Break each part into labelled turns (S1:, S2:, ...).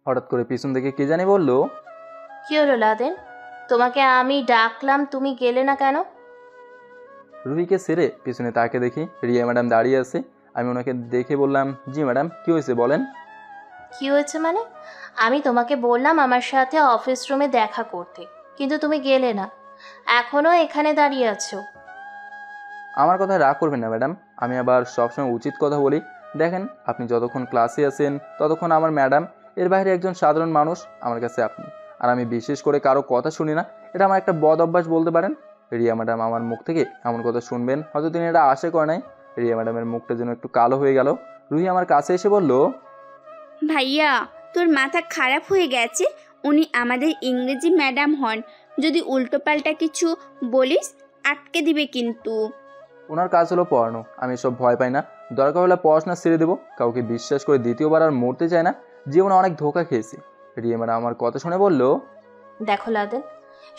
S1: হঠাৎ করে পিছন থেকে কে জানি বলল,
S2: কি হলো লাদেন? তোমাকে আমি ডাকলাম, তুমি গেলে না কেন?
S1: রুহিকে ছেড়ে পিছনে তাকে দেখি রিয়া ম্যাডাম দাঁড়িয়ে আছে। আমি ওনাকে দেখে বললাম, জি ম্যাডাম, কি হয়েছে বলেন।
S2: কি হয়েছে মানে? আমি তোমাকে বললাম আমার সাথে অফিস রুমে দেখা করতে, কিন্তু তুমি গেলে না, এখনো এখানে দাঁড়িয়ে আছো।
S1: আমার কথা রাগ করবেন না ম্যাডাম, আমি আবার সবসময় উচিত কথা বলি। দেখেন, আপনি যতক্ষণ ক্লাসে আছেন ততক্ষণ আমার ম্যাডাম, এর বাইরে একজন সাধারণ মানুষ আমার কাছে আপনি। আর আমি বিশেষ করে কারো কথা শুনি না, এটা আমার একটা বদ অভ্যাস বলতে পারেন। রিয়া ম্যাডাম আমার মুখ থেকে এমন কথা শুনবেন হয়তো তিনি এটা আশা করে নাই। রিয়া ম্যাডামের মুখটা যেন একটু কালো হয়ে গেল। রুহি আমার কাছে এসে বলল,
S3: ভাইয়া, তোর মাথা খারাপ হয়ে গেছে। উনি আমাদের ইংরেজি ম্যাডাম হন। যদি উল্টোপাল্টা কিছু বলিস আটকে দিবে কিন্তু।
S1: ওনার কাজ হলো পড়ানো, আমি সব ভয় পাই না। দরকার হলে পড়াশোনা ছেড়ে দেবো, কাউকে বিশ্বাস করে দ্বিতীয়বার আর মরতে চায় না। জীবনে অনেক ধোঁকা খেয়েছি। রিয়া ম্যাডাম আমার কথা শুনে বলল,
S2: দেখো লাদেন,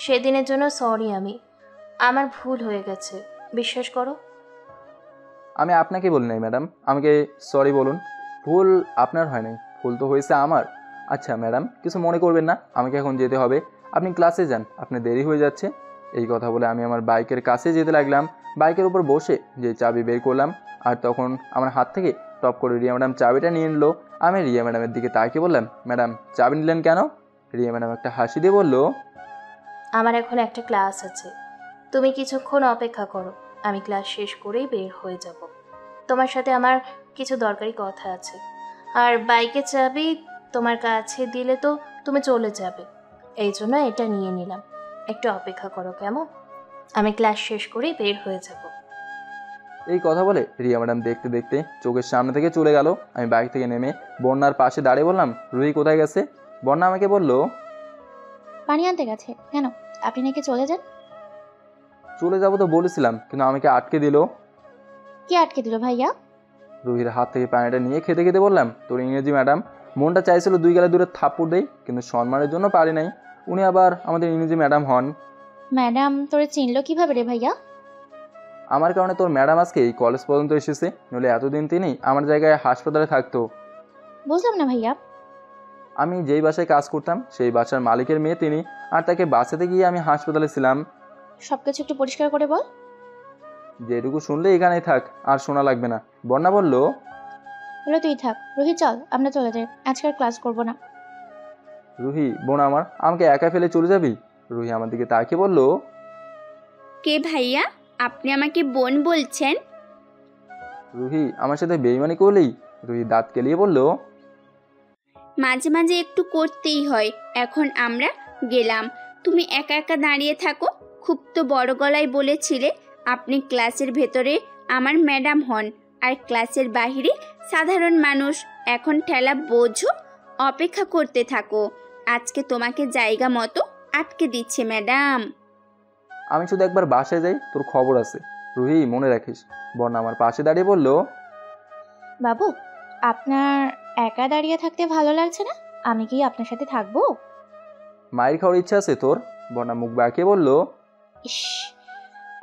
S2: সেদিনের জন্য সরি, আমার ভুল হয়ে গেছে, বিশ্বাস করো।
S1: আমি আপনাকে বলি নাই ম্যাডাম, আমাকে সরি বলুন। ভুল আপনার হয় নাই, ভুল তো হয়েছে আমার। আচ্ছা ম্যাডাম, কিছু মনে করবেন না, আমাকে এখন যেতে হবে। আপনি ক্লাসে যান, আপনার দেরি হয়ে যাচ্ছে। এই কথা বলে আমি আমার বাইকের কাছে যেতে লাগলাম। বাইকের উপর বসে যে চাবি বের করলাম, আর তখন আমার হাত থেকে টপ করে রিয়া ম্যাডাম চাবিটা নিয়ে নিল। আমি রিয়া ম্যাডামের দিকে তাকিয়ে বললাম, ম্যাডাম চাবি নিলেন কেন? রিয়া ম্যাডাম একটা হাসি দিয়ে বলল,
S2: আমার এখন একটা ক্লাস আছে, তুমি কিছুক্ষণ অপেক্ষা করো, আমি ক্লাস শেষ করেই বের হয়ে যাব। তোমার সাথে আমার কিছু দরকারি কথা আছে। আর বাইকের চাবি তোমার কাছে দিলে তো তুমি চলে যাবে, এই জন্য এটা নিয়ে নিলাম। একটু অপেক্ষা করো কেমন? আমি ক্লাস শেষ করেই বের হয়ে যাব।
S1: এই কথা বলে রিয়া ম্যাডাম দেখতে দেখতে চোখের সামনে থেকে চলে গেল। আমি বাইক থেকে নেমে বন্যার পাশে দাঁড়িয়ে বললাম, রুহি কোথায় গেছে? বন্যা আমাকে বলল,
S4: পানি আনতে গেছে। কেন, আপনি নাকি চলে যান?
S1: চলে যাবো তো বলেছিলাম, কিন্তু আমাকে আটকে দিল।
S4: কে আটকে দিল ভাইয়া?
S1: রুহির হাত থেকে পানিটা নিয়ে খেতে খেতে বললাম, তোর ইংরেজি ম্যাডাম। মনটা চাইছিল দুই গালে দূরে থাপ্পড় দেই, কিন্তু সম্মানের জন্য পারি নাই। উনি আবার আমাদের ইংরেজি ম্যাডাম হন।
S4: ম্যাডাম তোরে চিনলো কিভাবে রে ভাইয়া?
S1: আমার কারণে তোর ম্যাডাম আজকে এই কলেজ পর্যন্ত এসেছে, নইলে এতদিন তিনি আমার জায়গায় হাসপাতালে থাকতো।
S4: বুঝলাম না ভাইয়া।
S1: আমি যেই বাসায় কাজ করতাম সেই বাসার মালিকের মেয়ে তিনি, আর তাকে বাঁচাতে গিয়ে আমি হাসপাতালে ছিলাম।
S4: সবকিছু একটু পরিষ্কার করে বল।
S1: যেটুকু শুনলে এখানেই থাক, আর শোনা লাগবে না। বন্যা বলল,
S4: বলে তুই থাক। রোহিত চল, আমরা চলে যাই, আজকাল ক্লাস করব না।
S1: রুহি বোন আমার, আমাকে একা ফেলে চলে যাবি? রুহি আমার দিকে তাকিয়ে বলল,
S3: কে ভাইয়া, আপনি আমাকে বোন বলছেন?
S1: রুহি আমার সাথে বেইমানি করলেই? রুহি দাঁত কেলিয়ে বলল,
S3: মাঝে মাঝে একটু করতেই হয়। এখন আমরা গেলাম, তুমি একা একা দাঁড়িয়ে থাকো। খুব তো বড় গলায় বলেছিলে আপনি ক্লাসের ভেতরে আমার ম্যাডাম হন, আর ক্লাসের বাহিরে সাধারণ মানুষ। এখন ঠেলা বোঝো, অপেক্ষা করতে থাকো। আজকে তোমাকে জায়গা মতো আটকে দিচ্ছে ম্যাডাম।
S1: আমি শুধু একবার বাসায় যাই, তোর খবর আছে। রুহি মনে রাখিস। বন্যা আমার পাশে দাঁড়িয়ে বলল,
S4: বাবু, আপনার একা দাঁড়িয়ে থাকতে ভালো লাগছে না? আমি কি আপনার সাথে থাকবো?
S1: মায়ের খাওয়ার ইচ্ছা আছে তোর? বন্যা মুখ বাঁকিয়ে বলল,
S4: ইস,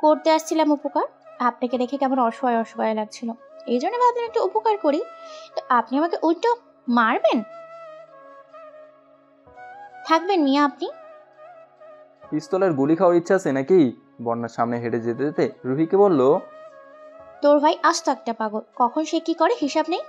S4: করতে আসছিলাম উপকার, আপনাকে দেখে কেমন অসহায় অসহায় লাগছিল, এই জন্য ভাবলাম একটু উপকার করি। তো আপনি আমাকে উল্টো মারবেন? থাকবেন মিয়া আপনি?
S1: পিস্তলের গুলি খাওয়ার ইচ্ছা আছে নাকি? বন্যার সামনে হেঁটে যেতে যেতে রুহিকে বলল,
S4: তোর ভাই আস্ত একটা পাগল, কখন সে কি করে হিসাব নেই।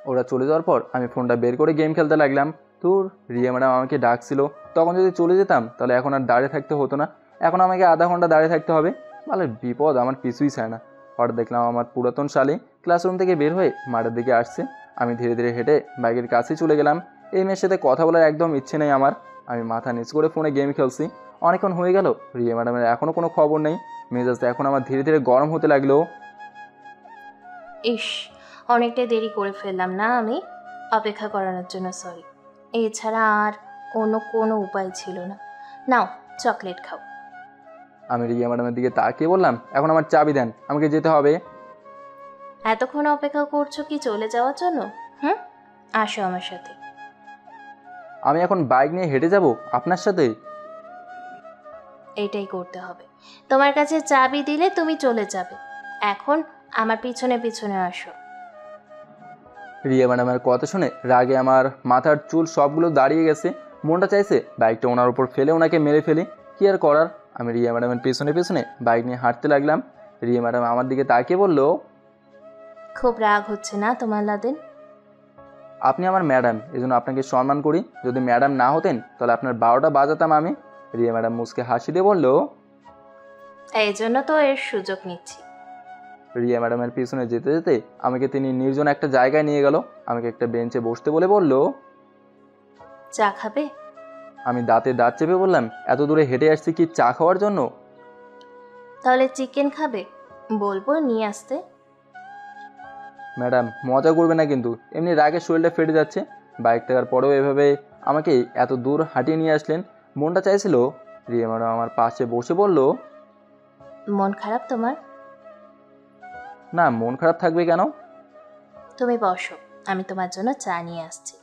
S1: ওরা চলে যাওয়ার পর আমি ফোনটা বের করে গেম খেলতে লাগলাম। তোর রিয়া ম্যাডাম আমাকে ডাকছিল, তখন যদি চলে যেতাম তাহলে এখন আর দাঁড়িয়ে থাকতে হতো না। এখন আমাকে আধা ঘন্টা দাঁড়িয়ে থাকতে হবে। মানে বিপদ আমার পিছুই চায় না। হঠাৎ দেখলাম আমার পুরাতন শালী ক্লাসরুম থেকে বের হয়ে মাঠের দিকে আসছে। আমি ধীরে ধীরে হেঁটে বাইকের কাছে চলে গেলাম। এই মেয়ের সাথে কথা বলার একদম ইচ্ছে নেই আমার। আমি মাথা নিচ করে ফোনে গেম খেলছি। অনেকক্ষণ হয়ে গেল, রিয়া ম্যাডামের এখনও কোনো খবর নেই। মেজাজটা এখন আমার ধীরে ধীরে গরম হতে লাগলো।
S2: ইস, অনেকটা দেরি করে ফেললাম না আমি? অপেক্ষা করানোর জন্য সরি, এছাড়া আর কোনো উপায় ছিল না। নাও চকলেট খাও।
S1: আমি রিয়া ম্যাডামের দিকে তাকিয়ে বললাম, এখন আমার চাবি দেন, আমাকে যেতে হবে।
S2: এতক্ষণ অপেক্ষা করছো কি চলে যাওয়ার জন্য? আসো আমার সাথে।
S1: আমি এখন বাইক নিয়ে হেঁটে যাব আপনার সাথে?
S2: এইটাই করতে হবে। তোমার কাছে চাবি দিলে তুমি চলে যাবে। এখন আমার পিছনে পিছনে আসো।
S1: রিয়া ম্যাডামের কথা শুনে রাগে আমার মাথার চুল সবগুলো দাঁড়িয়ে গেছে। মনটা চাইছে বাইকটা ওনার উপর ফেলে ওনাকে মেরে ফেলি, কি আর করার। আমি রিয়া ম্যাডামের পেছনে পেছনে বাইক নিয়ে হাঁটতে লাগলাম। রিয়া ম্যাডাম আমার দিকে তাকিয়ে বলল,
S2: খুব রাগ হচ্ছে না তোমার লাদেন?
S1: আপনি আমার ম্যাডাম, এই জন্য আপনাকে সম্মান করি। যদি ম্যাডাম না হতেন তাহলে আপনার 12টা বাজাতাম আমি। রিয়া ম্যাডাম মুসকে হাসি দিয়ে বলল,
S2: এই জন্য তো এর সুযোগ নিচ্ছি।
S1: রিয়া ম্যাডামের পিছনে যেতে যেতে আমাকে তিনি নির্জন একটা জায়গায় নিয়ে গেল। আমাকে একটা বেঞ্চে বসতে বলে বলল,
S2: চা খাবে?
S1: আমি দাঁতে দাঁত চেপে বললাম, এত দূরে হেঁটে আসছি কি চা খাওয়ার জন্য?
S2: তাহলে চিকেন খাবে? বলবো নিয়ে আসতে।
S1: ম্যাডাম মজা করবে না কিন্তু, এমনি রাগে শরীরটা ফেটে যাচ্ছে। বাইক টাকার পরেও এভাবে আমাকে এত দূর হাঁটিয়ে নিয়ে আসলেন। মনটা চাইছিল রিয়া ম্যাডাম আমার পাশে বসে বলল,
S2: মন খারাপ তোমার?
S1: না, মন খারাপ থাকবে কেন?
S2: তুমি বসো, আমি তোমার জন্য চা নিয়ে আসছি।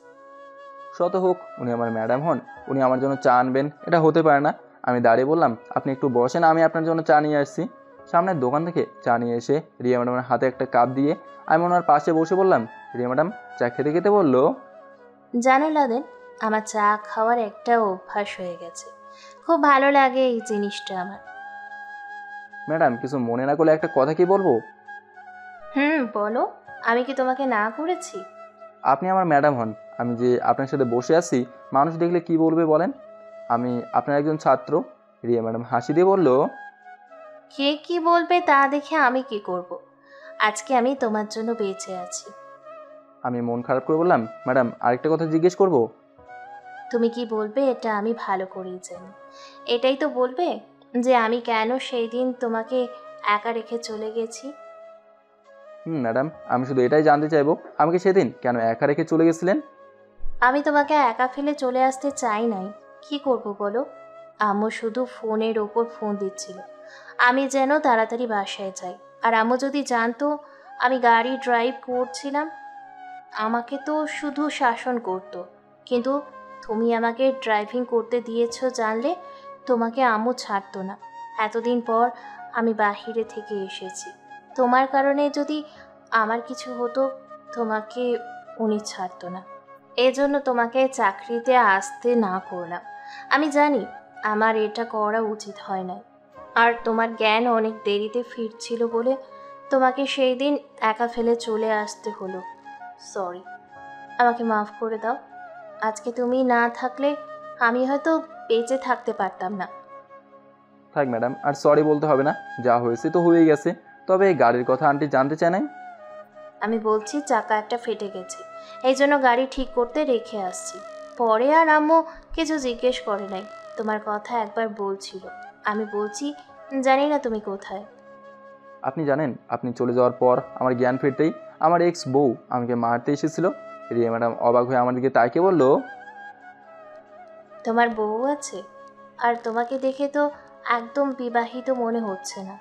S1: শত হোক উনি আমার ম্যাডাম হন, উনি আমার জন্য চা আনবেন এটা হতে পারে না। আমি দাঁড়িয়ে বললাম, আপনি একটু বসেন, আমি আপনার জন্য চা নিয়ে আসছি। সামনের দোকান থেকে চা নিয়ে এসে রিয়া ম্যাডামের হাতে একটা কাপ দিয়ে আমি ওনার পাশে বসে বললাম, রিয়া ম্যাডাম চা খেতে খেতে বলল,
S2: জানো লাদেন, আমার চা খাওয়ার একটা অভ্যাস হয়ে গেছে। খুব ভালো লাগে এই জিনিসটা আমার।
S1: ম্যাডাম কিছু মনে না করলে একটা কথা কি বলবো?
S2: বলো। আমি কি তোমাকে না করেছি?
S1: আপনি আমার ম্যাডাম হন, আমি যে আপনার সাথে বসে আছি মানুষ দেখলে কি বলবে বলেন? আমি আপনার একজন ছাত্র। রিয়া ম্যাডাম হাসি দিয়ে বলল,
S2: কে কি বলবে তা দেখে আমি কি করব? আজকে আমি তোমার জন্য বেঁচে আছি।
S1: আমি মন খারাপ করে বললাম, ম্যাডাম আরেকটা কথা জিজ্ঞেস করব?
S2: তুমি কি বলবে এটা আমি ভালো করেই জানি। এটাই তো বলবে যে আমি কেন সেই দিন তোমাকে একা রেখে চলে গেছি।
S1: ম্যাডাম আমি শুধু এটাই জানতে চাইবো, আমাকে সেদিন কেন একা রেখে চলে গেছিলেন?
S2: আমি তোমাকে একা ফেলে চলে আসতে চাই নাই। কি করব বলো? আম্মু শুধু ফোনের ওপর ফোন দিচ্ছিল আমি যেন তাড়াতাড়ি বাসায় যাই। আর আম্মু যদি জানতো আমি গাড়ি ড্রাইভ করছিলাম, আমাকে তো শুধু শাসন করতো। কিন্তু তুমি আমাকে ড্রাইভিং করতে দিয়েছো জানলে তোমাকে আম্মু ছাড়তো না। এতদিন পর আমি বাহিরে থেকে এসেছি, তোমার কারণে যদি আমার কিছু হতো তোমাকে উনি ছাড়তো না। এজন্য তোমাকে চাকরিতে আসতে না করলাম। আমি জানি আমার এটা করা উচিত হয় না। আর তোমার জ্ঞান অনেক দেরিতে ফিরছিল বলে তোমাকে সেই দিন একা ফেলে চলে আসতে হলো। সরি, আমাকে মাফ করে দাও। আজকে তুমি না থাকলে আমি হয়তো বেঁচে থাকতে পারতাম না।
S1: থাক ম্যাডাম, আর সরি বলতে হবে না, যা হয়েছে তো হয়েই গেছে। তবে এই গাড়ির কথা আন্টি জানতে চায় নাই?
S2: আমি বলছি চাকা একটা ফেটে গেছে, এই জন্য গাড়ি ঠিক করতে রেখে আসছি। পরে আর আম্মু কিছু জিজ্ঞেস করে নাই। তোমার কথা একবার বলছিল। আমি বলছি জানি না তুমি কোথায়।
S1: আপনি জানেন আপনি চলে যাওয়ার পর আমার জ্ঞান ফিরতেই আমার এক্স বউ আমাকে মারতে এসেছিল। রিয়া ম্যাডাম অবাক হয়ে আমার দিকে তাকিয়ে বলল,
S2: তোমার বউ আছে? আর তোমাকে দেখে তো একদম বিবাহিত মনে হচ্ছে না।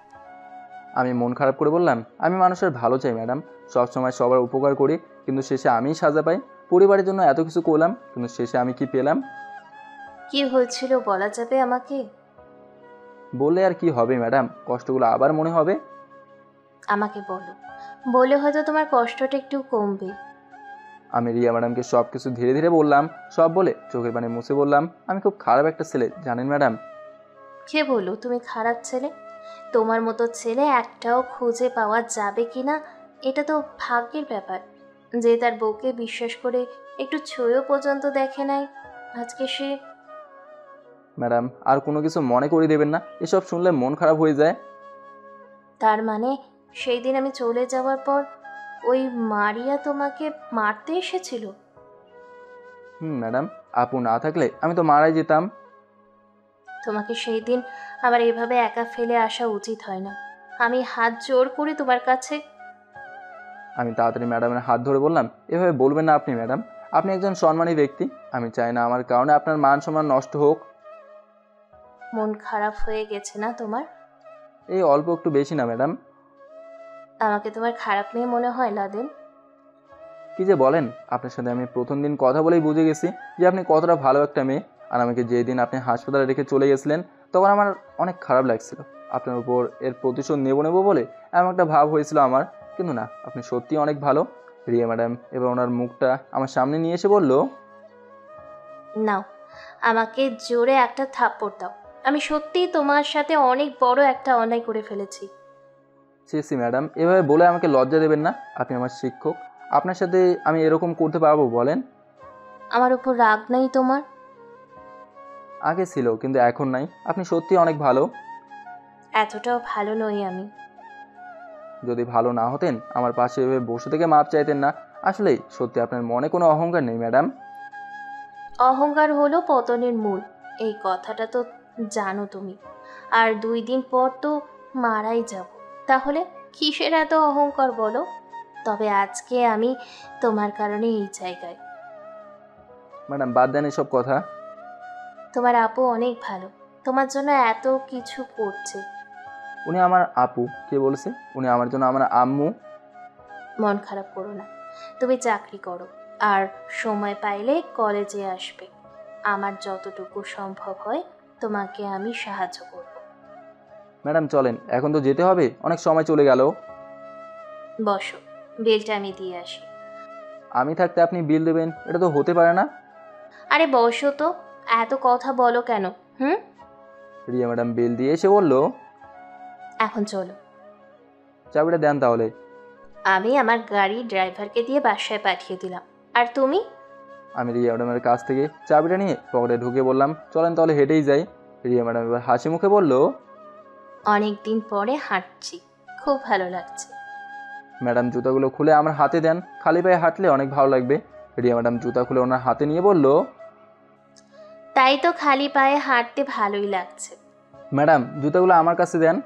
S1: আমি মন খারাপ করে বললাম, আমি মানুষের ভালো চাই ম্যাডাম, সবসময় সবার উপকার করি, কিন্তু শেষে আমিই সাজা পাই। পরিবারের জন্য এত কিছু করলাম, কিন্তু শেষে আমি কি পেলাম?
S2: কি হয়েছিল বলা যাবে আমাকে?
S1: বললে আর কি হবে ম্যাডাম, কষ্টগুলো আবার মনে হবে।
S2: আমাকে বলো, বলে হয়তো তোমার কষ্টটা একটু কমবে।
S1: আমি রিয়া ম্যাডামকে সব কিছু ধীরে ধীরে বললাম। সব বলে চোখের পানি মুছে বললাম, আমি খুব খারাপ একটা ছেলে জানেন ম্যাডাম।
S2: কে বলো তুমি খারাপ ছেলে? তোমার মতো ছেলে একটাও খুঁজে পাওয়া যাবে কিনা এটা তো ভাগ্যের ব্যাপার। যে তার বউকে বিশ্বাস করে একটু ছুঁয়েও পর্যন্ত দেখে নাই, আজকে সে।
S1: ম্যাডাম আর কোনো কিছু মনে করে দেবেন না, এসব শুনলে মন খারাপ হয়ে যায়।
S2: তার মানে সেই দিন আমি চলে যাওয়ার পর ওই মারিয়া তোমাকে মারতে এসেছিল?
S1: ম্যাডাম, আপু না থাকলে আমি তো মারাই যেতাম।
S2: তোমাকে সেই দিন আবার এভাবে একা ফেলে আসা উচিত হয় না। আমি হাত জোর করি তোমার কাছে।
S1: আমি তাড়াতাড়ি ম্যাডামের হাত ধরে বললাম, এভাবে বলবেন না আপনি ম্যাডাম, আপনি একজন সম্মানী ব্যক্তি, আমি চাই না আমার কারণে আপনার মান সম্মান নষ্ট হোক।
S2: মন খারাপ হয়ে গেছে না তোমার?
S1: এই অল্প একটু বেশি না ম্যাডাম।
S2: আমাকে তোমার খারাপ মেয়ে মনে হয় লাদেন?
S1: কি যে বলেন, আপনার সাথে আমি প্রথম দিন কথা বলেই বুঝে গেছি যে আপনি কতটা ভালো একটা মেয়ে। আর আমাকে যেদিন আপনি হাসপাতালে রেখে চলে গেছিলেন তখন আমার অনেক খারাপ লাগছিল। আপনার উপর এর প্রতিশোধ নেব বলে এমন একটা ভাব হয়েছিল আমার, কিন্তু না, আপনি সত্যি অনেক ভালো। রিয়া ম্যাডাম এবার ওনার মুখটা আমার সামনে নিয়ে এসে বলল,
S2: নাও, আমাকে জোরে একটা থাপ্পড় দাও। আমি সত্যিই তোমার সাথে অনেক বড় একটা অন্যায় করে ফেলেছি।
S1: সি ম্যাডাম, এভাবে বলে আমাকে লজ্জা দেবেন না। আপনি আমার শিক্ষক, আপনার সাথে আমি এরকম করতে পারবো বলেন?
S2: আমার উপর রাগ নাই তোমার?
S1: আগে ছিল, কিন্তু এখন নাই। আপনি সত্যি অনেক ভালো।
S2: এতটাও ভালো নই আমি।
S1: যদি ভালো না হতেন আমার পাশে এভাবে বসে থেকে মাপ চাইতেন না। আসলেই সত্যি আপনার মনে কোনো অহংকার নেই ম্যাডাম।
S2: অহংকার হলো পতনের মূল, এই কথাটা তো জানো তুমি। আর 2 দিন পর তো মারাই যাব, তাহলে কিসের এত অহংকার বলো? তবে আজকে আমি তোমার কারণে এই জায়গায়।
S1: ম্যাডাম বাদ দেন এসব কথা।
S2: তোমার আপু অনেক ভালো, তোমার জন্য এত কিছু করছে।
S1: উনি আমার আপু? কে বলেছে? উনি আমার জন্য আমার আম্মু।
S2: মন খারাপ করো না, তুমি চাকরি করো আর সময় পাইলে কলেজে আসবে। আমার যতটুকু সম্ভব হয় তোমাকে আমি সাহায্য করব।
S1: ম্যাডাম চলেন, এখন তো যেতে হবে, অনেক সময় চলে গেল।
S2: বসো, বিলটা আমি দিয়ে আসি।
S1: আমি থাকতে আপনি বিল দেবেন? এটা তো হতে পারে না।
S2: আরে বসো তো, এত কথা বলো কেন?
S1: রিয়া ম্যাডাম বিল দিয়ে এসে বলল,
S2: এখন চলো।
S1: চাবিটা দেন তাহলে।
S2: আমি আমার গাড়ির ড্রাইভারকে দিয়ে বাসায় পাঠিয়ে দিলাম। আর তুমি?
S1: আমি রিয়া ম্যাডামের কাছ থেকে চাবিটা নিয়ে পকেটে ঢুকে বললাম, চলেন তাহলে হেঁটেই যাই। রিয়া ম্যাডাম এবার হাসি মুখে বলল,
S2: অনেক দিন পরে হাঁটছি, খুব ভালো লাগছে।
S1: ম্যাডাম জুতাগুলো খুলে আমার হাতে দেন, খালি পায়ে হাঁটলে অনেক ভালো লাগবে। রিয়া ম্যাডাম জুতা খুলে ওনার হাতে নিয়ে বলল,
S2: তাই তো খালি পায়ে হাঁটতে ভালোই লাগছে।
S1: ম্যাডাম জুতাগুলো আমার কাছে দেন।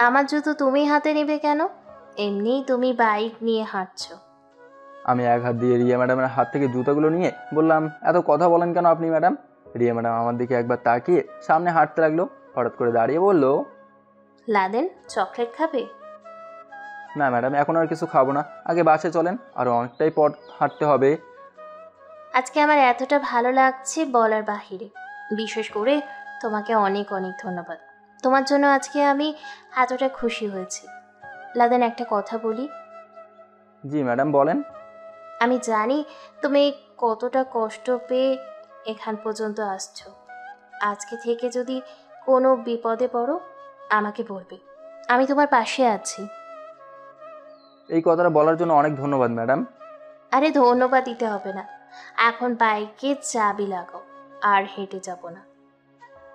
S2: আমার জুতো তুমি হাতে নেবে কেন? এমনিই তুমি বাইক নিয়ে হাঁটছো।
S1: আমি এক হাত দিয়ে রিয়া ম্যাডামের হাত থেকে জুতাগুলো নিয়ে বললাম, এত কথা বলেন কেন আপনি ম্যাডাম? রিয়া ম্যাডাম আমার দিকে একবার তাকিয়ে সামনে হাঁটতে লাগলো। হঠাৎ করে দাঁড়িয়ে বলল,
S2: লাদেন, চকলেট খাবে?
S1: না ম্যাডাম, এখন আর কিছু খাবো না, আগে বাসে চলেন, আরও অনেকটাই পথ হাঁটতে হবে।
S2: আজকে আমার এতটা ভালো লাগছে বলার বাহিরে। বিশেষ করে তোমাকে অনেক অনেক ধন্যবাদ। তোমার জন্য আজকে আমি এতটা খুশি হয়েছি। লাদেন, একটা কথা বলি।
S1: জি ম্যাডাম বলেন।
S2: আমি জানি তুমি কতটা কষ্ট পেয়ে এখান পর্যন্ত আসছো। আজকে থেকে যদি কোনো বিপদে পড়ো আমাকে বলবে, আমি তোমার পাশে আছি।
S1: এই কথাটা বলার জন্য অনেক ধন্যবাদ ম্যাডাম।
S2: আরে ধন্যবাদ দিতে হবে না, এখন বাইকে চাবি লাগাও, আর হেঁটে যাব না।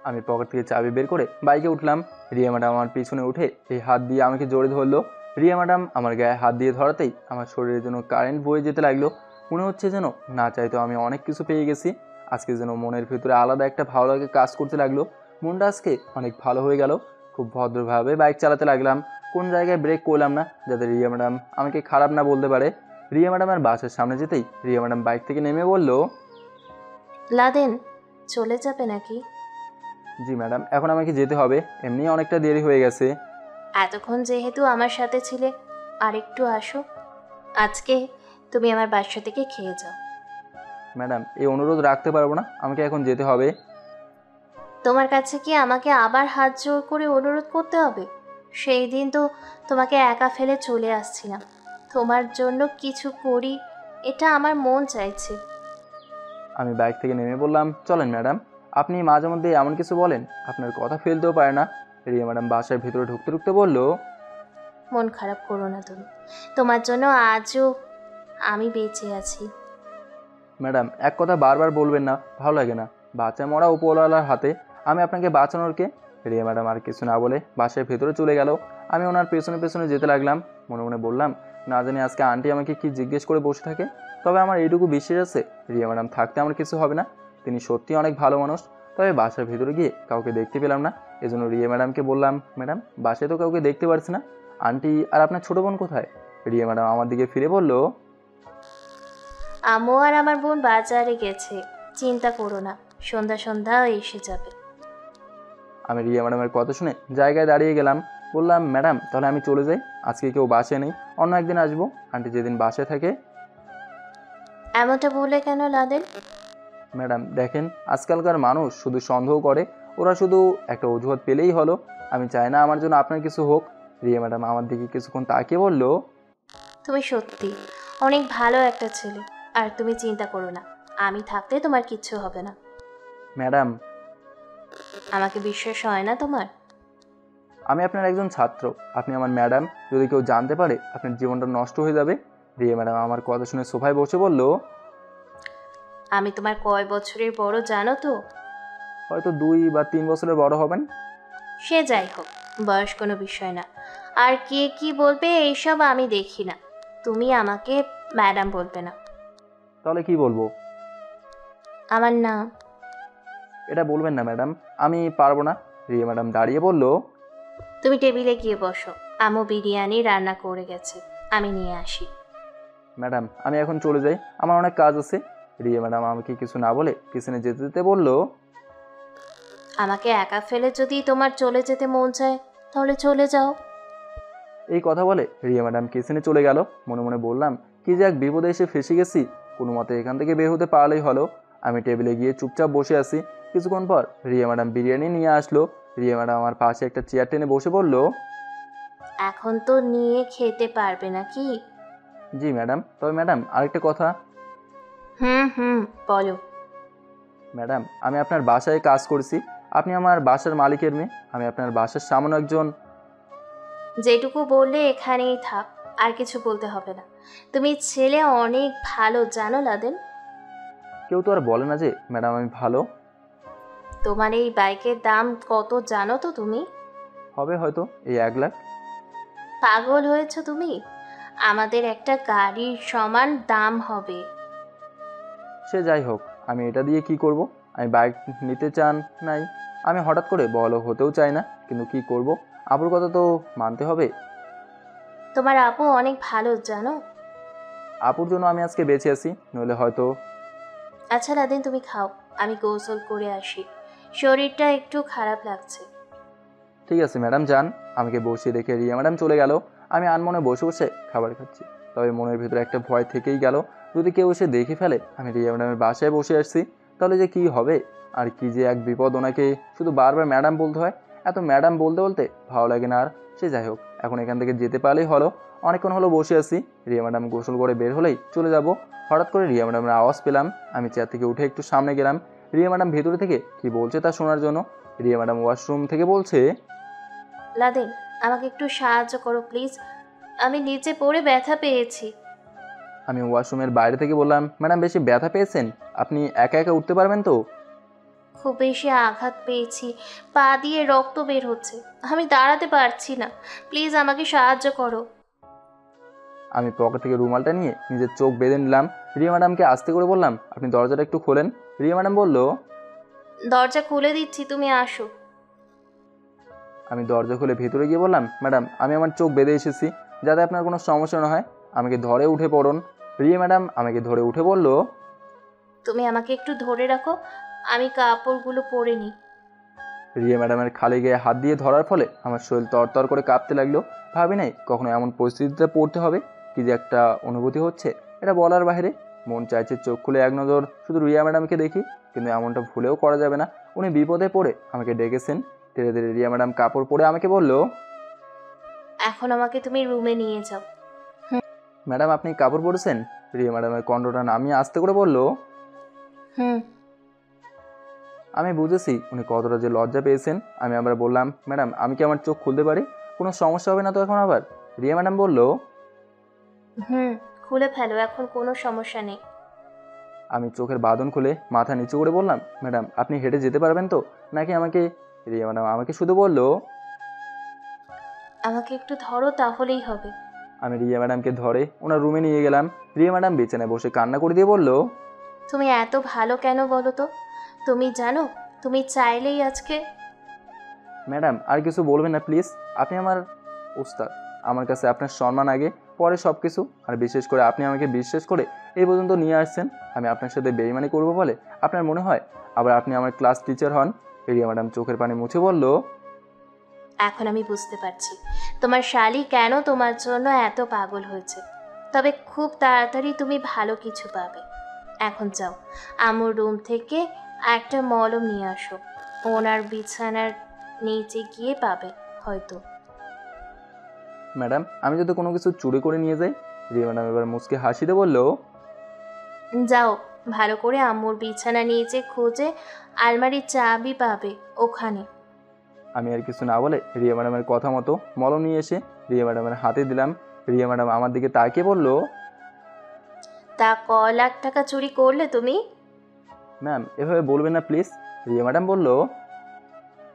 S1: আমি পকেট থেকে চাবি বের করে বাইকে উঠলাম। রিয়া ম্যাডাম আমার পিছনে উঠে এই হাত দিয়ে আমাকে জড়িয়ে ধরলো। রিয়া ম্যাডাম আমার গায়ে হাত দিয়ে ধরাতেই আমার শরীরের জন্য কারেন্ট বয়ে যেতে লাগলো। মনে হচ্ছে যেন না চাইতেও আমি অনেক কিছু পেয়ে গেছি। আজকে যেন মনের ভিতরে আলাদা একটা ভালো লাগে কাজ করতে লাগলো। মনটা আজকে অনেক ভালো হয়ে গেল। খুব ভদ্রভাবে বাইক চালাতে লাগলাম। কোন জায়গায় ব্রেক করলাম না, যাতে রিয়া ম্যাডাম আমাকে খারাপ না বলতে পারে। রিয়া ম্যাডামের বাসের সামনে যেতেই রিয়া ম্যাডাম বাইক থেকে নেমে বলল,
S2: লাদেন, চলে যাবে নাকি?
S1: জি ম্যাডাম, এখন আমাকে যেতে হবে, এমনিই অনেকটা দেরি হয়ে গেছে।
S2: এতক্ষণ যেহেতু আমার সাথে ছিলে, আরেকটু আসো। আজকে তুমি আমার বাসা থেকে খেয়ে যাও।
S1: ম্যাডাম এই অনুরোধ রাখতে পারবো না, আমাকে এখন যেতে হবে।
S2: তোমার কাছে কি আমাকে আবার হাত জোর করে অনুরোধ করতে হবে? সেই দিন তো তোমাকে একা ফেলে চলে আসছিলাম। তোমার জন্য কিছু করি, এটা আমার মন চাইছে।
S1: আমি বাইক থেকে নেমে বললাম, চলেন ম্যাডাম। আপনি মাঝে মধ্যে এমন কিছু বলেন, আপনার কথা ফেলতেও পারে না। রিয়া ম্যাডাম বাসার ভিতরে ঢুকতে ঢুকতে বলল,
S2: মন খারাপ করো না তুমি, তোমার জন্য আজও আমি বেঁচে আছি।
S1: ম্যাডাম এক কথা বারবার বলবেন না, ভালো লাগে না। বাচ্চা মরা উপরওয়ালার হাতে, আমি আপনাকে বাঁচানোর কে? রিয়া ম্যাডাম আর কিছু না বলে বাসার ভেতরে চলে গেল। আমি ওনার পেছনে পেছনে যেতে লাগলাম। মনে মনে বললাম, না জানি আজকে আন্টি আমাকে কি জিজ্ঞেস করে বসে থাকে। তবে আমার এইটুকু বিশ্বাস আছে, রিয়া ম্যাডাম থাকতে আমার কিছু হবে না। তিনি সত্যি অনেক ভালো মানুষ। তবে বাসার ভেতরে গিয়ে কাউকে দেখতে পেলাম না। এজন্য রিয়া ম্যাডামকে বললাম, ম্যাডাম বাসায় তো কাউকে দেখতে পারছি না, আন্টি আর আপনার ছোটো বোন কোথায়? রিয়া ম্যাডাম আমার দিকে ফিরে বলল,
S2: আম্মু আর আমার বোন বাজারে গেছে, চিন্তা করো না, সন্ধ্যা সন্ধ্যা এসে যাবে।
S1: আমি রিয়া ম্যাডামের কথা শুনে জায়গায় দাঁড়িয়ে গেলাম। বললাম, ম্যাডাম তাহলে আমি চলে যাই, আজকে কেউ বাসে নেই, অন্য একদিন আসবো, আন্টি যেদিন বাসে থাকে।
S2: এমনটা বলে কেন লাদেন?
S1: ম্যাডাম দেখেন, আজকালকার মানুষ শুধু সন্দেহ করে, ওরা শুধু একটা অজুহাত পেলেই হলো। আমি চাই না আমার জন্য আপনার কিছু হোক। রিয়া ম্যাডাম আমার দিকে কিছুক্ষণ তাকিয়ে বলল,
S2: তুমি সত্যি অনেক ভালো একটা ছেলে। আর তুমি চিন্তা করো না, আমি থাকতে তোমার কিচ্ছু হবে না।
S1: ম্যাডাম,
S2: আমাকে বিশ্বাস হয় না তোমার?
S1: আমি আপনার একজন ছাত্র, আপনি আমার ম্যাডাম। যদি কেউ জানতে পারে আপনার জীবনটা নষ্ট হয়ে যাবে। রিয়া ম্যাডাম আমার কথা শুনে সোফায় বসে বলল,
S2: আমি তোমার কয় বছরের বড় জানো তো?
S1: হয়তো 2 বা 3 বছরের বড় হবেন।
S2: সে যাই হোক, বয়স কোনো বিষয় না। আর কে কি বলবে এইসব আমি দেখি না। তুমি আমাকে ম্যাডাম বলবে না।
S1: তাহলে কি বলবো?
S2: আমার নাম।
S1: এটা বলবেন না ম্যাডাম, আমি পারবো না। রিয়া ম্যাডাম দাঁড়িয়ে বলল,
S2: তুমি টেবিলে গিয়ে বসো, আম্মু বিরিয়ানি রান্না করে গেছে, আমি নিয়ে আসি।
S1: ম্যাডাম আমি এখন চলে যাই, আমার অনেক কাজ আছে। রিয়া ম্যাডাম আমাকে কিছু না বলে পিছনে যেতে যেতে বলল,
S2: আমাকে একা ফেলে যদি তোমার চলে যেতে মন চায় তাহলে চলে যাও।
S1: এই কথা বলে রিয়া ম্যাডাম কিচেনে চলে গেল। মনে মনে বললাম, কি যে এক বিপদে এসে ফেসে গেছি, কোনো মতে এখান থেকে বের হতে পারলেই হলো। আমি টেবিলে গিয়ে চুপচাপ বসে আছি। কিছুক্ষণ পর রিয়া ম্যাডাম বিরিয়ানি নিয়ে আসলো। রিয়া ম্যাডাম আমার পাশে একটা চেয়ার টেনে বসে বলল,
S2: এখন তো নিয়ে খেতে পারবে নাকি?
S1: জি ম্যাডাম, তবে ম্যাডাম আরেকটা কথা।
S2: হুম, বলো।
S1: ম্যাডাম আমি আপনার বাসায় কাজ করছি, আপনি আমার বাসার মালিকের মেয়ে, আমি আপনার বাসার সামনে একজন।
S2: যেটুকু বললে এখানেই থাক, আর কিছু বলতে হবে না। তুমি ছেলে অনেক ভালো জানো লাদেন।
S1: কেউ তো আর বলে না যে ম্যাডাম আমি ভালো।
S2: তোমার এই বাইকের দাম কত জানো তো তুমি?
S1: হবে হয়তো এই 1 লাখ।
S2: পাগল হয়েছো তুমি? আমাদের একটা গাড়ির সমান দাম হবে।
S1: সে যাই হোক, আমি এটা দিয়ে কি করব? আমি বাইক নিতে চান নাই, আমি হঠাৎ করে বড়লোক হতেও চাই না, কিন্তু কি করব, আপুর কথা তো মানতে হবে।
S2: তোমার আপু অনেক ভালো জানো।
S1: আপুর জন্য আমি আজকে বেঁচে আছি, নইলে হয়তো।
S2: আচ্ছা লাদেন, তুমি খাও, আমি গোসল করে আসি, শরীরটা একটু খারাপ লাগছে।
S1: ঠিক আছে ম্যাডাম যান। আমাকে বসিয়ে রেখে রিয়া ম্যাডাম চলে গেল। আমি আনমনে বসে বসে খাবার খাচ্ছি, তবে মনের ভিতরে একটা ভয় থেকেই গেল, যদি কেউ এসে দেখে ফেলে আমি রিয়া ম্যাডামের বাসায় বসে আসছি, তাহলে যে কি হবে। আর কি যে এক বিপদ, ওনাকে শুধু বারবার ম্যাডাম বলতে হয়। এত ম্যাডাম বলতে বলতে ভালো লাগে না আর। সে যাই হোক, এখন এখান থেকে যেতে পারলেই হলো। অনেকক্ষণ হলো বসে আছি, রিয়া ম্যাডাম গোসল করে বের হলেই চলে যাব। হঠাৎ করে রিয়া ম্যাডামের আওয়াজ পেলাম। আমি চেয়ার থেকে উঠে একটু সামনে গেলাম, রিয়া ম্যাডাম ভেতরে থেকে কি বলছে তা শোনার জন্য। রিয়া ম্যাডাম ওয়াশরুম থেকে বলছে,
S2: লাদেন, আমাকে একটু সাহায্য করো প্লিজ, আমি নিচে পড়ে ব্যথা পেয়েছি।
S1: আমি ওয়াশরুমের বাইরে থেকে বললাম, ম্যাডাম বেশি ব্যথা পেয়েছেন? আপনি একা একা উঠতে পারবেন তো?
S2: খুব বেশি আঘাত পেয়েছি, পা দিয়ে রক্ত বের হচ্ছে, আমি দাঁড়াতে পারছি না, প্লিজ আমাকে সাহায্য করো।
S1: আমি পকেট থেকে রুমালটা নিয়ে নিজের চোখ বেঁধে নিলাম। রিয়া ম্যাডামকে আস্তে করে বললাম, আপনি দরজাটা একটু খোলেন। রিয়া ম্যাডাম বলল,
S2: দরজা খুলে দিচ্ছি, তুমি আসো।
S1: আমি দরজা খুলে ভেতরে গিয়ে বললাম, ম্যাডাম আমি আমার চোখ বেঁধে এসেছি, যাতে আপনার কোনো সমস্যা না হয়, আমাকে ধরে উঠে পড়ুন। রিয়া ম্যাডাম আমাকে ধরে উঠে বলল,
S2: তুমি আমাকে একটু ধরে রাখো, আমি কাপড়গুলো পরে নিই।
S1: রিয়া ম্যাডামের খালি গায়ে হাত দিয়ে ধরার ফলে আমার শরীর তরতর করে কাঁপতে লাগলো। ভাবি নাই কখনো এমন পরিস্থিতিতে পড়তে হবে। কি যে একটা অনুভূতি হচ্ছে, এটা বলার বাইরে। মন চাইছে চোখ খুলে এক নজর শুধু রিয়া ম্যাডামকে দেখি, কিন্তু এমনটা ভুলেও করা যাবে না। উনি বিপদে পড়ে আমাকে ডেকেছেন। ধীরে ধীরে রিয়া ম্যাডাম কাপড় পরে আমাকে বলল,
S2: এখন আমাকে তুমি রুমে নিয়ে যাও।
S1: ম্যাডাম আপনি কাপড় পরেছেন? রিয়া ম্যাডামের কণ্ঠটা নামিয়ে আস্তে করে বলল,
S2: হুম।
S1: আমি বুঝেছি উনি কতটা যে লজ্জা পেয়েছেন। আমি আবার বললাম, ম্যাডাম আমি কি আমার চোখ খুলতে পারি? কোনো সমস্যা হবে না তো এখন আবার? রিয়া ম্যাডাম বলল,
S2: খুলে ফেলো, এখন কোনো সমস্যা নেই।
S1: আমি চোখের বাঁধন খুলে মাথা নিচু করে বললাম, ম্যাডাম আপনি হেঁটে যেতে পারবেন তো, নাকি আমাকে? রিয়া ম্যাডাম আমাকে শুধু বলল,
S2: আমাকে একটু ধরো তাহলেই হবে।
S1: আমি রিয়া ম্যাডামকে ধরে ওনার রুমে নিয়ে গেলাম। রিয়া ম্যাডাম বিছানায় বসে কান্না করে দিয়ে বলল,
S2: তুমি এত ভালো কেন বলো তো? তুমি জানো, তুমি চাইলেই আজকে।
S1: ম্যাডাম আর কিছু বলবেন না প্লিজ, আপনি আমার উস্তাদ। আমার কাছে আপনার সম্মান আগে, পরে সব কিছু। আর বিশেষ করে আপনি আমাকে বিশ্বাস করে এই পর্যন্ত নিয়ে আসছেন। আমি আপনার সাথে বেইমানি করব বলে আপনার মনে হয়? আবার আপনি আমার ক্লাস টিচার হন। রিয়া ম্যাডাম চোখের পানি মুছে বলল,
S2: এখন আমি বুঝতে পারছি তোমার শালি কেন তোমার জন্য এত পাগল হয়েছে। তবে খুব তাড়াতাড়ি তুমি ভালো কিছু পাবে। এখন যাও, আমার রুম থেকে একটা মলম নিয়ে আসো, ওনার বিছানার নিচে গিয়ে পাবে হয়তো।
S1: ম্যাডাম আমি যদি কোনো কিছু চুরি করে নিয়ে যাই? রিয়া ম্যাডাম এবার মুচকে হাসিতে বলল,
S2: যাও, ভালো করে আম্মুর বিছানা নিচে খুঁজে আলমারির চাবি পাবে ওখানে।
S1: আমি আর কিছু না বলে রিয়া ম্যাডামের কথা মতো মলম নিয়ে এসে রিয়া ম্যাডামের হাতে দিলাম। রিয়া ম্যাডাম আমার দিকে তাকিয়ে বলল,
S2: তা ক লাখ টাকা চুরি করলে তুমি?
S1: ম্যাম এভাবে বলবেন না প্লিজ। রিয়া ম্যাডাম বলল,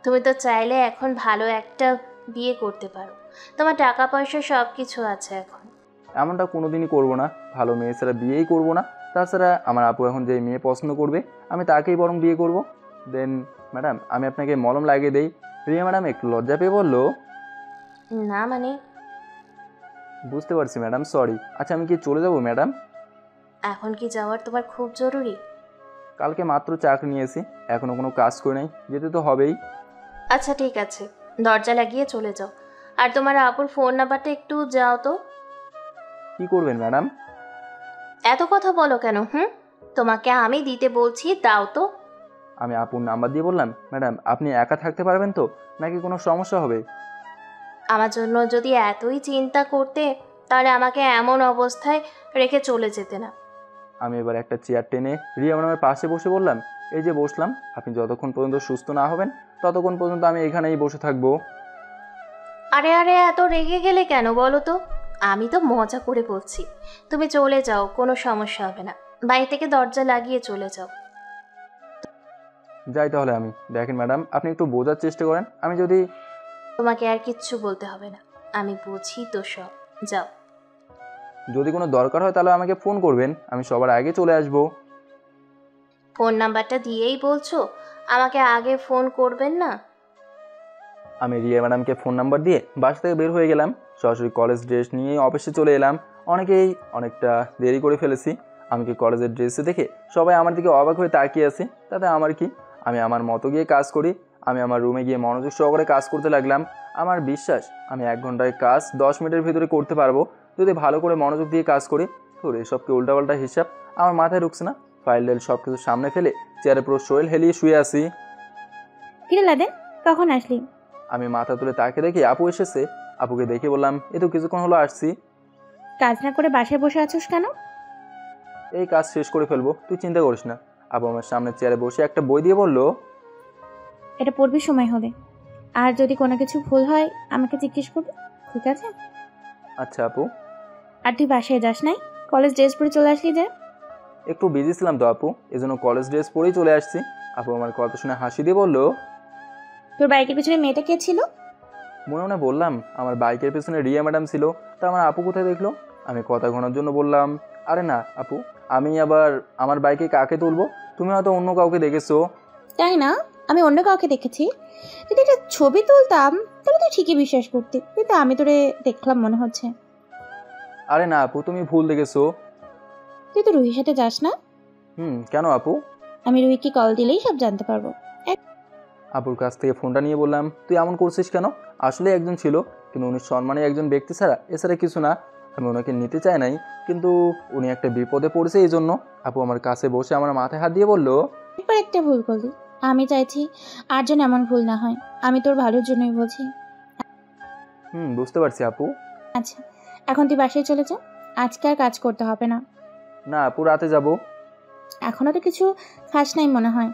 S2: তুমি তো চাইলে এখন ভালো একটা বিয়ে করতে পারো, তোমার টাকা পয়সা সব কিছু আছে এখন।
S1: এমনটা কোনোদিনই করবো না, ভালো মেয়ে ছাড়া বিয়েই করবো না। তাছাড়া আমার আপু এখন যে মেয়ে পছন্দ করবে আমি তাকেই বরং বিয়ে করব। দেন ম্যাডাম আমি আপনাকে মলম লাগিয়ে দেই। রিয়া ম্যাডাম একটু লজ্জা পেয়ে বলল,
S2: না মানে?
S1: বুঝতে পারছি ম্যাডাম, সরি। আচ্ছা আমি কি চলে যাব ম্যাডাম?
S2: এখন কি যাওয়ার তোমার খুব জরুরি?
S1: কালকে মাত্র চাকরি নিয়েছি, এখনও কোনো কাজ করে নাই, যেতে তো হবেই।
S2: আচ্ছা ঠিক আছে, দরজা লাগিয়ে চলে যাও। আর তোমার আপুর ফোন নাম্বারটা একটু যাও তো।
S1: কি করবেন ম্যাডাম?
S2: এত কথা বলো কেন? তোমাকে আমি দিতে বলছি, দাও তো।
S1: আমি আপুর নাম্বার দিয়ে বললাম, ম্যাডাম আপনি একা থাকতে পারবেন তো, নাকি কোনো সমস্যা হবে?
S2: আমার জন্য যদি এতই চিন্তা করতে তাহলে আমাকে এমন অবস্থায় রেখে চলে যেতে না।
S1: আমি এবার একটা চেয়ার টেনে রিয়া ম্যাডামের পাশে বসে বললাম, এই যে বসলাম, আপনি যতক্ষণ পর্যন্ত সুস্থ না হবেন ততক্ষণ পর্যন্ত আমি এখানেই বসে থাকবো।
S2: আরে আরে, এত রেগে গেলে কেন বলো তো? আমি তো মজা করে বলছি। তুমি চলে যাও, কোনো সমস্যা হবে না। বাড়ি থেকে দরজা লাগিয়ে চলে যাও।
S1: যাই তাহলে আমি। দেখেন ম্যাডাম আপনি একটু বোঝার চেষ্টা করেন, আমি যদি
S2: তোমাকে আর কিচ্ছু বলতে হবে না, আমি বুঝি তো সব। যাও।
S1: কোনো দরকার হয় তাহলে আমাকে ফোন করবেন, আমি সবার আগে চলে আসবো।
S2: ফোন নাম্বারটা দিয়েই বলছো আমাকে আগে ফোন করবেন না?
S1: আমি রিয়া ম্যাডামকে ফোন নাম্বার দিয়ে বাসা থেকে বের হয়ে গেলাম। সরাসরি কলেজ ড্রেস নিয়ে অফিসে চলে এলাম। অনেকটা দেরি করে ফেলেছি। আমি কি কলেজের ড্রেসে দেখে সবাই আমার দিকে অবাক হয়ে তাকিয়ে আছে, তাতে আমার কি? আমি আমার মতো গিয়ে কাজ করি। আমি আমার রুমে গিয়ে মনোযোগ সহকারে কাজ করতে লাগলাম। আমার বিশ্বাস আমি 1 ঘন্টায় কাজ 10 মিনিটের ভিতরে করতে পারবো, যদি ভালো করে মনোযোগ দিয়ে কাজ করি। তো এসবকে উল্টাপাল্টা হিসাব আমার মাথায় ঢুকছে না। ফাইল টাইল সব কিছু সামনে ফেলে চেয়ারে পুরো শরীর হেলিয়ে শুয়ে আসি।
S4: কিরে লাদেন, কখন আসলি?
S1: আমি মাথা তুলে তাকে দেখি আপু এসেছে। আপুকে দেখে বললাম, এই তো কিছুক্ষণ হলো আসছি।
S4: কাজ না করে বাসায় বসে আছোস কেন?
S1: এই কাজ শেষ করে ফেলবো, তুই চিন্তা করিস না। আপু আমার সামনে চেয়ারে বসে একটা বই দিয়ে বলল,
S4: এটা পড়বি সময় হলে, আর যদি কোনো কিছু ভুল হয় আমাকে জিজ্ঞেস করবি, ঠিক আছে?
S1: আচ্ছা আপু।
S4: আর তুই বাসায় যাস নাই? কলেজ ড্রেস পরে চলে আসলি যে?
S1: একটু বিজি ছিলাম তো আপু, এজন্য কলেজ ড্রেস পরেই চলে আসছি। আপু আমার কথা শুনে হাসি দিয়ে বলল,
S4: তোর বাইকের পিছনে মেয়েটা কে ছিল?
S1: মনে মনে বললাম, আমার বাইকের পেছনে রিয়া ম্যাডাম ছিল, তা আমার আপু কোথায় দেখলো? আমি কথা ঘোরার জন্য বললাম, আরে না আপু, আমি আবার আমার বাইকে কাকে তুলবো, তুমি হয়তো অন্য কাউকে দেখেছো।
S4: তাই না, আমি অন্য কাউকে দেখেছি। যদি একটা ছবি তুলতাম তাহলে তুই ঠিকই বিশ্বাস করতি, কিন্তু আমি তোরে দেখলাম মনে হচ্ছে।
S1: আরে না আপু, তুমি ভুল দেখেছো।
S4: তুই তো রুহির সাথে যাস না?
S1: কেন আপু?
S4: আমি রুহিকে কল দিলেই সব জানতে পারবো।
S1: আপুর কাছ থেকে ফোনটা নিয়ে বললাম, তুই এমন করছিস কেন? আসলে একজন ছিল, কিন্তু উনি সম্মানী একজন ব্যক্তি ছাড়া এছাড়া কিছু না। আমি ওনাকে নিতে চাই নাই, কিন্তু উনি একটা বিপদে পড়েছে, এই জন্য। আপু আমার কাছে বসে আমার মাথায় হাত দিয়ে বলল,
S4: একবার একটা ভুল করলি, আমি চাইছি আর যেন এমন ভুল না হয়। আমি তোর ভালোর জন্যই বলছি।
S1: বুঝতে পারছি আপু।
S4: আচ্ছা, এখন তুই বাসায় চলে যা, আজকে আর কাজ করতে হবে না।
S1: না আপু, রাতে যাব।
S4: এখনো তো কিছু খাস নাই মনে হয়।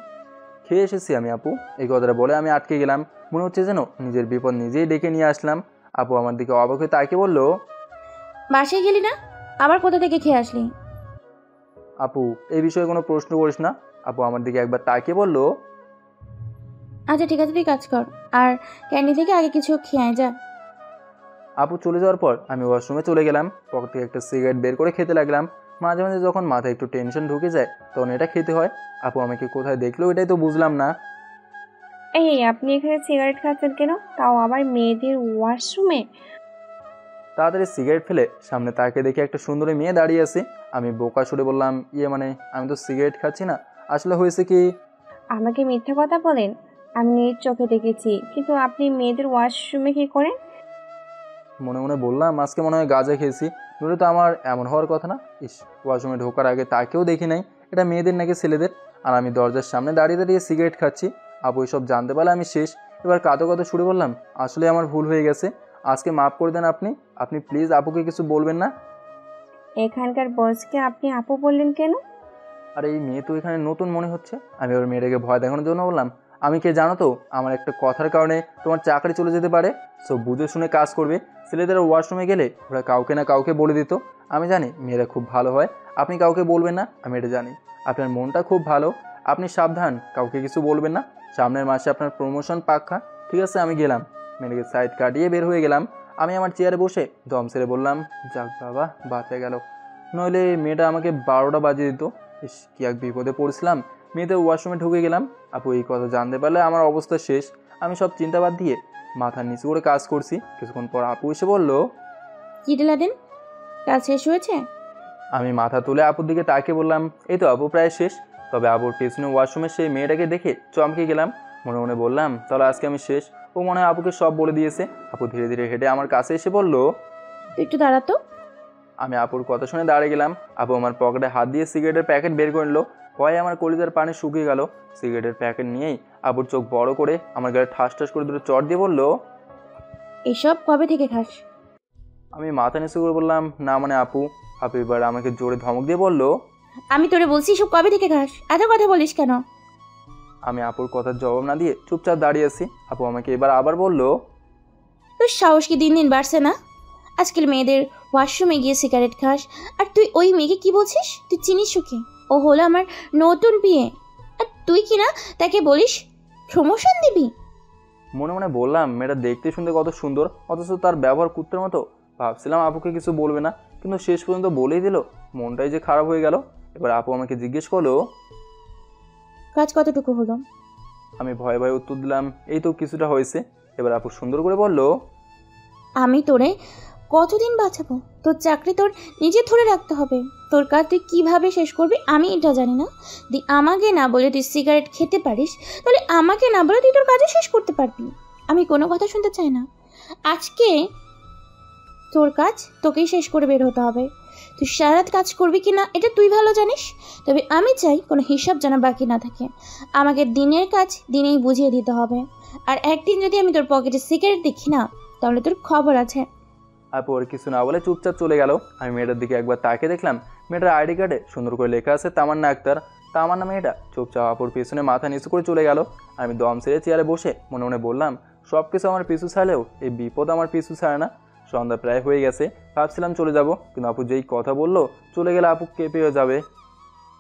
S1: খেয়ে এসেছি আমি আপু। এই কথাটা বলে আমি আটকে গেলাম। মনে হচ্ছে যেন নিজের বিপদ নিজেই ডেকে নিয়ে আসলাম। আপু আমার দিকে অবাক হয়ে তাকিয়ে বলল,
S4: বাসায় গেলি না, আবার কোথা থেকে খেয়ে আসলি?
S1: আপু এই বিষয়ে কোনো প্রশ্ন করিস না। আপু আমার দিকে একবার তাকিয়ে বলল,
S4: আচ্ছা ঠিক আছে, তুই কাজ কর, আর ক্যান্ডি থেকে আগে কিছু খেয়ে আয় যা।
S1: আপু চলে যাওয়ার পর আমি ওয়াশরুমে চলে গেলাম। পকেট থেকে একটা সিগারেট বের করে খেতে লাগলাম। মাঝে মাঝে যখন মাথায় একটু টেনশন ঢুকে যায় তখন এটা খেতে হয়। আপু আমাকে কোথায় দেখলো এটাই তো বুঝলাম না।
S5: এই আপনি এখানে সিগারেট খাচ্ছেন কেন, তাও আবার মেয়েদের ওয়াশরুমে?
S1: তাড়াতাড়ি সিগারেট ফেলে সামনে তাকে দেখে একটা সুন্দরী মেয়ে দাঁড়িয়ে আছে। আমি বোকা সুরে বললাম, মানে আমি তো সিগারেট খাচ্ছি না। আসলে হয়েছে কি?
S5: আমাকে মিথ্যা কথা বলেন, আমি নিজ চোখে দেখেছি, কিন্তু আপনি মেয়েদের ওয়াশরুমে কি করেন?
S1: মনে মনে বললাম, আজকে মনে হয় গাঁজা খেয়েছি, নইলে তো আমার এমন হওয়ার কথা না। ওয়াশরুমে ঢোকার আগে তাকেও দেখি নাই, এটা মেয়েদের নাকি ছেলেদের। আর আমি দরজার সামনে দাঁড়িয়ে দাঁড়িয়ে সিগারেট খাচ্ছি। আপু সব জানতে পারলে আমি শেষ। এবার কাঁদো কাঁদো সুরে বললাম, আসলে আমার ভুল হয়ে গেছে, আজকে মাফ করে দেন আপনি। আপনি প্লিজ আপুকে কিছু বলবেন না।
S5: এখানকার বসকে আপনি আপু বললেন কেন?
S1: আর এই মেয়ে তো এখানে নতুন মনে হচ্ছে। আমি ওর মেয়েটাকে ভয় দেখানোর জন্য বললাম, আমি কে জানো তো, আমার একটা কথার কারণে তোমার চাকরি চলে যেতে পারে। সো বুঝে শুনে কাজ করবে। ছেলেদের ওয়াশরুমে গেলে ওরা কাউকে না কাউকে বলে দিত। আমি জানি মেয়েরা খুব ভালো হয়, আপনি কাউকে বলবেন না, আমি এটা জানি। আপনার মনটা খুব ভালো, আপনি সাবধান, কাউকে কিছু বলবেন না। সামনের মাসে আপনার প্রমোশন পাক্কা। ঠিক আছে, আমি গেলাম। মেয়েটাকে সাইড কাটিয়ে বের হয়ে গেলাম। আমি আমার চেয়ারে বসে দম সেরে বললাম, যাক বাবা, বাঁচা গেল, নইলে মেয়েটা আমাকে 12টা বাজিয়ে দিত। ইস, কি এক বিপদে পড়ছিলাম। মেয়েদের ওয়াশরুমে ঢুকে গেলাম। আপু এই কথা জানতে পারলে আমার অবস্থা শেষ। আমি সব চিন্তা বাদ দিয়ে মাথা নিচু করে কাজ করছি। কিছুক্ষণ পর আপু এসে বলল,
S5: কি দিলাদিন, কাজ শেষ হয়েছে?
S1: আমি মাথা তুলে আপুর দিকে তাকিয়ে বললাম, এই তো আপু, প্রায় শেষ। তবে আপুর পেছনে ওয়াশরুমে সেই মেয়েটাকে দেখে চমকে গেলাম। মনে মনে বললাম, তাহলে আজকে আমি শেষ। ও মনে হয় আপুকে সব বলে দিয়েছে। আপু ধীরে ধীরে হেঁটে আমার কাছে এসে বলল,
S5: তুই একটু দাঁড়াতো।
S1: আমি আপুর কথা শুনে দাঁড়িয়ে গেলাম। আপু আমার পকেটে হাত দিয়ে সিগারেটের প্যাকেট বের করে নিল। ভয়ে আমার কলিজার পানি শুকিয়ে গেল। সিগারেটের প্যাকেট নিয়েই আপুর চোখ বড় করে আমার গায়ে ঠাস ঠাস করে দুটো চড় দিয়ে বলল,
S5: এসব কবে থেকে খাস?
S1: আমি মাথা নিচু করে বললাম, না মানে আপু। আপু এবার আমাকে জোরে ধমক দিয়ে বলল,
S5: আমি তোরে বলছি এসব কবে থেকে খাস? এত কথা বলিস কেন?
S1: আমি আপুর কথার জবাব না দিয়ে চুপচাপ দাঁড়িয়ে আছি। আপু আমাকে এবার আবার বলল,
S4: তোর সাহস কি দিন দিন বাড়ছে না? আজকাল মেয়েদের ওয়াশরুমে গিয়ে সিগারেট খাস, আর তুই ওই মেয়েকে কি বলছিস? তুই চিনিস ওকে? ও হলো আমার নতুন বিয়ে, আর তুই কি না তাকে বলিস প্রমোশন দিবি?
S1: মনে মনে বললাম, মেয়েটা দেখতে শুনতে কত সুন্দর, অথচ তার ব্যবহার কুত্তের মতো। ভাবছিলাম আপুকে কিছু বলবে না, কিন্তু শেষ পর্যন্ত বলেই দিল। মনটাই যে খারাপ হয়ে গেল। এবার আপু আমাকে জিজ্ঞেস করলো,
S4: কাজ কতটুকু হলো?
S1: আমি ভয়ে ভয়ে উত্তর দিলাম, এই তো কিছুটা হয়েছে। এবার আপু সুন্দর করে বলল,
S4: আমি তোরে কতদিন বাঁচাবো? তোর চাকরি তোর নিজে ধরে রাখতে হবে। তোর কাজ তুই কিভাবে শেষ করবি আমি এটা জানি না। তুই আমাকে না বলে তুই সিগারেট খেতে পারিস, তাহলে আমাকে না বলে তুই তোর কাজও শেষ করতে পারবি। আমি কোনো কথা শুনতে চাই না। আজকে তোর কাজ তোকেই শেষ করে বের হতে হবে। তুই সারা রাত কাজ করবি কি না এটা তুই ভালো জানিস। তবে আমি চাই কোনো হিসাব যেন বাকি না থাকে। আমাকে দিনের কাজ দিনেই বুঝিয়ে দিতে হবে। আর একদিন যদি আমি তোর পকেটে সিগারেট দেখি না, তাহলে তোর খবর আছে।
S1: আপু আর কিছু না বলে চুপচাপ চলে গেল। আমি মেয়েটার দিকে একবার তাকিয়ে দেখলাম, মেয়েটার আইডি কার্ডে সুন্দর করে লেখা আছে তামান্না আক্তার। তামান্না মেয়েটা চুপচাপ আপুর পেছনে মাথা নিচু করে চলে গেল। আমি দম ছেড়ে চেয়ারে বসে মনে মনে বললাম, সব কিছু আমার পিছু ছাড়লেও এই বিপদ আমার পিছু ছাড়ে না। সন্ধ্যা প্রায় হয়ে গেছে, ভাবছিলাম চলে যাব, কিন্তু আপু যেই কথা বললো চলে গেলে আপু কেঁপে যাবে।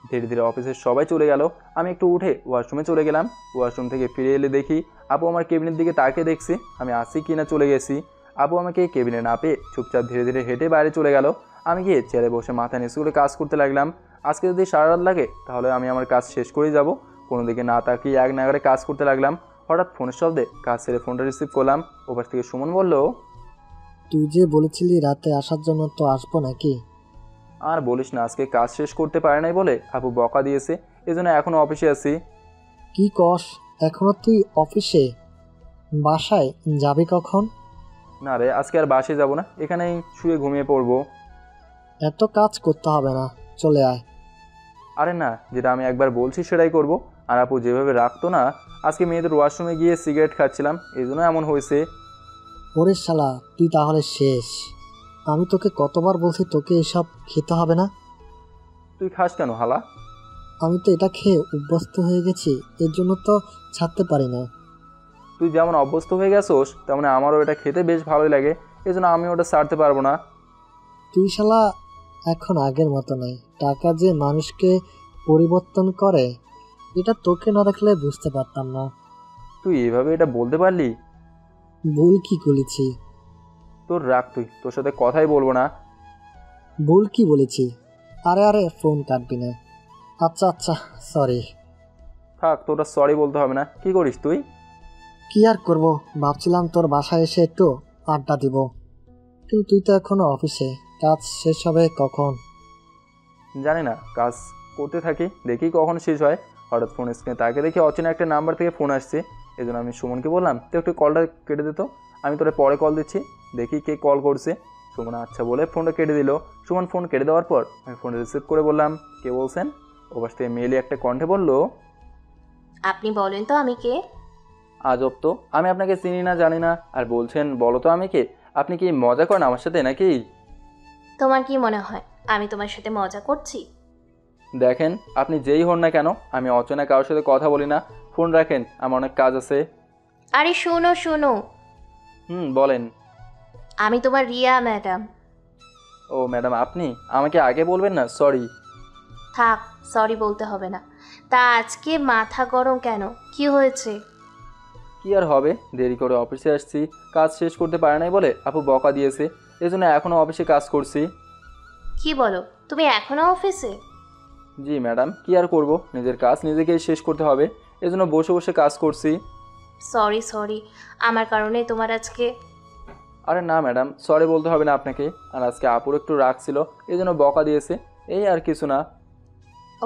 S1: ধীরে ধীরে অফিসের সবাই চলে গেল। আমি একটু উঠে ওয়াশরুমে চলে গেলাম। ওয়াশরুম থেকে ফিরে এলে দেখি আপু আমার কেবিনের দিকে তাকিয়ে দেখছি আমি আসি কিনা চলে গেছি। আপু আমাকে কেবিনে না পেয়ে চুপচাপ ধীরে ধীরে হেঁটে বাইরে চলে গেল। আমি গিয়ে চেয়ারে বসে মাথা নিচু করে কাজ করতে লাগলাম। আজকে যদি সারা রাত লাগে তাহলে আমি আমার কাজ শেষ করেই যাব। কোনো দিকে না তাকিয়ে এক নাগারে কাজ করতে লাগলাম। হঠাৎ ফোনের শব্দে কাজ ছেড়ে ফোনটা রিসিভ করলাম। ওপাশ থেকে সুমন বলল,
S6: তুই যে বলেছিলি রাতে আসার জন্য, তো আসবো নাকি?
S1: আর বলিস না, আজকে কাজ শেষ করতে পারে নাই বলে আপু বকা দিয়েছে, এজন্য এখনও অফিসে আছি।
S6: কি কস, এখনো তুই অফিসে? বাসায় যাবি কখন?
S1: না রে, আজকে আর বাসে যাব না, এখানেই শুয়ে ঘুমিয়ে পড়বো।
S6: এত কাজ করতে হবে না, চলে আয়।
S1: আরে না, যেটা আমি একবার বলছি সেটাই করব। আর আপু যেভাবে রাখতো না, আজকে মেয়েদের ওয়াশরুমে গিয়ে সিগারেট খাচ্ছিলাম, এই জন্য এমন হয়েছে।
S6: ওরে শালা, তুই তাহলে শেষ। আমি তোকে কতবার বলছি তোকে এসব খেতে হবে না।
S1: তুই খাস কেন হালা?
S6: আমি তো এটা খেয়ে অভ্যস্ত হয়ে গেছি, এর জন্য তো ছাড়তে পারি না।
S1: তুই যেমন অভ্যস্ত হয়ে গেছোস, তেমন আমারও এটা খেতে বেশ ভালোই লাগে, এই জন্য আমি ওটা ছাড়তে পারবো না।
S6: তুই শালা এখন আগের মতো নাই। টাকা যে মানুষকে পরিবর্তন করে, এটা তোকে না দেখলে বুঝতে পারতাম না।
S1: তুই এভাবে এটা বলতে পারলি?
S6: ভুল কি করেছি?
S1: তোর রাখ, তোর সাথে কথাই বলবো না।
S6: ভুল কি বলেছি? আরে আরে, ফোন কাটবি না। আচ্ছা আচ্ছা, সরি।
S1: থাক, তোটা সরি বলতে হবে না। কি করিস তুই?
S6: কি আর করব, ভাবছিলাম তোর বাসায় এসে একটু আড্ডা দিব, কিন্তু তুই তো এখনো অফিসে। কাজ শেষ হবে কখন?
S1: জানি না, কাজ করতে থাকি, দেখি কখন শেষ হয়। হঠাৎ ফোন স্ক্রিনে তাকে দেখি অচেনা একটা নাম্বার থেকে ফোন আসছে। এই জন্য আমি সুমনকে বললাম, তুই একটু কলটা কেটে দিত, আমি তোরে পরে কল দিচ্ছি, দেখি কে কল করছে। সুমন আচ্ছা বলে ফোনটা কেটে দিল। সুমন ফোন কেটে দেওয়ার পর আমি ফোনটা রিসিভ করে বললাম, কে বলছেন? ওপাশ থেকে মেয়েলি একটা কণ্ঠে বলল,
S2: আপনি বলেন তো আমি কে?
S1: আজব তো, আমি আপনাকে চিনি না জানি না, আর বলছেন বলো তো আমি কে? আপনি কি মজা করেন আমার সাথে নাকি?
S2: তোমার কি মনে হয় আমি তোমার সাথে মজা করছি?
S1: দেখেন, আপনি যেই হন না কেন, আমি অচেনা কারোর সাথে কথা বলি না। ফোন রাখেন, আমার অনেক কাজ আছে।
S2: আরে শোনো শোনো,
S1: বলেন।
S2: আমি তোমার রিয়া ম্যাডাম।
S1: ও ম্যাডাম, আপনি আমাকে আগে বলবেন না? সরি।
S2: থাক, সরি বলতে হবে না। তা আজকে মাথা গরম কেন, কি হয়েছে?
S1: কি আর হবে, দেরি করে অফিসে আসছি, কাজ শেষ করতে পারে নাই বলে আপু বকা দিয়েছে, এজন্য এখনও অফিসে কাজ করছি।
S2: কি বলো, তুমি এখনো অফিসে?
S1: জি ম্যাডাম, কি আর করব, নিজের কাজ নিজেকেই শেষ করতে হবে, এজন্য বসে বসে কাজ করছি।
S2: সরি সরি, আমার কারণে তোমার আজকে।
S1: আরে না ম্যাডাম, সরি বলতে হবে না আপনাকে। আর আজকে আপুর একটু রাগ ছিল, এই জন্য বকা দিয়েছে, এই আর কিছু না।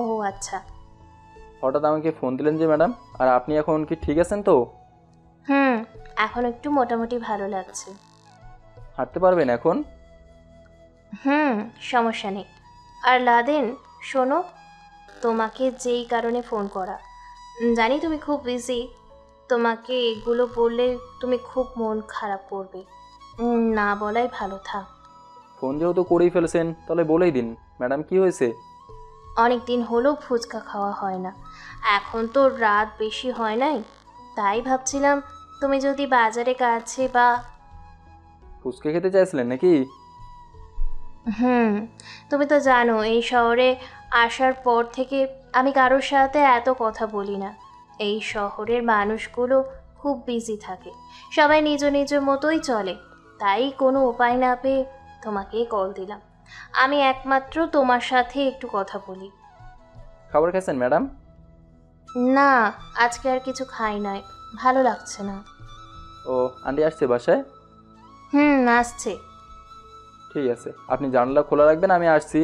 S2: ও আচ্ছা।
S1: হঠাৎ আমাকে ফোন দিলেন যে ম্যাডাম, আর আপনি এখন কি ঠিক আছেন তো?
S2: এখন একটু মোটামুটি ভালো লাগছে।
S1: হাঁটতে পারবেন এখন?
S2: সমস্যা নেই। আর লাদেন, শোনো, তোমাকে যেই কারণে ফোন করা, জানি তুমি খুব বিজি, তোমাকে এগুলো বললে তুমি খুব মন খারাপ করবে, না বলাই ভালো। থাক,
S1: ফোন যেহেতু করেই ফেলেছেন তাহলে বলেই দিন ম্যাডাম, কি হয়েছে?
S2: অনেক দিন হলো ফুচকা খাওয়া হয় না, এখন তো রাত বেশি হয় নাই, তাই ভাবছিলাম তুমি যদি বাজারে কাছে বা।
S1: ফুচকা খেতে চাইছিলেন নাকি?
S2: তুমি তো জানো এই শহরে আসার পর থেকে আমি কারোর সাথে এত কথা বলি না। এই শহরের মানুষগুলো খুব বিজি থাকে, সবাই নিজ নিজ মতোই চলে, তাই কোনো উপায় না পেয়ে তোমাকেই কল দিলাম। আমি একমাত্র তোমার সাথে একটু কথা বলি।
S1: খাবার খাইছেন ম্যাডাম?
S2: না, আজকে আর কিছু খাই নাই, ভালো লাগছে না।
S1: ও, আন্টি আসছে বাসায়?
S2: আসছে।
S1: ঠিক আছে, আপনি জানালা খোলা রাখবেন, আমি আসছি।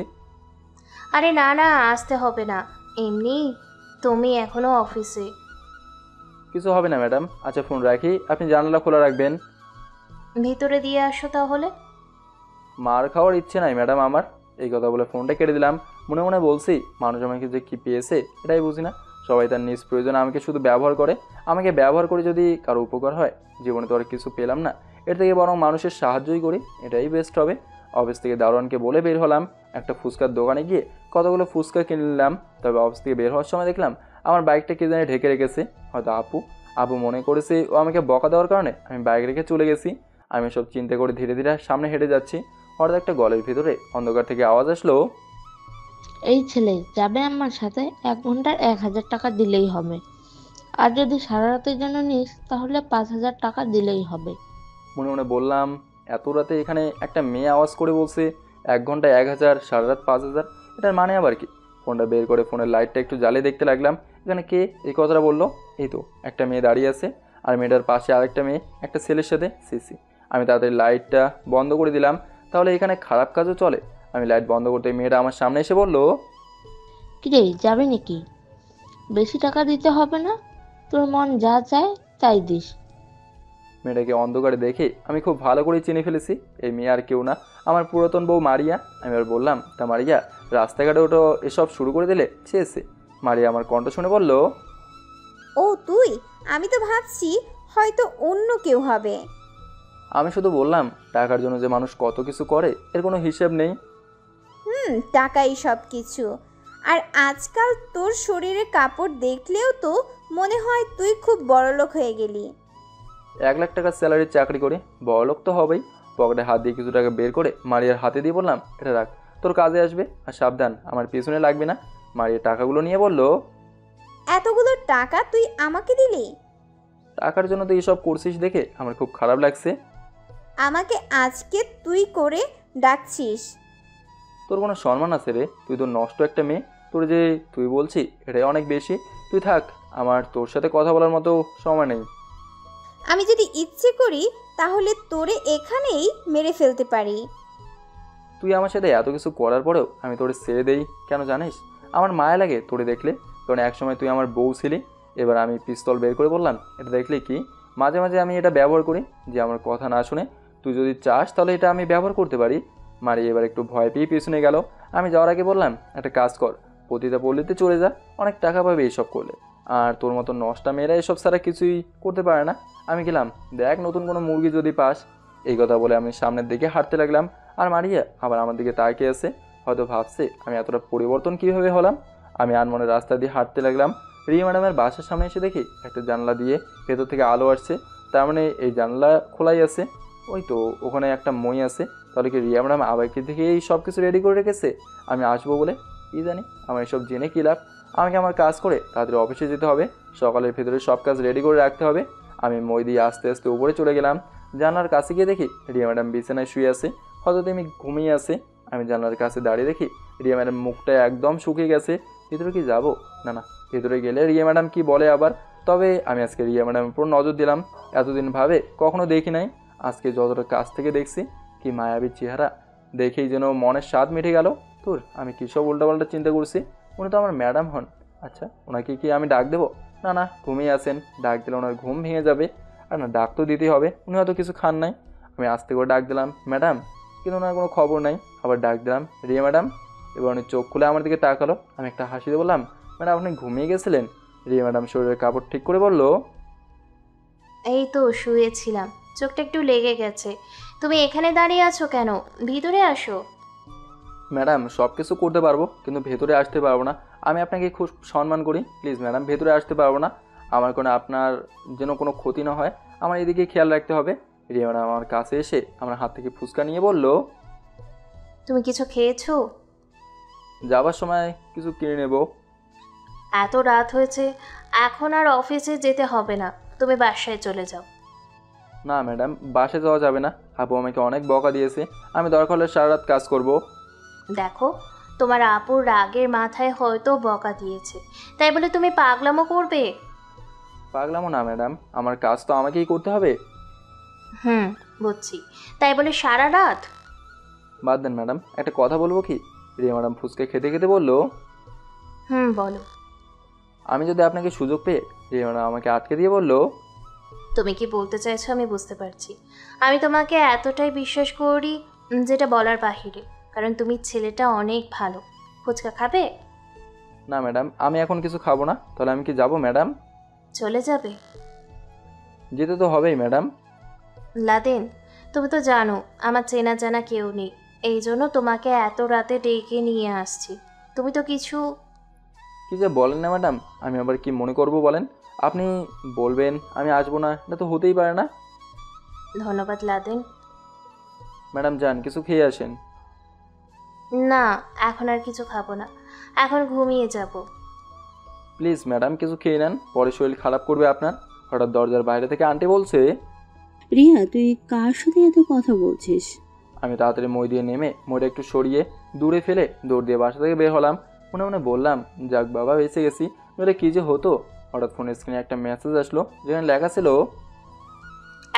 S2: আরে না না, আসতে হবে না, এমনি তুমি এখনো অফিসে।
S1: কিছু হবে না ম্যাডাম। আচ্ছা ফোন রাখি, আপনি জানালা খোলা রাখবেন।
S2: ভিতরে দিয়ে আসো তাহলে।
S1: মার খাওয়ার ইচ্ছে নাই ম্যাডাম আমার। এই কথা বলে ফোনটা কেটে দিলাম। মনে মনে বলছি, মানুষ আমাকে যে কী পেয়েছে এটাই বুঝি না। সবাই তার নিজ প্রয়োজনে আমাকে শুধু ব্যবহার করে। আমাকে ব্যবহার করে যদি কারো উপকার হয়, জীবনে তো আর কিছু পেলাম না, এর থেকে বরং মানুষের সাহায্যই করি, এটাই বেস্ট হবে। অফিস থেকে দারোয়ানকে বলে বের হলাম, একটা ফুচকার দোকানে গিয়ে কতগুলো ফুচকা কিনে নিলাম। তবে অফিস থেকে বের হওয়ার সময় দেখলাম আমার বাইকটা কে জানি ঢেকে রেখেছে, হয়তো আপু মনে করেছে ও আমাকে বকা দেওয়ার কারণে আমি বাইক রেখে চলে গেছি। আমি সব চিন্তা করে ধীরে ধীরে সামনে হেঁটে যাচ্ছি। হঠাৎ একটা গলের ভিতরে অন্ধকার থেকে আওয়াজ আসলো,
S7: এই ছেলে যাবে আমার সাথে, 1 ঘন্টার 1000 টাকা দিলেই হবে, আর যদি সারা রাতের জন্য নিস তাহলে 5000 টাকা দিলেই হবে।
S1: মনে মনে বললাম, এত রাতে এখানে একটা মেয়ে আওয়াজ করে বলছে 1 ঘন্টায় 1000, সারা রাত 5000, এটার মানে আবার কি? ফোনটা বের করে ফোনের লাইটটা একটু জ্বালিয়ে দেখতে লাগলাম, এখানে কে এই কথাটা বললো। এই তো একটা মেয়ে দাঁড়িয়ে আছে, আর মেয়েটার পাশে আরেকটা মেয়ে একটা ছেলের সাথে। সিসি, আমি তাড়াতাড়ি লাইটটা বন্ধ করে দিলাম, তাহলে এখানে খারাপ কাজও চলে। আমি লাইট বন্ধ করতে মেয়েটা আমার সামনে এসে বলল,
S7: কিরে যাবে নাকি? বেশি টাকা দিতে হবে না, তোর মন যা চায় তাই দিস।
S1: মেয়েটাকে অন্ধকারে দেখে আমি খুব ভালো করে চিনে ফেলেছি, এই মেয়ে আর কেউ না, আমার পুরাতন বউ মারিয়া। আমি আর বললাম, তা মারিয়া, রাস্তাঘাটে ওটা এসব শুরু করে দিলে? চেয়েছে। মারিয়া আমার কণ্ঠ শুনে বলল,
S8: ও তুই? আমি তো ভাবছি হয়তো অন্য কেউ হবে।
S1: আমি শুধু বললাম, টাকার জন্য যে মানুষ কত কিছু করে এর কোনো হিসেব নেই।
S8: টাকাই সব কিছু। আর আজকাল তোর শরীরের কাপড় দেখলেও তো মনে হয় তুই খুব বড়লোক হয়ে গেলি।
S1: 1 লাখ টাকার স্যালারির চাকরি করি, বড়লোক তো হবেই। পকেটে হাত দিয়ে কিছু টাকা বের করে মারিয়ার হাতে দিয়ে বললাম, এটা রাখ, তোর কাজে আসবে, আর সাবধান আমার পিছনে লাগবে না। মারিয়া টাকাগুলো নিয়ে বলল,
S8: এতগুলো টাকা তুই আমাকে দিলি?
S1: টাকার জন্য তো এইসব করছিস দেখে আমার খুব খারাপ লাগছে।
S8: আমাকে আজকে তুই করে ডাকছিস?
S1: তোর কোনো সম্মান আছে রে? তুই তো নষ্ট একটা মেয়ে, তোর যে তুই বলছি এটাই অনেক বেশি। তুই থাক, আমার তোর সাথে কথা বলার মতো সময় নেই।
S8: আমি যদি ইচ্ছে করি তাহলে তোরে এখানেই মেরে ফেলতে পারি।
S1: তুই আমার সাথে এত কিছু করার পরেও আমি তোরে ছেড়ে দেই কেন জানিস? আমার মায়া লাগে তোরে দেখলে, কারণ একসময় তুই আমার বউ ছিলি। এবার আমি পিস্তল বের করে বললাম, এটা দেখলে কি, মাঝে মাঝে আমি এটা ব্যবহার করি, যে আমার কথা না শুনে তুই যদি চাস তাহলে এটা আমি ব্যবহার করতে পারি। মারি এবার একটু ভয় পেয়ে পিছনে গেল। আমি যাওয়ার আগে বললাম, একটা কাজ কর, পতিতা পল্লীতে চলে যা, অনেক টাকা পাবে এইসব করলে। আর তোর মতো নষ্টা মেয়েরা এসব ছাড়া কিছুই করতে পারে না। আমি গেলাম, দেখ নতুন কোনো মুরগি যদি পাস। এই কথা বলে আমি সামনের দিকে হাঁটতে লাগলাম, আর মারিয়া আবার আমার দিকে তাকিয়ে আছে। হয়তো ভাবছে আমি এতটা পরিবর্তন কীভাবে হলাম। আমি আনমনে রাস্তা দিয়ে হাঁটতে লাগলাম। রিয়া ম্যাডামের বাসার সামনে এসে দেখি একটা জানলা দিয়ে ভেতর থেকে আলো আসছে। তার মানে এই জানলা খোলাই আছে। ওই তো ওখানে একটা মই আছে। তাহলে কি রিয়া ম্যাডাম আবাইকে থেকে এই সব কিছু রেডি করে রেখেছে আমি আসবো বলে? কী জানি, আমার এসব জেনে কী লাভ। আমাকে আমার কাজ করে তাদের অফিসে যেতে হবে, সকালের ভেতরে সব কাজ রেডি করে রাখতে হবে। আমি মই দিয়ে আস্তে আস্তে উপরে চলে গেলাম। জানলার কাছে গিয়ে দেখি রিয়া ম্যাডাম বিছানায় শুয়ে আছে, হয়তো তুমি ঘুমিয়ে আছে। আমি জানলার কাছে দাঁড়িয়ে দেখি রিয়া ম্যাডাম মুখটা একদম শুকিয়ে গেছে। ভিতরে কি যাব? না না, ভেতরে গেলে রিয়া ম্যাডাম কি বলে আবার। তবে আমি আজকে রিয়া ম্যাডামের উপর নজর দিলাম। এতদিন ভাবে কখনো দেখি নাই, আজকে যতটা কাছ থেকে দেখছি কি মায়াবী চেহারা, দেখেই যেন মনের স্বাদ মিটে গেল। তোর আমি কী সব উল্টাপাল্টা চিন্তা করছি। উনি তো আমার ম্যাডাম হন। আচ্ছা, ওনাকে কি আমি ডাক দেবো? না না, ঘুমিয়ে আছেন, ডাক দিলে ওনার ঘুম ভেঙে যাবে। আর না, ডাক তো দিতেই হবে, উনি হয়তো কিছু খান নাই। আমি আস্তে করে ডাক দিলাম ম্যাডাম, কিন্তু ওনার কোনো খবর নাই। আবার ডাক দিলাম রিয়া ম্যাডাম। এবার উনি চোখ খুলে আমার দিকে তাকালো। আমি একটা হাসি দিয়ে বললাম ম্যাডাম আপনি ঘুমিয়ে গেছিলেন? রিয়া ম্যাডাম শরীরের কাপড় ঠিক করে বলল,
S2: এই তো শুয়েছিলাম, চোখটা একটু লেগে গেছে। তুমি এখানে দাঁড়িয়ে আছো কেন? ভিতরে আসো।
S1: ম্যাডাম সব কিছু করতে পারবো, কিন্তু ভেতরে আসতে পারবো না। আমি আপনাকে খুব সম্মান করি, প্লিজ ম্যাডাম ভেতরে আসতে পারবো না। আমার কোনো আপনার যেন কোনো ক্ষতি না হয়, আমার এদিকে খেয়াল রাখতে হবে। রিয়া ম্যাডাম আমার কাছে এসে আমার হাত থেকে ফুচকা নিয়ে বলল,
S2: তুমি কিছু খেয়েছো?
S1: যাবার সময় কিছু কিনে নেব।
S2: এত রাত হয়েছে, এখন আর অফিসে যেতে হবে না, তুমি বাসায় চলে যাও।
S1: না ম্যাডাম, বাসে যাওয়া যাবে না। আপু আমাকে অনেক বকা দিয়েছে, আমি দরকার হলে সারা রাত কাজ করব।
S2: দেখো, তোমার আপুর রাগের মাথায় হয়তো বকা দিয়েছে, তাই বলে তুমি পাগলামো করবে?
S1: পাগলামো না ম্যাডাম, আমার কাজ তো আমাকেই করতে হবে।
S2: বুঝছি, তাই বলে সারা রাত?
S1: বাদ দেন ম্যাডাম, একটা কথা বলবো কি? রিয়া ম্যাডাম ফুচকা খেতে খেতে বলল,
S2: বলো।
S1: আমি যদি আপনাকে সুযোগ পেয়ে, রিয়া ম্যাডাম আমাকে আটকে দিয়ে বলল,
S2: তুমি কি বলতে চাইছো আমি বুঝতে পারছি। আমি তোমাকে এতটাই বিশ্বাস করি যেটা বলার বাহিরে, কারণ তুমি ছেলেটা অনেক ভালো। ফুচকা খাবে?
S1: না ম্যাডাম, আমি এখন কিছু খাবো না। তাহলে আমি কি যাব ম্যাডাম?
S2: চলে যাবে?
S1: যেতে তো হবেই ম্যাডাম।
S2: লাদেন, তুমি তো জানো আমার চেনা জানা কেউ নেই, এই জন্য তোমাকে এত রাতে ডেকে নিয়ে আসছি। তুমি তো কিছু
S1: কি যে বলেন না ম্যাডাম, আমি আবার কি মনে করব বলেন? আপনি বলবেন আমি আসবো না, এটা তো হতেই পারে না।
S2: ধন্যবাদ লাদেন।
S1: ম্যাডাম যান, কিছু খেয়ে আসেন।
S2: না, এখন আর কিছু খাবো না, এখন ঘুমিয়ে যাব।
S1: প্লিজ ম্যাডাম কিছু খেয়ে নেন, পরে শরীর খারাপ করবে আপনার। হঠাৎ দরজার বাইরে থেকে আন্টি বলছে,
S9: রিয়া তুই কার সাথে এত কথা বলছিস?
S1: আমি তাড়াতাড়ি মই দিয়ে নেমে মইটা একটু সরিয়ে দূরে ফেলে দৌড় দিয়ে বাসা থেকে বের হলাম। মনে মনে বললাম, যাক বাবা বেঁচে গেছি, নইলে কী যে হতো। হঠাৎ ফোনের স্ক্রিনে একটা মেসেজ আসলো, যেখানে লেখা ছিল,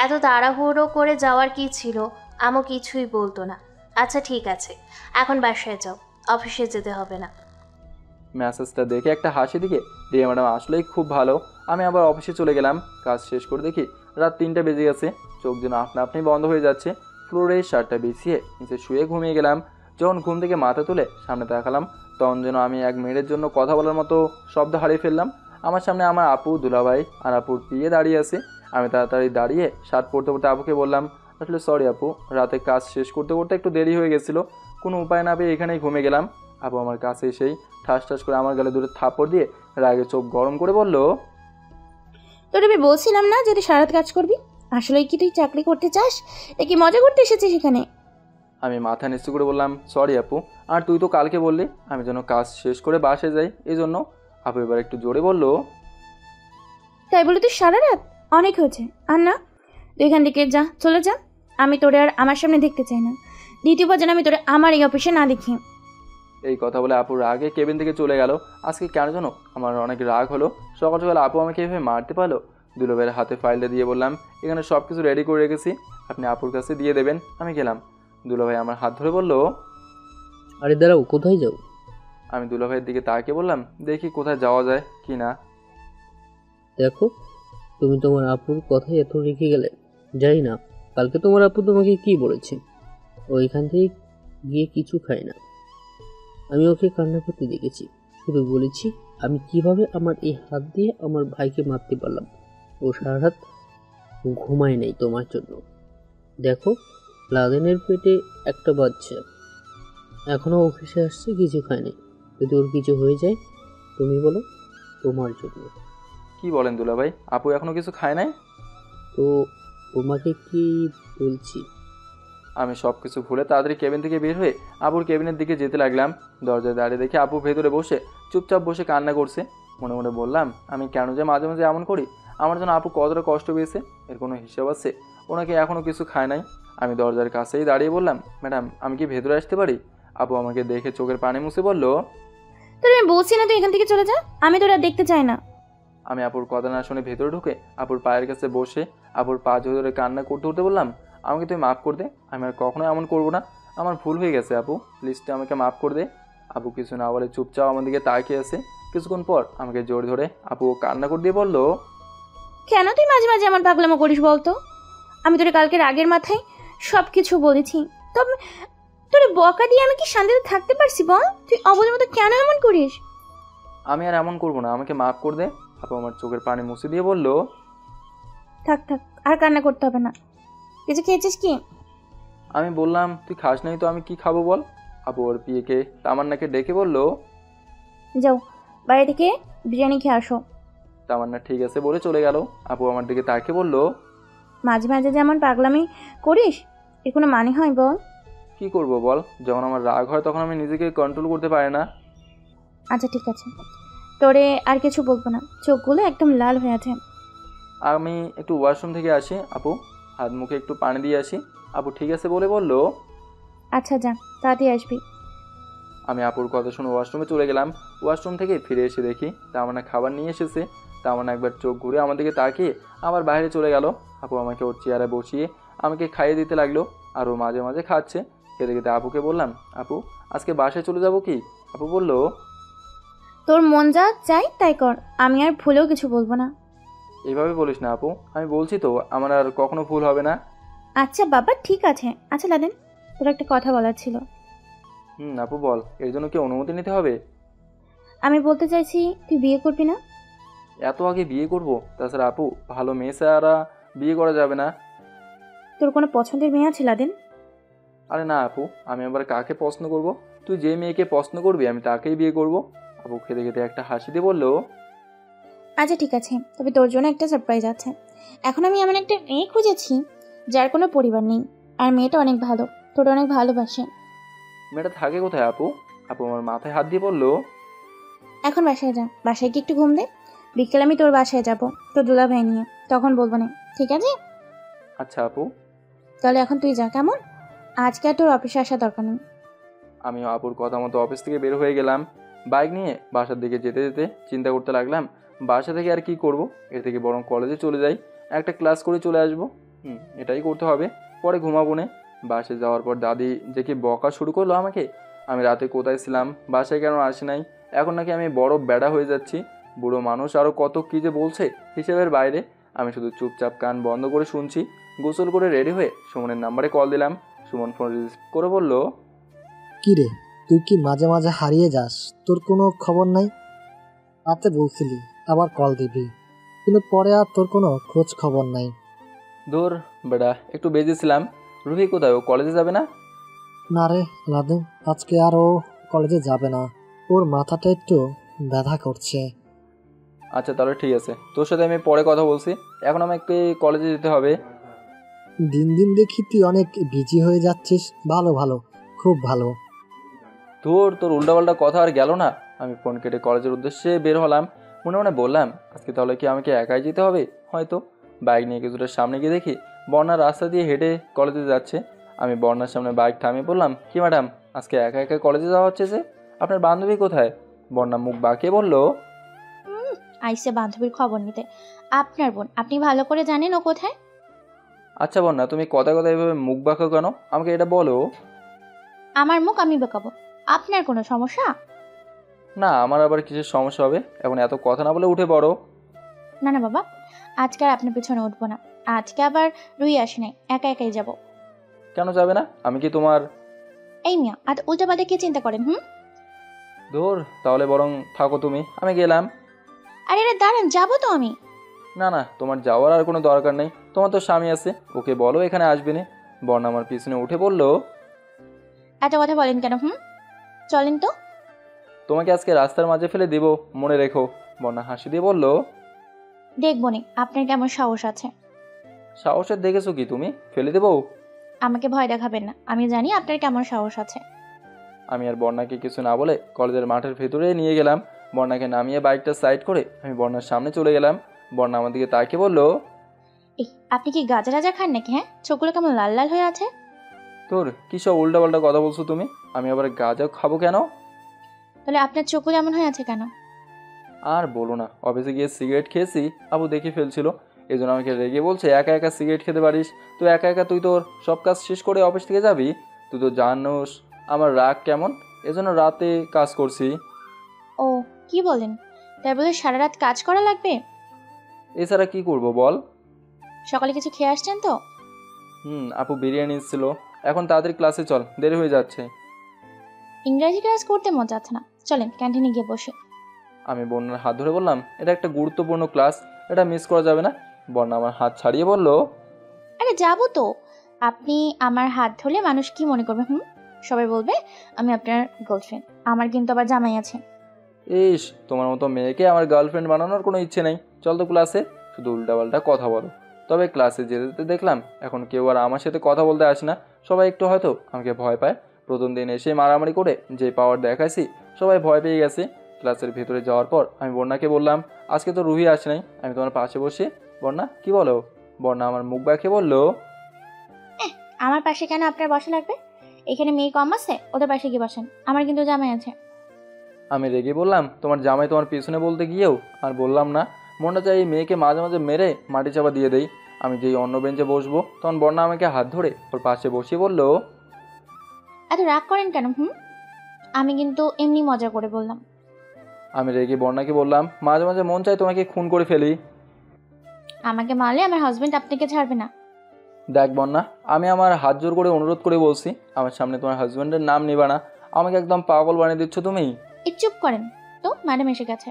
S2: এত তাড়াহুড়ো করে যাওয়ার কি ছিল? আমও কিছুই বলতো না। আচ্ছা ঠিক আছে, এখন বাসায় যাও, অফিসে যেতে হবে না।
S1: মেসেজটা দেখে একটা হাসি দিকে রিয়া ম্যাডাম আসলেই খুব ভালো। আমি আবার অফিসে চলে গেলাম। কাজ শেষ করে দেখি রাত 3টা বেজে গেছে। চোখ যেন আপনা আপনি বন্ধ হয়ে যাচ্ছে। ফ্লোরে শার্টটা বিছিয়ে নিচে শুয়ে ঘুমিয়ে গেলাম। যখন ঘুম থেকে মাথা তুলে সামনে তাকালাম, তখন যেন আমি 1 মিনিটের জন্য কথা বলার মতো শব্দ হারিয়ে ফেললাম। আমার সামনে আমার আপু, দুলাভাই আর আপুর পিয়ে দাঁড়িয়ে আছে। আমি তাড়াতাড়ি দাঁড়িয়ে শার্ট পরতে পরতে আপুকে বললাম, আসলে সরি আপু, রাতে কাজ শেষ করতে করতে একটু দেরি হয়ে গেছিলো, কোনো উপায় না পেয়ে এখানেই ঘুমে গেলাম। আপু আমার কাছে এসেই ঠাস ঠাস করে আমার গালে দূরে থাপ্পড় দিয়ে রাগে চোখ গরম করে বলল,
S4: তোর আমি বলছিলাম না যে তুই সারাত কাজ করবি? আসলে কি তুই চাকরি করতে চাস নাকি মজা করতে এসেছিস এখানে?
S1: আমি মাথা নিচু করে বললাম, সরি আপু, আর তুই তো কালকে বললি আমি যেন কাজ শেষ করে বাসে যাই, এই জন্য। আপু এবার একটু জোরে বলল,
S4: তাই বলে তুই সারা রাত? অনেক হয়েছে, আর না, তুই এখান থেকে যা, চলে যা। আমি তোরে আর আমার সামনে দেখতে চাই না। দ্বিতীয়বার যেন আমি তোরে আমার এই অফিসে না দেখি।
S1: এই কথা বলে আপুর রাগে কেবিন থেকে চলে গেল। আজকে কেন যেন আমার অনেক রাগ হলো। সকাল সকাল আপু আমাকে এভাবে মারতে পারলো। দুলাভাইয়ের হাতে ফাইলটা দিয়ে বললাম, এখানে সব কিছু রেডি করে রেখেছি, আপনি আপুর কাছে দিয়ে দেবেন। আমি গেলাম। দুলাভাই আমার হাত ধরে বলল,
S10: আরে দাঁড়াও, কোথায় যাও?
S1: আমি দুলাভাইয়ের দিকে তাকিয়ে বললাম, দেখি কোথায় যাওয়া যায় কি না।
S10: দেখো, তুমি তোমার আপুর কথাই এত রেখে গেলে। জানি না কালকে তোমার আপু তোমাকে কি বলেছে। ওইখান থেকে গিয়ে কিছু খায় না। আমি ওকে কান্না করতে দেখেছি। শুধু বলেছি আমি কিভাবে আমার এই হাত দিয়ে আমার ভাইকে মারতে পারলাম। ও সারা রাত ঘুমায় নাই তোমার জন্য। দেখো, লাদেনের পেটে একটা বাচ্চা, এখনও অফিসে আসছে, কিছু খায়নি। যদি ওর কিছু হয়ে যায় তুমি বলো, তোমার জন্য।
S1: কি বলেন দুলাভাই, আপু এখনো কিছু খায় নাই?
S10: তো তোমাকে কি বলছি?
S1: আমি সব কিছু ভুলে তাড়াতাড়ি কেবিন থেকে বের হয়ে আপুর কেবিনের দিকে যেতে লাগলাম। দরজায় দাঁড়িয়ে দেখে আপু ভেতরে বসে চুপচাপ বসে কান্না করছে। মনে মনে বললাম, আমি কেন যে মাঝে মাঝে এমন করি? আমার জন্য আপু কতটা কষ্ট পেয়েছে, এর কোনো হিসাব আছে? ওনাকে এখনও কিছু খায় নাই। আমি দরজার কাছেই দাঁড়িয়ে বললাম, ম্যাডাম আমি কি ভেতরে আসতে পারি? আপু আমাকে দেখে চোখের পানি মুছে বলল,
S4: তোর আমি বলছি না তুই এখান থেকে চলে যা, আমি তোরা দেখতে চাই না।
S1: আমি আপুর কথা না শুনে ভেতরে ঢুকে আপুর পায়ের কাছে বসে আপুর পা ধরে কান্না করতে করতে বললাম, আমাকে তুই মাফ করে দে, আমি আর কখনো এমন করবো না। আমার ভুল হয়ে গেছে আপু, প্লিজ তুই আমাকে মাফ করে দে। আপু কিছু না বলে চুপচাপ আমার দিকে তাকিয়ে আছে। কিছুক্ষণ পর আমাকে জোর ধরে আপু কান্না করে দিয়ে বলল,
S4: কেন তুই মাঝে মাঝে আমার পাগলামো করিস বলতো? আমি তোরে কালকে রাগের মাথায় সব কিছু বলেছি, তবে তোরে বকা দিয়ে আমি কি শান্তিতে থাকতে পারছি বল? তুই অবুঝের মতো কেন এমন করিস?
S1: আমি আর এমন করবো না, আমাকে মাফ করে দে। আপু আমার চোখের পানি মুছে দিয়ে বলল,
S4: থাক থাক, আর কান্না করতে হবে না। কিছু খেয়েছিস কি?
S1: আমি বললাম, তুই খাস নাই তো আমি কি খাবো বল। আপু ওর পিয়েকে তামান্নাকে ডেকে বলল,
S4: যাও বাইরে থেকে বিরিয়ানি খেয়ে আসো।
S1: তামান্না ঠিক আছে বলে চলে গেল। আপু আমার দিকে তাকিয়ে বলল,
S4: মাঝে মাঝে যেমন পাগলামি করিস, এর কোনো মানে হয় বল?
S1: কি করব বল, যখন আমার রাগ হয় তখন আমি নিজেকে কন্ট্রোল করতে পারি না।
S4: আচ্ছা ঠিক আছে, তোরে আর কিছু বলবো না, চোখগুলো একদম লাল হয়ে আছে।
S1: আমি একটু ওয়াশরুম থেকে আসি আপু, হাত মুখে একটু পানি দিয়ে আসি। আপু ঠিক আছে বলে বলল।
S4: আচ্ছা যা, তাড়াতাড়ি আসবি।
S1: আমি আপুর কথা শুনে ওয়াশরুমে চলে গেলাম। ওয়াশরুম থেকে ফিরে এসে দেখি তামান্না খাবার নিয়ে এসেছে। তামান্না একবার চোখ ঘুরে আমার দিকে তাকিয়ে আবার বাইরে চলে গেল। আপু আমাকে ওর চেয়ারে বসিয়ে আমাকে খাইয়ে দিতে লাগলো, আর ও মাঝে মাঝে খাচ্ছে। খেতে খেতে আপুকে বললাম, আপু আজকে বাসায় চলে যাব কি? আপু বলল,
S4: তোর মন যা চাই তাই কর, আমি আর ভুলেও কিছু বলবো না।
S1: এইভাবে বলিস না আপু, আমি বলছি তো আমার আর কখনো ভুল হবে না।
S4: আচ্ছা বাবা ঠিক আছে। আচ্ছা লাদেন, তোর একটা কথা বলার ছিল।
S1: আপু বল, এর জন্য কি অনুমতি নিতে হবে?
S4: আমি বলতে চাইছি, তুই বিয়ে করবি না?
S1: এত আগে বিয়ে করব? তাছাড়া আপু ভালো মেয়ে ছাড়া বিয়ে করা যাবে না।
S4: তোর কোনো পছন্দের মেয়ে আছে লাদেন?
S1: আরে না আপু, আমি আবার কাকে পছন্দ করব? তুই যে মেয়েকে পছন্দ করবি আমি তাকেই বিয়ে করব। আপু খেতে খেতে একটা হাসি দিয়ে বলল,
S4: আচ্ছা ঠিক আছে, তবে তোর জন্য একটা সারপ্রাইজ আছে। এখন আমি এমন একটা মেয়ে খুঁজেছি যার কোনো পরিবার নেই, আর মেয়েটা অনেক ভালো, তোর অনেক ভালোবাসে।
S1: মেয়েটা থাকে কোথায় আপু? আপু আমার মাথায় হাত দিয়ে বলল,
S4: এখন বাসায় যা, বাসায় গিয়ে একটু ঘুম দে, বিকেল আমি তোর বাসায় যাব তোর দুলাভাই নিয়ে, তখন বলবো না, ঠিক আছে?
S1: আচ্ছা আপু।
S4: তাহলে এখন তুই যা, কেমন? আজকে আর তোর অফিসে আসার দরকার নেই।
S1: আমি আপুর কথা মতো অফিস থেকে বের হয়ে গেলাম। বাইক নিয়ে বাসার দিকে যেতে যেতে চিন্তা করতে লাগলাম, বাসা থেকে আর কি করব, এর থেকে বরং কলেজে চলে যাই, একটা ক্লাস করে চলে আসবো। এটাই করতে হবে, পরে ঘুমাবো না। বাসায় যাওয়ার পর দাদি যে কি বকা শুরু করলো আমাকে, আমি রাতে কোথায় ছিলাম, বাসায় কেন আসি নাই, এখন নাকি আমি বড় বেড়া হয়ে যাচ্ছি, বুড়ো মানুষ আরও কত কী যে বলছে হিসেবের বাইরে। আমি শুধু চুপচাপ কান বন্ধ করে শুনছি। গোসল করে রেডি হয়ে সুমনের নাম্বারে কল দিলাম। সুমন ফোন রিসিভ করে বলল,
S6: কি রে, তুই কি মাঝে মাঝে হারিয়ে যাস? তোর কোনো খবর নাই? রাতে বলছিলি আবার কল দিবি, কিন্তু পরে আর তোর কোনো খোঁজ খবর নাই।
S1: দূর বেড়া, একটু বেজেছিলাম। রুহি কোথায়, ও কলেজে যাবে না?
S6: না রে লাদেন, আজকে আর ও কলেজে যাবে না, ওর মাথাটা একটু ব্যথা করছে।
S1: আচ্ছা তাহলে ঠিক আছে, তোর সাথে আমি পরে কথা বলছি, এখন আমাকে কলেজে যেতে হবে।
S6: দিন দিন দেখি তুই অনেক বিজি হয়ে যাচ্ছিস। ভালো ভালো, খুব ভালো।
S1: তোর উল্টাপাল্টা কথা আর গেল না। আমি ফোন কেটে কলেজের উদ্দেশ্যে বের হলাম। মনে মনে বললাম, আজকে তাহলে কি আমাকে একাই যেতে হবে? হয়তো। বাইক নিয়ে কিছুটা সামনে গিয়ে দেখি বর্ণার রাস্তা দিয়ে হেঁটে কলেজে যাচ্ছে। আমি বর্ণার সামনে বাইক থামিয়ে বললাম, কি ম্যাডাম, আজকে একা একা কলেজে যাওয়া হচ্ছে যে? আপনার বান্ধবী কোথায়? বর্ণা মুখ বাঁকিয়ে বলল,
S4: আইসে বান্ধবীর খবর নিতে। আপনার বোন, আপনি ভালো করে জানেন ও কোথায়।
S1: আচ্ছা বর্ণা, তুমি কথা কথা এভাবে মুখ বাঁকাও কেন? আমাকে এটা বলো।
S4: আমার মুখ আমি বেঁকাবো? আপনার কোনো সমস্যা?
S1: না, আমার আবার কিসের সমস্যা হবে? এখন এত কথা না বলে উঠে পড়ো।
S4: না না বাবা, আজকে আর আপনার পিছনে উঠবো না। আজকে আবার রুই আসে নাই, একা একাই যাব।
S1: কেন যাবে না? আমি কি তোমার?
S4: এই মিয়া, আর উল্টাপাল্টা কি চিন্তা করেন?
S1: ধর, তাহলে বরং থাকো তুমি, আমি গেলাম।
S4: আরে আরে দাঁড়ান, যাবো তো আমি।
S1: না না, তোমার যাওয়ার আর কোনো দরকার নেই, তোমার তো স্বামী আছে, ওকে বলো এখানে আসবে না। বর্ণা আমার পিছনে উঠে বলল,
S4: এত কথা বলেন কেন? চলেন তো।
S1: তোমাকে আজকে রাস্তার মাঝে ফেলে দিব, মনে রেখো। বন্যা হাসি দিয়ে বলল,
S4: দেখবো নি আপনার কেমন সাহস আছে।
S1: সাহসের দেখেছো কি তুমি? ফেলে দেবো?
S4: আমাকে ভয় দেখাবেন না, আমি জানি আপনার কেমন সাহস আছে।
S1: আমি আর বন্যাকে কিছু না বলে কলেজের মাঠের ভেতরে নিয়ে গেলাম। বন্যাকে নামিয়ে বাইকটা সাইড করে আমি বন্যার সামনে চলে গেলাম। বন্যা আমার দিকে তাকিয়ে বলল,
S4: এই আপনি কি গাজা রাজা খান নাকি? হ্যাঁ, চোখগুলো কেমন লাল লাল হয়ে আছে।
S1: তোর কী সব উল্টাপাল্টা কথা বলছো তুমি? আমি আবার গাঁজা খাবো কেন?
S4: তাহলে আপনার চোখগুলো এমন হয়ে আছে কেন?
S1: আর বলো না, অফিসে গিয়ে সিগারেট খেয়েছি, আবু দেখে ফেলছিল। এই জন্য আমাকে রেগে বলছে, একা একা সিগারেট খেতে পারিস? তো একা একা তুই তোর সব কাজ শেষ করে অফিস থেকে যাবি? তুই তো জানোস আমার রাগ কেমন, এজন্য রাতে কাজ করছি।
S4: ও কি বলেন? তাই বলে সারা রাত কাজ করা লাগবে?
S1: এছাড়া কি করব বল?
S4: সকালে কিছু খেয়ে আসছেন তো?
S1: আপু বিরিয়ানি এসেছিল। এখন তাড়াতাড়ি ক্লাসে চল, দেরি হয়ে যাচ্ছে।
S4: ইংরেজি ক্লাস করতে মন যাচ্ছে না, চলেন ক্যান্টিনে গিয়ে বসে।
S1: আমি বন্যার হাত ধরে বললাম, এটা একটা গুরুত্বপূর্ণ ক্লাস, এটা মিস করা যাবে না। বন্যা আমার হাত ছাড়িয়ে বলল,
S4: আরে যাবো তো। আপনি আমার হাত ধরলে মানুষ কি মনে করবে? সবাই বলবে আমি আপনার গার্লফ্রেন্ড। আমার কিন্তু আবার জামাই আছে।
S1: ইস, তোমার মতো মেয়েকে আমার গার্লফ্রেন্ড বানানোর কোনো ইচ্ছে নেই। চল তো ক্লাসে, শুধু উল্টাপাল্টা কথা বলো। তবে ক্লাসে যেতে যেতে দেখলাম এখন কেউ আর আমার সাথে কথা বলতে আসে না, সবাই একটু হয়তো আমাকে ভয় পায়। প্রথম দিন এসে মারামারি করে যে পাওয়ার দেখাইছি, সবাই ভয় পেয়ে গেছে। ক্লাসের ভেতরে যাওয়ার পর আমি বন্যাকে বললাম, আজকে তো রুহি আসে নাই, আমি তোমার পাশে বসে। বন্যা কি বলো? বন্যা আমার মুখ বাঁকিয়ে বলল,
S4: আমার পাশে কেন আপনার বসা লাগবে? এখানে মেয়ে কম আছে, ওদের পাশে গিয়ে বসেন, আমার কিন্তু জামাই আছে।
S1: আমি রেগে বললাম, তোমার জামাই তোমার পিছনে বলতে গিয়েও আর বললাম না। মনটা চাই এই মেয়েকে মাঝে মাঝে মেরে মাটি চাপা দিয়ে দেই। আমি যেই অন্য বেঞ্চে বসবো, তখন বন্যা আমাকে হাত ধরে ওর পাশে বসিয়ে বলল,
S4: এত রাগ করেন কেন? আমি কিন্তু এমনি মজা করে বললাম।
S1: আমি রেগে বন্যাকে বললাম, মাঝে মাঝে মন চাই তোমাকে খুন করে ফেলি।
S4: আমাকে মারলে আমার হাজবেন্ড আপনাকে ছাড়বে না।
S1: দেখ বন্যা, আমি আমার হাত জোর করে অনুরোধ করে বলছি, আমার সামনে তোমার হাজবেন্ডের নাম নিবা না। আমাকে একদম পাগল বানিয়ে দিচ্ছ তুমি।
S4: চুপ করেন তো, ম্যাডাম এসে গেছে।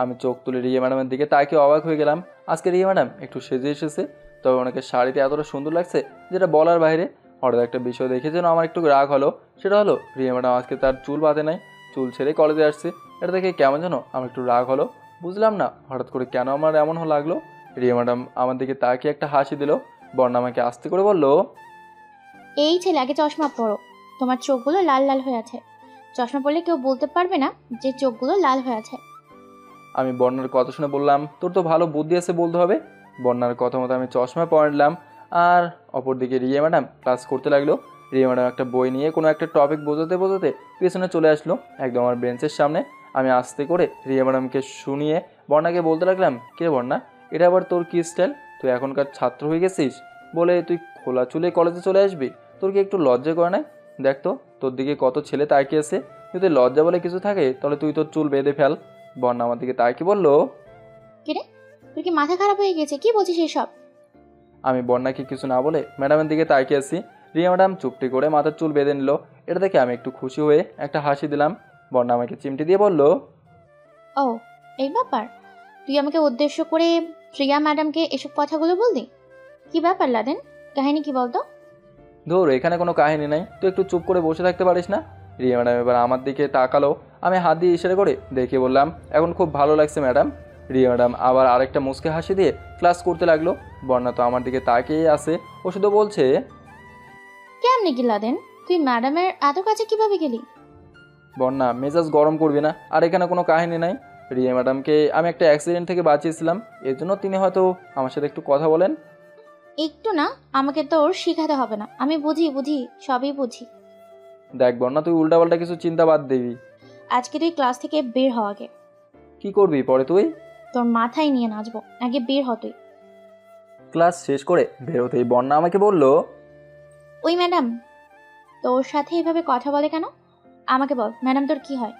S1: আমি চোখ তুলে রিয়া ম্যাডামের দিকে তাকিয়ে অবাক হয়ে গেলাম। আজকে রিয়া ম্যাডাম একটু সেজে এসেছে, তবে ওনাকে শাড়িতে এতটা সুন্দর লাগছে যেটা বলার বাইরে। হঠাৎ একটা বিষয় দেখে যেন আমার একটু রাগ হলো। সেটা হলো, রিয়া ম্যাডাম আজকে তার চুল বাঁধে নাই, চুল ছেড়ে কলেজে আসছে। এটা দেখে কেমন যেন আমার একটু রাগ হলো। বুঝলাম না হঠাৎ করে কেন আমার এমন লাগলো। রিয়া ম্যাডাম আমার দিকে তাকিয়ে একটা হাসি দিল। বর্ণা আমাকে আস্তে করে বলল,
S4: এই ছেলে, আগে চশমা পরো, তোমার চোখগুলো লাল লাল হয়ে আছে। চশমা পরলে কেউ বলতে পারবে না যে চোখগুলো লাল হয়ে আছে।
S1: আমি বন্যার কথা শুনে বললাম, তোর তো ভালো বুদ্ধি আছে বলতে হবে। বন্যার কথা মতো আমি চশমা পরলাম। আর অপরদিকে রিয়া ম্যাডাম ক্লাস করতে লাগলো। রিয়া ম্যাডাম একটা বই নিয়ে কোনো একটা টপিক বোঝাতে বোঝাতে পেছনে চলে আসলো একদম আমার বেঞ্চের সামনে। আমি আস্তে করে রিয়া ম্যাডামকে শুনিয়ে বন্যাকে বলতে লাগলাম, কিরে বন্যা, এটা আবার তোর কী স্টাইল? তুই এখনকার ছাত্র হয়ে গেছিস বলে তুই খোলা চুলে কলেজে চলে আসবি? তোর কি একটু লজ্জা করে না? দেখ তো তোর দিকে কত ছেলে তাকিয়েছে, যদি লজ্জা বলে কিছু থাকে তাহলে তুই তোর চুল বেঁধে ফেল। বন্যা আমার দিকে তাকিয়ে বলল,
S4: কিরে, তুই কি মাথা খারাপ হয়ে গেছে? কি বলছিস এসব?
S1: আমি বন্যাকে কিছু না বলে ম্যাডামের দিকে তাকিয়ে আছি। রিয়া ম্যাডাম চুপটি করে মাথার চুল বেঁধে নিল। এটা দেখে আমি একটু খুশি হয়ে একটা হাসি দিলাম। বন্যা আমাকে চিমটি দিয়ে বলল,
S4: ও এই ব্যাপার, তুই আমাকে উদ্দেশ্য করে প্রিয়া ম্যাডামকে এসব কথাগুলো বললি? কি ব্যাপার লাদেন, কাহিনী কি বলতো?
S1: ধুর, এখানে কোনো কাহিনী নাই, তুই একটু চুপ করে বসে থাকতে পারিস না? রিয়া ম্যাডাম এবার আমার দিকে তাকালো। আমি হাত দিয়ে ইশারা করে দেখে বললাম, এখন খুব ভালো লাগছে ম্যাডাম। রিয়া ম্যাডাম আবার আরেকটা মুচকে হাসি দিয়ে ক্লাস করতে লাগলো। বন্যা তো আমার দিকে তাকিয়ে আছে, ও শুধু বলছে,
S4: কেমনে কি লাদেন, তুই ম্যাডামের এত কাছে কিভাবে গেলি?
S1: বন্যা মেজাজ গরম করবি না, আর এখানে কোনো কাহিনী নাই। রিয়া ম্যাডামকে আমি একটা অ্যাক্সিডেন্ট থেকে বাঁচিয়েছিলাম, এর জন্য তিনি হয়তো আমার সাথে একটু কথা বলেন।
S4: একটু না, আমাকে তোর শিখাতে হবে না, আমি বুঝি সবই বুঝি।
S1: দেখ বন্যা, তুই উল্টাপাল্টা কিছু চিন্তা বাদ দিবি।
S4: আজকে তুই ক্লাস থেকে বের হ আগে।
S1: কি করবি পরে তুই?
S4: তোর মাথায় নিয়ে নাচবো, আগে বের হ তুই।
S1: ক্লাস শেষ করে বেরোতেই বন্যা আমাকে বলল,
S4: ওই ম্যাডাম তোর সাথে এভাবে কথা বলে কেন? আমাকে বল, ম্যাডাম তোর কি হয়?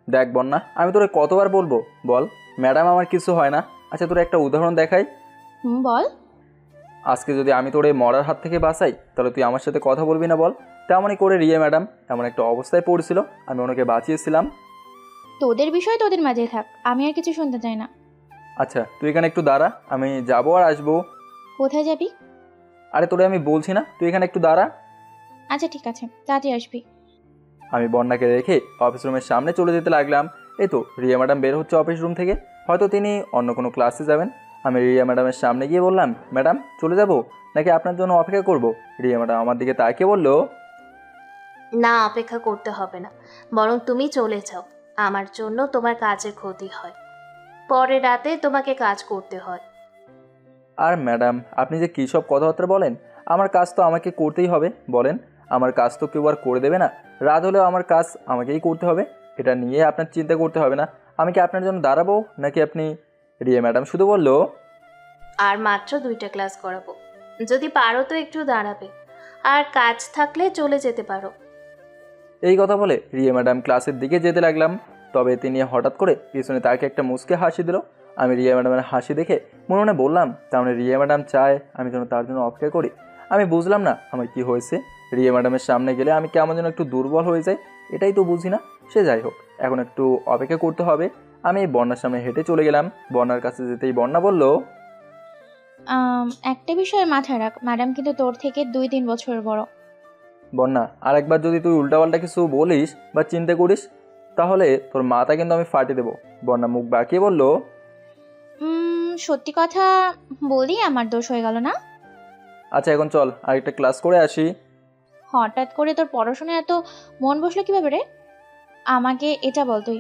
S1: দেখ বন্যা, আমি তোরে কতবার বলবো বল, ম্যাডাম আমার কিছু হয় না। আচ্ছা তোর একটা উদাহরণ দেখাই।
S4: বল।
S1: আজকে যদি আমি তোরে মরার হাত থেকে বাঁচাই, তাহলে তুই আমার সাথে কথা বলবি না বল? তেমনই করে রিয়া ম্যাডাম এমন একটা অবস্থায় পড়ছিল, আমি ওনাকে বাঁচিয়েছিলাম।
S4: তোদের বিষয় তোদের মাঝে থাক, আমি আর কিছু শুনতে চাই না।
S1: আচ্ছা তুই এখানে একটু দাঁড়া, আমি যাবো আর আসবো।
S4: কোথায় যাবি?
S1: আরে তোরে আমি বলছি না, তুই এখানে একটু দাঁড়া।
S4: আচ্ছা ঠিক আছে, তাড়াতাড়ি আসবি।
S1: আমি বন্যাকে রেখে অফিস রুমের সামনে চলে যেতে লাগলাম। এই তো রিয়া ম্যাডাম বের হচ্ছে অফিস রুম থেকে, হয়তো তিনি অন্য কোনো ক্লাসে যাবেন। আমি রিয়া ম্যাডামের সামনে গিয়ে বললাম, ম্যাডাম চলে যাব নাকি আপনার জন্য অপেক্ষা করব? রিয়া ম্যাডাম আমার দিকে তাকিয়ে বলল,
S2: না, অপেক্ষা করতে হবে না, বরং তুমি চলে যাও। আমার জন্য তোমার কাজের ক্ষতি হয়, পরে রাতে তোমাকে কাজ করতে হয়।
S1: আর ম্যাডাম আপনি যে কী সব কথাবার্তা বলেন, আমার কাজ তো আমাকে করতেই হবে। বলেন, আমার কাজ তো কেউ আর করে দেবে না, রাত হলেও আমার কাজ আমাকেই করতে হবে। এটা নিয়ে আপনার চিন্তা করতে হবে না। আমি কি আপনার জন্য দাঁড়াবো নাকি আপনি? রিয়া ম্যাডাম শুধু বলল,
S2: আর মাত্র 2টা ক্লাস করাবো, যদি পারো তো একটু দাঁড়াবে, আর কাজ থাকলে চলে যেতে পারো।
S1: এই কথা বলে রিয়া ম্যাডাম ক্লাসের দিকে যেতে লাগলাম। তবে তিনি হঠাৎ করে পিছনে তাকে একটা মুচকে হাসি দিল। আমি রিয়া ম্যাডামের হাসি দেখে মনে মনে বললাম, তার মানে রিয়া ম্যাডাম চায় আমি যেন তার জন্য অপেক্ষা করি। আমি বুঝলাম না আমার কি হয়েছে। রিয়া ম্যাডামের সামনে গেলে আমি কেমন যেন একটু দুর্বল হয়ে যাই, এটাই তো বুঝি না। সে যাই হোক, এখন একটু অপেক্ষা করতে হবে। আমি এই বন্যার সামনে হেঁটে চলে গেলাম। বন্যার কাছে যেতেই বন্যা বলল,
S4: একটা বিষয় মাথায় রাখ, ম্যাডাম কিন্তু তোর থেকে 2-3 বছরের বড়।
S1: বন্যা আরেকবার যদি তুই উল্টাপাল্টা কিছু বলিস বা চিন্তা করিস, তাহলে তোর মাথা কিন্তু আমি ফাটিয়ে দেবো। বন্যা মুখ বাঁকিয়ে বলল,
S4: সত্যি কথা বলি, আমার দোষ হয়ে গেল না?
S1: আচ্ছা এখন চল আরেকটা ক্লাস করে আসি।
S4: হঠাৎ করে তোর পড়াশোনায় এত মন বসলো কিভাবে রে? আমাকে এটা বল তুই।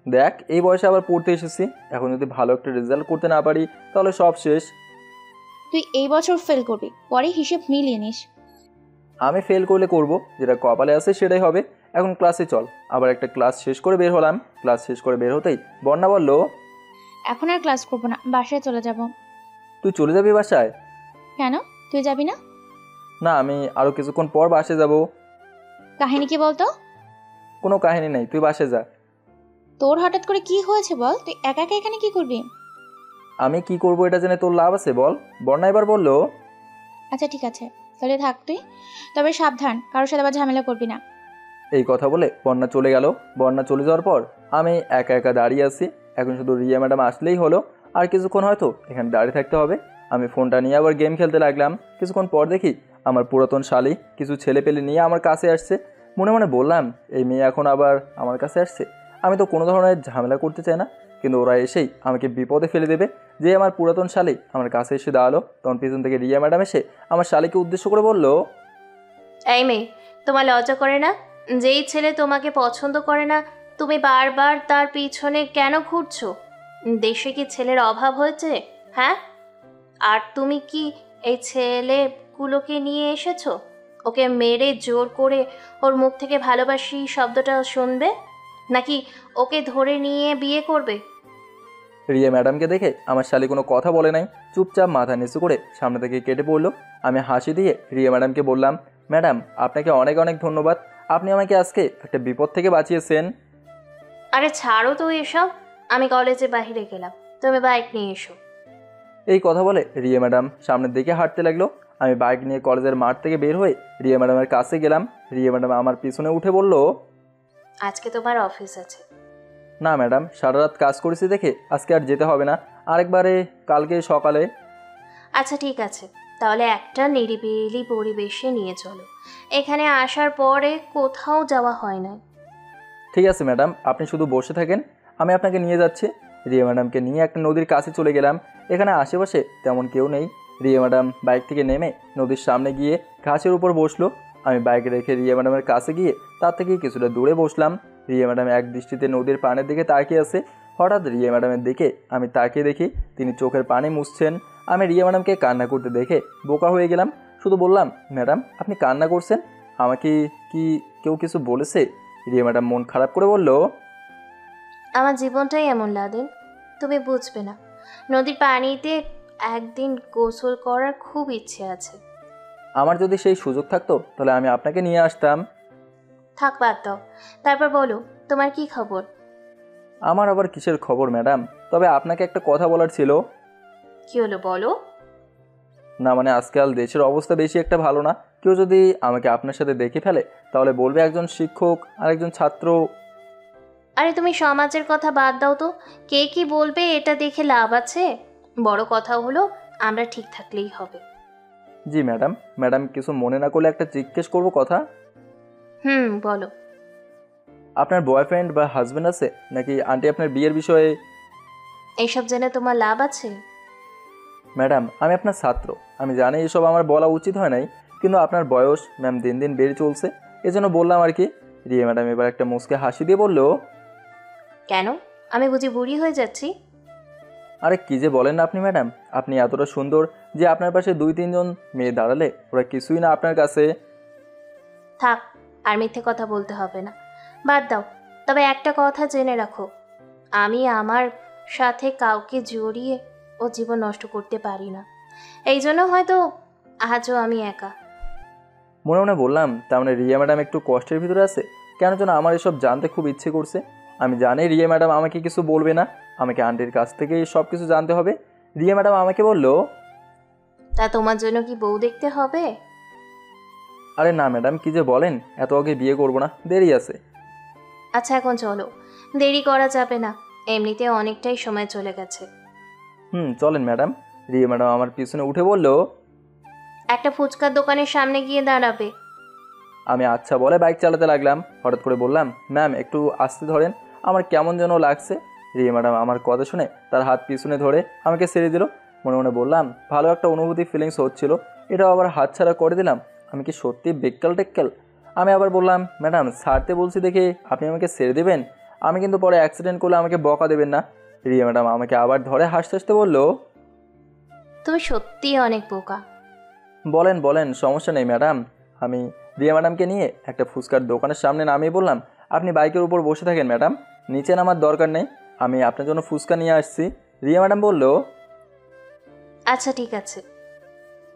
S1: দেখ, এই বয়সে আবার পড়তে এসেছি, এখন যদি ভালো একটা রেজাল্ট করতে না পারি তাহলে সব শেষ।
S4: তুই এই বছর ফেল করবি, পরে হিসেব মিলিয়ে নিস।
S1: আমি ফেল করলে করব, যেটা কপালে আছে সেটাই হবে। এখন ক্লাসে চল। আবার একটা ক্লাস শেষ করে বের হলাম। ক্লাস শেষ করে বের হতেই বন্যা বলল,
S4: এখন আর ক্লাস করবো না, বাসায় চলে যাব।
S1: তুই চলে যাবি বাসায়?
S4: কেন, তুই যাবি না?
S1: না, আমি আরও কিছুক্ষণ পর বাসায় যাব।
S4: কাহিনী কি বলতো?
S1: কোনো কাহিনী নেই, তুই বাসায় যা।
S4: তোর হঠাৎ করে কি হয়েছে বল? তুই একা একা এখানে কি করবি?
S1: আমি কি করব এটা জেনে তোর লাভ আছে বল? বন্যা এবার বলল,
S4: আচ্ছা ঠিক আছে, তাহলে থাক তুই, তবে সাবধান, কারোর সাথে আবার ঝামেলা করবি না।
S1: এই কথা বলে বন্যা চলে গেল। বন্যা চলে যাওয়ার পর আমি একা একা দাঁড়িয়ে আছি। এখন শুধু রিয়া ম্যাডাম আসলেই হলো, আর কিছুক্ষণ হয়তো এখানে দাঁড়িয়ে থাকতে হবে। আমি ফোনটা নিয়ে আবার গেম খেলতে লাগলাম। কিছুক্ষণ পর দেখি আমার পুরাতন শালি কিছু ছেলে পেলে নিয়ে আমার কাছে আসছে। মনে মনে বললাম, এই মেয়ে এখন আবার আমার কাছে আসছে। আমি তো কোনো ধরনের ঝামেলা করতে চাই না, কিন্তু ওরা এসেই আমাকে বিপদে ফেলে দেবে। যে আমার পুরাতন শালি আমার কাছে এসে দাঁড়ালো, তখন পিছন থেকে রিয়া ম্যাডাম এসে আমার শালিকে উদ্দেশ্য করে বলল,
S2: এই মেয়ে, তোমার লজ্জা করে না? যেই ছেলে তোমাকে পছন্দ করে না, তুমি বারবার তার পিছনে কেন ঘুরছো? দেশে কি ছেলের অভাব হয়েছে? হ্যাঁ, আর তুমি কি এই ছেলেগুলোকে নিয়ে এসেছো? ওকে মেরে জোর করে ওর মুখ থেকে ভালোবাসি শব্দটা শুনবে, নাকি ওকে ধরে নিয়ে বিয়ে করবে?
S1: রিয়া ম্যাডামকে দেখে আমার শালি কোনো কথা বলে নাই, চুপচাপ মাথা নিচু করে সামনে থেকে কেটে পড়লো। আমি হাসি দিয়ে রিয়া ম্যাডামকে বললাম, ম্যাডাম আপনাকে অনেক অনেক ধন্যবাদ, আপনি আমাকে আজকে একটা বিপদ থেকে বাঁচিয়েছেন।
S2: আরে ছাড়ো তো এসব, আমি কলেজে বাইরে গেলাম, তুমি বাইক নিয়ে এসো।
S1: এই কথা বলে রিয়া ম্যাডাম সামনের দিকে হাঁটতে লাগলো। আমি বাইক নিয়ে কলেজের মাঠ থেকে বের হয়ে রিয়া ম্যাডামের কাছে গেলাম। রিয়া ম্যাডাম আমার পিছনে উঠে বলল,
S2: আজকে তোমার অফিস আছে।
S1: না ম্যাডাম, সারা রাত কাজ করেছি দেখে আজকে আর যেতে হবে না, আরেকবারে কালকে সকালে।
S2: আচ্ছা ঠিক আছে, তাহলে একটা নিরিবিলি পরিবেশে নিয়ে চলো, এখানে আসার পরে কোথাও যাওয়া হয় না।
S1: ঠিক আছে ম্যাডাম, আপনি শুধু বসে থাকেন, আমি আপনাকে নিয়ে যাচ্ছি। রিয়া ম্যাডামকে নিয়ে একটা নদীর কাছে চলে গেলাম। এখানে আশেপাশে তেমন কেউ নেই। রিয়া ম্যাডাম বাইক থেকে নেমে নদীর সামনে গিয়ে ঘাসের উপর বসলো। আমি বাইক রেখে রিয়া ম্যাডামের কাছে গিয়ে তার থেকে কিছুটা দূরে বসলাম। রিয়া ম্যাডাম এক দৃষ্টিতে নদীর পানের দিকে তাকিয়ে আছে। হঠাৎ রিয়া ম্যাডামের দিকে আমি তাকিয়ে দেখি তিনি চোখের পানি মুছছেন। আমি রিয়া ম্যাডামকে কান্না করতে দেখে বোকা হয়ে গেলাম। শুধু বললাম, ম্যাডাম আপনি কান্না করছেন, আমাকে কি কেউ কিছু বলেছে? রিয়া ম্যাডাম মন খারাপ করে বলল,
S2: আমার জীবনটাই এমন লাদেন, তুমি বুঝবে না। নদীর পানিতে একদিন গোসল করার খুব ইচ্ছে আছে।
S1: আমার যদি সেই সুযোগ থাকতো তাহলে আমি আপনাকে নিয়ে আসতাম।
S2: থাক, বাদ দাও। তারপর বলো, তোমার কি খবর?
S1: আমার আবার কিসের খবর ম্যাডাম, তবে আপনাকে একটা কথা বলার ছিল।
S2: কি হলো বলো?
S1: না মানে আজকাল দেশের অবস্থা বেশি একটা ভালো না। কেউ যদি আমাকে আপনার সাথে দেখে ফেলে তাহলে বলবে একজন শিক্ষক আর একজন ছাত্র।
S2: আরে তুমি সমাজের কথা বাদ দাও তো, কে কি বলবে এটা দেখে লাভ আছে? বড় কথা হলো আমরা ঠিক থাকলেই হবে।
S1: জি ম্যাডাম। ম্যাডাম কিছু মনে না করলে একটা জিজ্ঞেস করবো কথা।
S2: বলো।
S1: আপনার বয়ফ্রেন্ড বা হাজব্যান্ড আছে নাকি আন্টি আপনার বিয়ের বিষয়ে?
S2: এইসব জেনে তোমার লাভ আছে?
S1: ম্যাডাম আমি আপনার ছাত্র, আমি জানি এসব আমার বলা উচিত হয় নাই, কিন্তু আপনার বয়স ম্যাম দিন দিন বেড়ে চলছে, এজন্য বললাম আর কি। রিয়া ম্যাডাম এবার একটা মুচকে হাসি দিয়ে বলল,
S2: কেন, আমি বুঝি বুড়ি হয়ে যাচ্ছি?
S1: আরে কি যে বলেন না আপনি ম্যাডাম, আপনি এতটা সুন্দর যে আপনার পাশে 2-3 জন মেয়ে দাঁড়ালে ওরা কিছুই না আপনার কাছে।
S2: থাক, আর মিথ্যে কথা বলতে হবে না, বাদ দাও। তবে একটা কথা জেনে রাখো, আমি আমার সাথে কাউকে জড়িয়ে ও জীবন নষ্ট করতে পারি না। এই জন্য হয়তো আজও আমি একা।
S1: মনে মনে বললাম, তার মানে রিয়া ম্যাডাম একটু কষ্টের ভিতরে আছে, কেন যেন আমার এসব জানতে খুব ইচ্ছে করছে। আমি জানি রিয়া ম্যাডাম আমাকে কিছু বলবে না, আমাকে আন্টির কাছ থেকেই সব কিছু জানতে হবে। রিয়া ম্যাডাম আমাকে বলল,
S2: তা তোমার জন্য কি বউ দেখতে হবে?
S1: আরে না ম্যাডাম, কি যে বলেন, এত আগে বিয়ে করব না, দেরি আছে।
S2: আচ্ছা এখন চলো, দেরি করা যাবে না, এমনিতে অনেকটাই সময় চলে গেছে।
S1: চলেন ম্যাডাম। রিয়া ম্যাডাম আমার পিছনে উঠে বলল,
S2: একটা ফুচকার দোকানের সামনে গিয়ে দাঁড়াবে।
S1: আমি আচ্ছা বলে বাইক চালাতে লাগলাম। হঠাৎ করে বললাম, ম্যাম একটু আস্তে ধরেন, আমার কেমন যেন লাগছে। রিয়া ম্যাডাম আমার কথা শুনে তার হাত পিছনে ধরে আমাকে ছেড়ে দিল। মনে মনে বললাম, ভালো একটা অনুভূতি ফিলিংস হচ্ছিল, এটাও আবার হাত ছাড়া করে দিলাম। আমি কি সত্যি বেক্কাল টেক্কাল? আমি আবার বললাম, ম্যাডাম ছাড়তে বলছি দেখে আপনি আমাকে ছেড়ে দেবেন, আমি কিন্তু পরে অ্যাক্সিডেন্ট করলে আমাকে বকা দেবেন না। রিয়া ম্যাডাম আমাকে আবার ধরে হাসতে হাসতে বলল,
S2: তুমি সত্যিই অনেক বোকা।
S1: বলেন বলেন, সমস্যা নেই ম্যাডাম। আমি রিয়া ম্যাডামকে নিয়ে একটা ফুচকার দোকানের সামনে নামিয়ে বললাম, আপনি বাইকের উপর বসে থাকেন ম্যাডাম, নিচে নামার দরকার নেই, আমি আপনার জন্য ফুচকা নিয়ে আসছি। রিয়া ম্যাডাম বলল,
S2: আচ্ছা ঠিক আছে।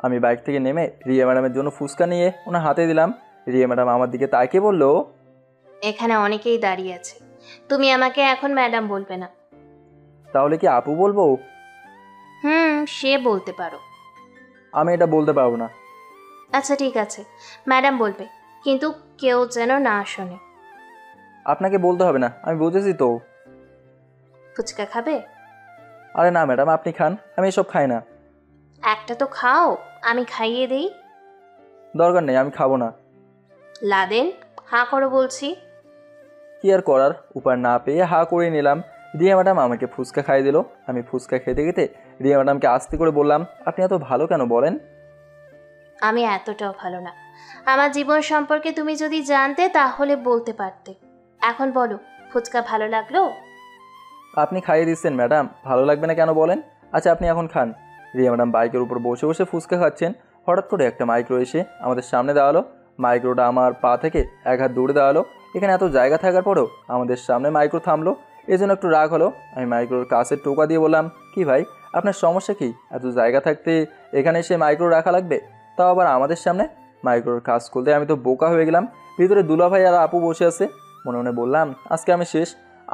S1: আমি বাইক থেকে নেমে রিয়া ম্যাডামের জন্য ফুচকা নিয়ে ওনার হাতে দিলাম। রিয়া ম্যাডাম আমার দিকে তাকিয়ে বলল,
S2: এখানে অনেকেই দাঁড়িয়ে আছে, তুমি আমাকে এখন ম্যাডাম বলবে না।
S1: তাহলে কি আপু বলবো?
S2: সে বলতে পারো।
S1: আমি এটা বলতে পারবো না।
S2: আচ্ছা ঠিক আছে, ম্যাডাম বলবে, কিন্তু কেউ যেন না শোনে।
S1: আপনাকে বলতে হবে না, আমি বুঝেছি তো।
S2: ফুচকা খাবে?
S1: আরে না ম্যাডাম, আপনি খান, আমি এসব খাই না।
S2: একটা তো খাও, আমি খাইয়ে দেই।
S1: দরকার নেই, আমি খাবো না।
S2: লাদেন, হাঁ করো বলছি।
S1: কি আর করার, উপায় না পেয়ে হা করে নিলাম। রিয়া ম্যাডাম আমাকে ফুচকা খাইয়ে দিল। আমি ফুচকা খেতে খেতে রিয়া ম্যাডামকে আস্তে করে বললাম, আপনি এত ভালো কেন বলেন?
S2: আমি এতটাও ভালো না, আমার জীবন সম্পর্কে তুমি যদি জানতে তাহলে বলতে পারতে। এখন বলো, ফুচকা ভালো লাগলো?
S1: আপনি খাইয়ে দিচ্ছেন ম্যাডাম, ভালো লাগবে না কেন বলেন? আচ্ছা আপনি এখন খান। রিয়া ম্যাডাম বাইকের উপর বসে বসে ফুচকা খাচ্ছেন। হঠাৎ করে একটা মাইক্রো এসে আমাদের সামনে দাঁড়ালো। মাইক্রোটা আমার পা থেকে এক হাত দূরে দাঁড়ালো। এখানে এত জায়গা থাকার পরেও আমাদের সামনে মাইক্রো থামলো, এই জন্য একটু রাগ হলো। আমি মাইক্রোর কাছে টোকা দিয়ে বললাম, কি ভাই আপনার সমস্যা কি? এত জায়গা থাকতে এখানে এসে মাইক্রো রাখা লাগবে, তাও আবার আমাদের সামনে। মাইক্রোর কাজ খুলতে আমি তো বোকা হয়ে গেলাম। ভিতরে দুলাভাই আর আপু বসে আছে। মনে মনে বললাম, আজকে আমি শেষ।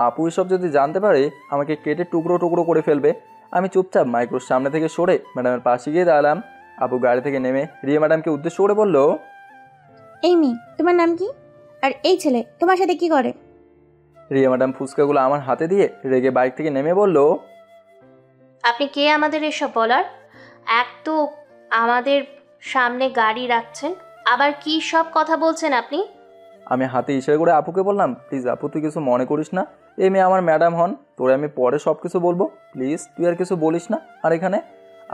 S1: আপু এসব যদি জানতে পারে আমাকে কেটে টুকরো টুকরো করে ফেলবে। আমি চুপচাপ মাইক্রোর সামনে থেকে সরে ম্যাডামের পাশে গিয়ে দাঁড়ালাম। আপু গাড়ি থেকে নেমে রিয়া ম্যাডামকে উদ্দেশ্য করে বলল,
S4: এই মেয়ে, তোমার নাম কি? আর এই ছেলে তোমার সাথে কি করে?
S1: রিয়া ম্যাডাম ফুচকাগুলো আমার হাতে দিয়ে রেগে বাইক থেকে নেমে বলল,
S2: আপনি কে আমাদের এসব বলার? এক তো আমাদের সামনে গাড়ি রাখছেন, আবার কি সব কথা বলছেন আপনি?
S1: আমি হাতে ইশারা করে আপুকে বললাম, প্লিজ আপু তুই কিছু মনে করিস না, এই মেয়ে আমার ম্যাডাম হন, তোরে আমি পরে সব কিছু বলবো, প্লিজ তুই আর কিছু বলিস না। আর এখানে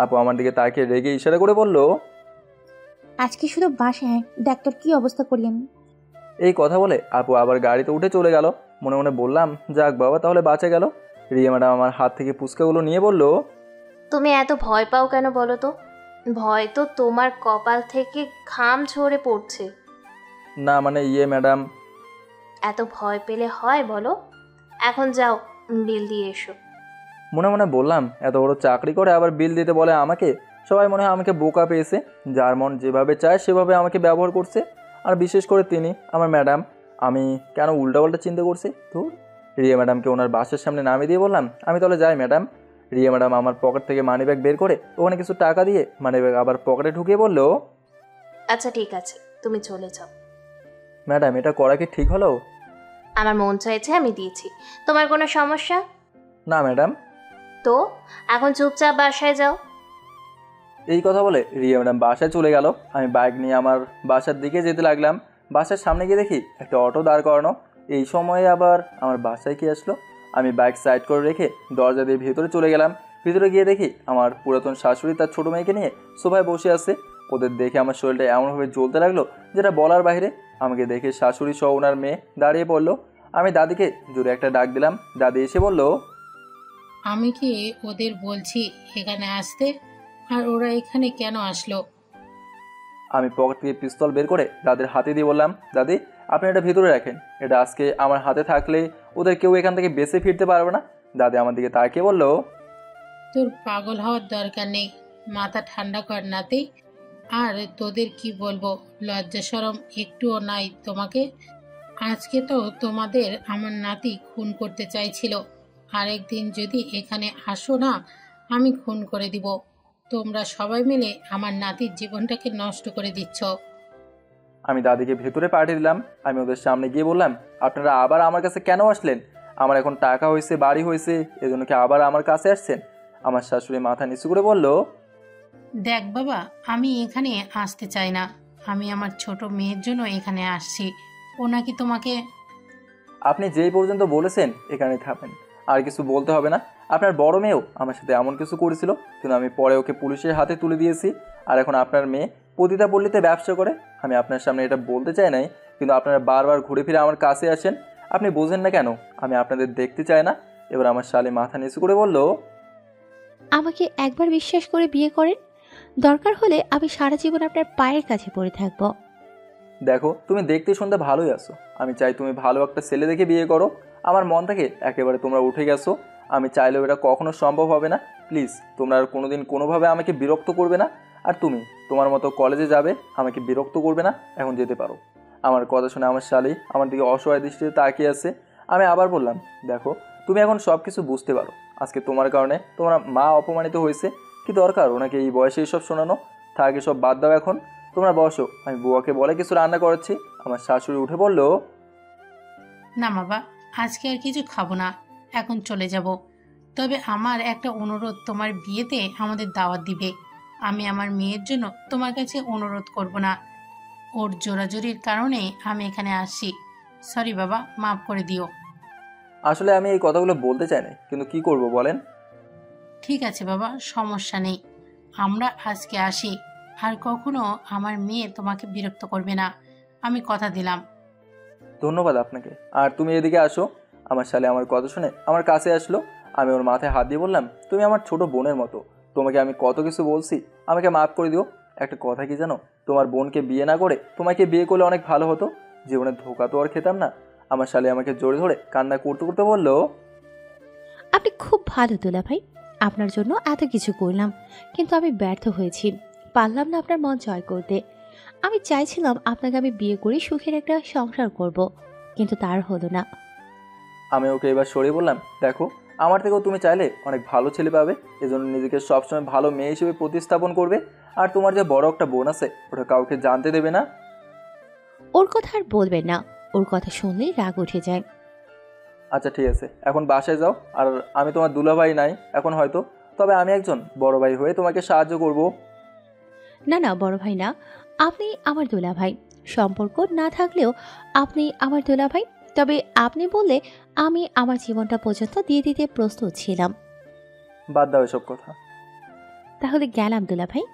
S1: আপু আমার দিকে তাকিয়ে রেগে ইশারা করে বলল,
S4: আজকে শুধু বাসায় দেখ তোর কি অবস্থা করি আমি।
S1: এই কথা বলে আপু আবার গাড়িতে উঠে চলে গেল। মনে মনে বললাম, যাক বাবা তাহলে বাঁচা গেল। রিয়া ম্যাডাম আমার হাত থেকে ফুচকাগুলো নিয়ে বলল,
S2: তুমি এত ভয় পাও কেন বলো তো? ভয় তো তোমার কপাল থেকে ঘাম ঝরে পড়ছে।
S1: না মানে ম্যাডাম।
S2: এত ভয় পেলে হয় বলো? এখন যাও, বিল দিয়ে এসো।
S1: মনে মনে বললাম, এত বড় চাকরি করে আবার বিল দিতে বলে আমাকে। সবাই মনে হয় আমাকে বোকা পেয়েছে, যার মন যেভাবে চায় সেভাবে আমাকে ব্যবহার করছে। আর বিশেষ করে তিনি আমার ম্যাডাম, আমি কেন উল্টাপাল্টা চিন্তা করছি। তো রিয়া ম্যাডামকে ওনার বাসের সামনে নামিয়ে দিয়ে বললাম, আমি তাহলে যাই ম্যাডাম। রিয়া ম্যাডাম আমার পকেট থেকে মানিব্যাগ বের করে ওখানে কিছু টাকা দিয়ে মানিব্যাগ আবার পকেটে ঢুকিয়ে বলল,
S2: আচ্ছা ঠিক আছে, তুমি চলে যাও।
S1: ম্যাডাম এটা করা কি ঠিক হলো?
S2: আমার মন চাইছে আমি দিয়েছি, তোমার কোনো সমস্যা?
S1: না ম্যাডাম।
S2: তো এখন চুপচাপ বাসায় যাও।
S1: এই কথা বলে রিয়া ম্যাডাম বাসায় চলে গেল। আমি বাইক নিয়ে আমার বাসার দিকে যেতে লাগলাম। বাসার সামনে গিয়ে দেখি একটা অটো দাঁড় করানো। এই সময়ে আবার আমার বাসায় কি আসলো? আমি বাইক সাইড করে রেখে দরজা দিয়ে ভেতরে চলে গেলাম। ভিতরে গিয়ে দেখি আমার পুরাতন শাশুড়ি তার ছোটো মেয়েকে নিয়ে সোফায় বসে আছে। ওদের দেখে আমার শরীরটা এমনভাবে জ্বলতে লাগলো যেটা বলার বাইরে। আমাকে দেখে শাশুড়ি সহ ওনার মেয়ে দাঁড়িয়ে পড়লো। আমি দাদিকে জোরে একটা ডাক দিলাম। দাদি এসে বলল,
S11: আমি কি ওদের বলছি এখানে আসতে, আর ওরা এখানে কেন আসলো?
S1: আমি পকেট থেকে পিস্তল বের করে দাদির হাতে দিয়ে বললাম, দাদি আপনি এটা ভিতরে রাখেন, এটা আজকে আমার হাতে থাকলে ওদের কেউ এখান থেকে বেঁচে ফিরতে পারবে না। দাদি আমার দিকে তাকিয়ে বলল,
S11: তোর পাগল হওয়ার দরকার নেই, মাথা ঠান্ডা কর নাতি। আর তোদের কি বলবো, লজ্জা শরম একটুও নাই তোমাকে? আজকে তো তোমাদের আমার নাতি খুন করতে চাইছিল, আরেকদিন যদি এখানে আসো না আমি খুন করে দিব। তোমরা সবাই মিলে আমার নাতির জীবনটাকে নষ্ট করে দিচ্ছ।
S1: আমি দাদিকে ভেতরে পাঠিয়ে দিলাম। আমি ওদের সামনে গিয়ে বললাম, আপনারা আবার আমার কাছে কেন আসলেন? আমার এখন টাকা হয়েছে, বাড়ি হয়েছে, এজন্য কি আবার আমার কাছে আসছেন? আমার শাশুড়ি মাথা নিচু করে বলল,
S11: দেখ বাবা, আমি এখানে আসতে চাই না, আমি আমার ছোট মেয়ের জন্য এখানে আসছি। ও নাকি তোমাকে...
S1: আপনি যেই পর্যন্ত বলেছেন এখানে থাকবেন, আর কিছু বলতে হবে না। আপনার বড় মেয়েও আমার সাথে এমন কিছু করেছিল, কিন্তু আমি পরে ওকে পুলিশের হাতে তুলে দিয়েছি। আর এখন আপনার মেয়ে পতিতা পল্লীতে ব্যবসা করে। আমি আপনার সামনে এটা বলতে চাই নাই, কিন্তু আপনারা বারবার ঘুরে ফিরে আমার কাছে আসেন। আপনি বোঝেন না কেন? আমি আপনাদের দেখতে চাই না। এবার আমার শালি মাথা নিচু করে বলল,
S12: আমাকে একবার বিশ্বাস করে বিয়ে করেন, দরকার হলে আমি সারা জীবন আপনার পায়ের কাছে পড়ে থাকবো।
S1: দেখো তুমি দেখতে শুনতে ভালোই আছো, আমি চাই তুমি ভালো একটা ছেলে দেখে বিয়ে করো। আমার মন থেকে একেবারে তোমরা উঠে গেছো। আমি চাইলেও এটা কখনো সম্ভব হবে না। প্লিজ তোমরা আর কোনোদিন কোনোভাবে আমাকে বিরক্ত করবে না। আর তুমি তোমার মতো কলেজে যাবে, আমাকে বিরক্ত করবে না। এখন যেতে পারো। আমার কথা শুনে আমার শালি আমার দিকে অসহায় দৃষ্টিতে তাকিয়ে আছে। আমি আবার বললাম, দেখো তুমি এখন সব কিছু বুঝতে পারো। আজকে তোমার কারণে তোমার মা অপমানিত হয়েছে। কি দরকার ওনাকে এই বয়সে এইসব শোনানো? থাকে সব বাদ দাও এখন, তোমরা বসো, আমি বুয়াকে বলে কিছু রান্না করাচ্ছি। আমার শাশুড়ি উঠে বলল,
S11: না বাবা, আজকে আর কিছু খাবো না, এখন চলে যাব। তবে আমার একটা অনুরোধ, তোমার বিয়েতে আমাদের দাওয়াত দিবে। আমি আমার মেয়ের জন্য তোমার কাছে অনুরোধ করব না। ওর জোরাজুরির কারণে আমি এখানে আসছি। সরি বাবা, মাফ করে দিও।
S1: আসলে আমি এই কথাগুলো বলতে চাই না, কিন্তু কি করব বলেন?
S11: ঠিক আছে বাবা, সমস্যা নেই, আমরা আজকে আসি। আর কখনো আমার মেয়ে তোমাকে বিরক্ত করবে না, আমি কথা দিলাম।
S1: ধন্যবাদ আপনাকে। আর তুমি এদিকে আসো। আমার শালে আমার কথা শুনে আমার কাছে আসলো। আমি ওর মাথায় হাত দিয়ে বললাম, তুমি আমার ছোট বোনের মতো, তোমাকে আমি কত কিছু বলছি, আমাকে মাফ করে দিও। একটা কথা কি জানো, তোমার বোনকে বিয়ে না করে তোমাকে বিয়ে করলে অনেক ভালো হতো। জীবনে ধোকা তো আর খেতাম না। আমার শালে আমাকে জোরে ধরে কান্না করতে করতে বলল,
S12: আপনি খুব ভালো দুলা ভাই, আপনার জন্য এত কিছু করলাম, কিন্তু আমি ব্যর্থ হয়েছি, পারলাম না আপনার মন জয় করতে। আমি চাইছিলাম আপনাকে আমি বিয়ে করে সুখের একটা সংসার করব, কিন্তু তার হলো না।
S1: আমি ওকে এবার সরিয়ে বললাম, দেখো আমার থেকেও তুমি চাইলে অনেক ভালো ছেলে পাবে, এজন্য নিজেকে সবসময় ভালো মেয়ে হিসেবে প্রতিস্থাপন করবে। আর তোমার যে বড় একটা বোন আছে, ওটা কাউকে জানতে দেবে না।
S12: ওর কথা আর বলবেন না, ওর কথা শুনলেই রাগ উঠে যায়।
S1: আচ্ছা ঠিক আছে, এখন বাসায় যাও। আর আমি তোমার দুলাভাই নাই এখন হয়তো, তবে আমি একজন বড় ভাই হয়ে তোমাকে সাহায্য করব।
S12: না না বড় ভাই না, আপনি আমার দুলা ভাই। সম্পর্ক না থাকলেও আপনি আমার দুলা ভাই। তবে আপনি বললে আমি আমার জীবনটা পর্যন্ত দিয়ে দিতে প্রস্তুত ছিলাম।
S1: বাদ দাও এসব কথা।
S12: তাহলে গেলাম দুলা ভাই।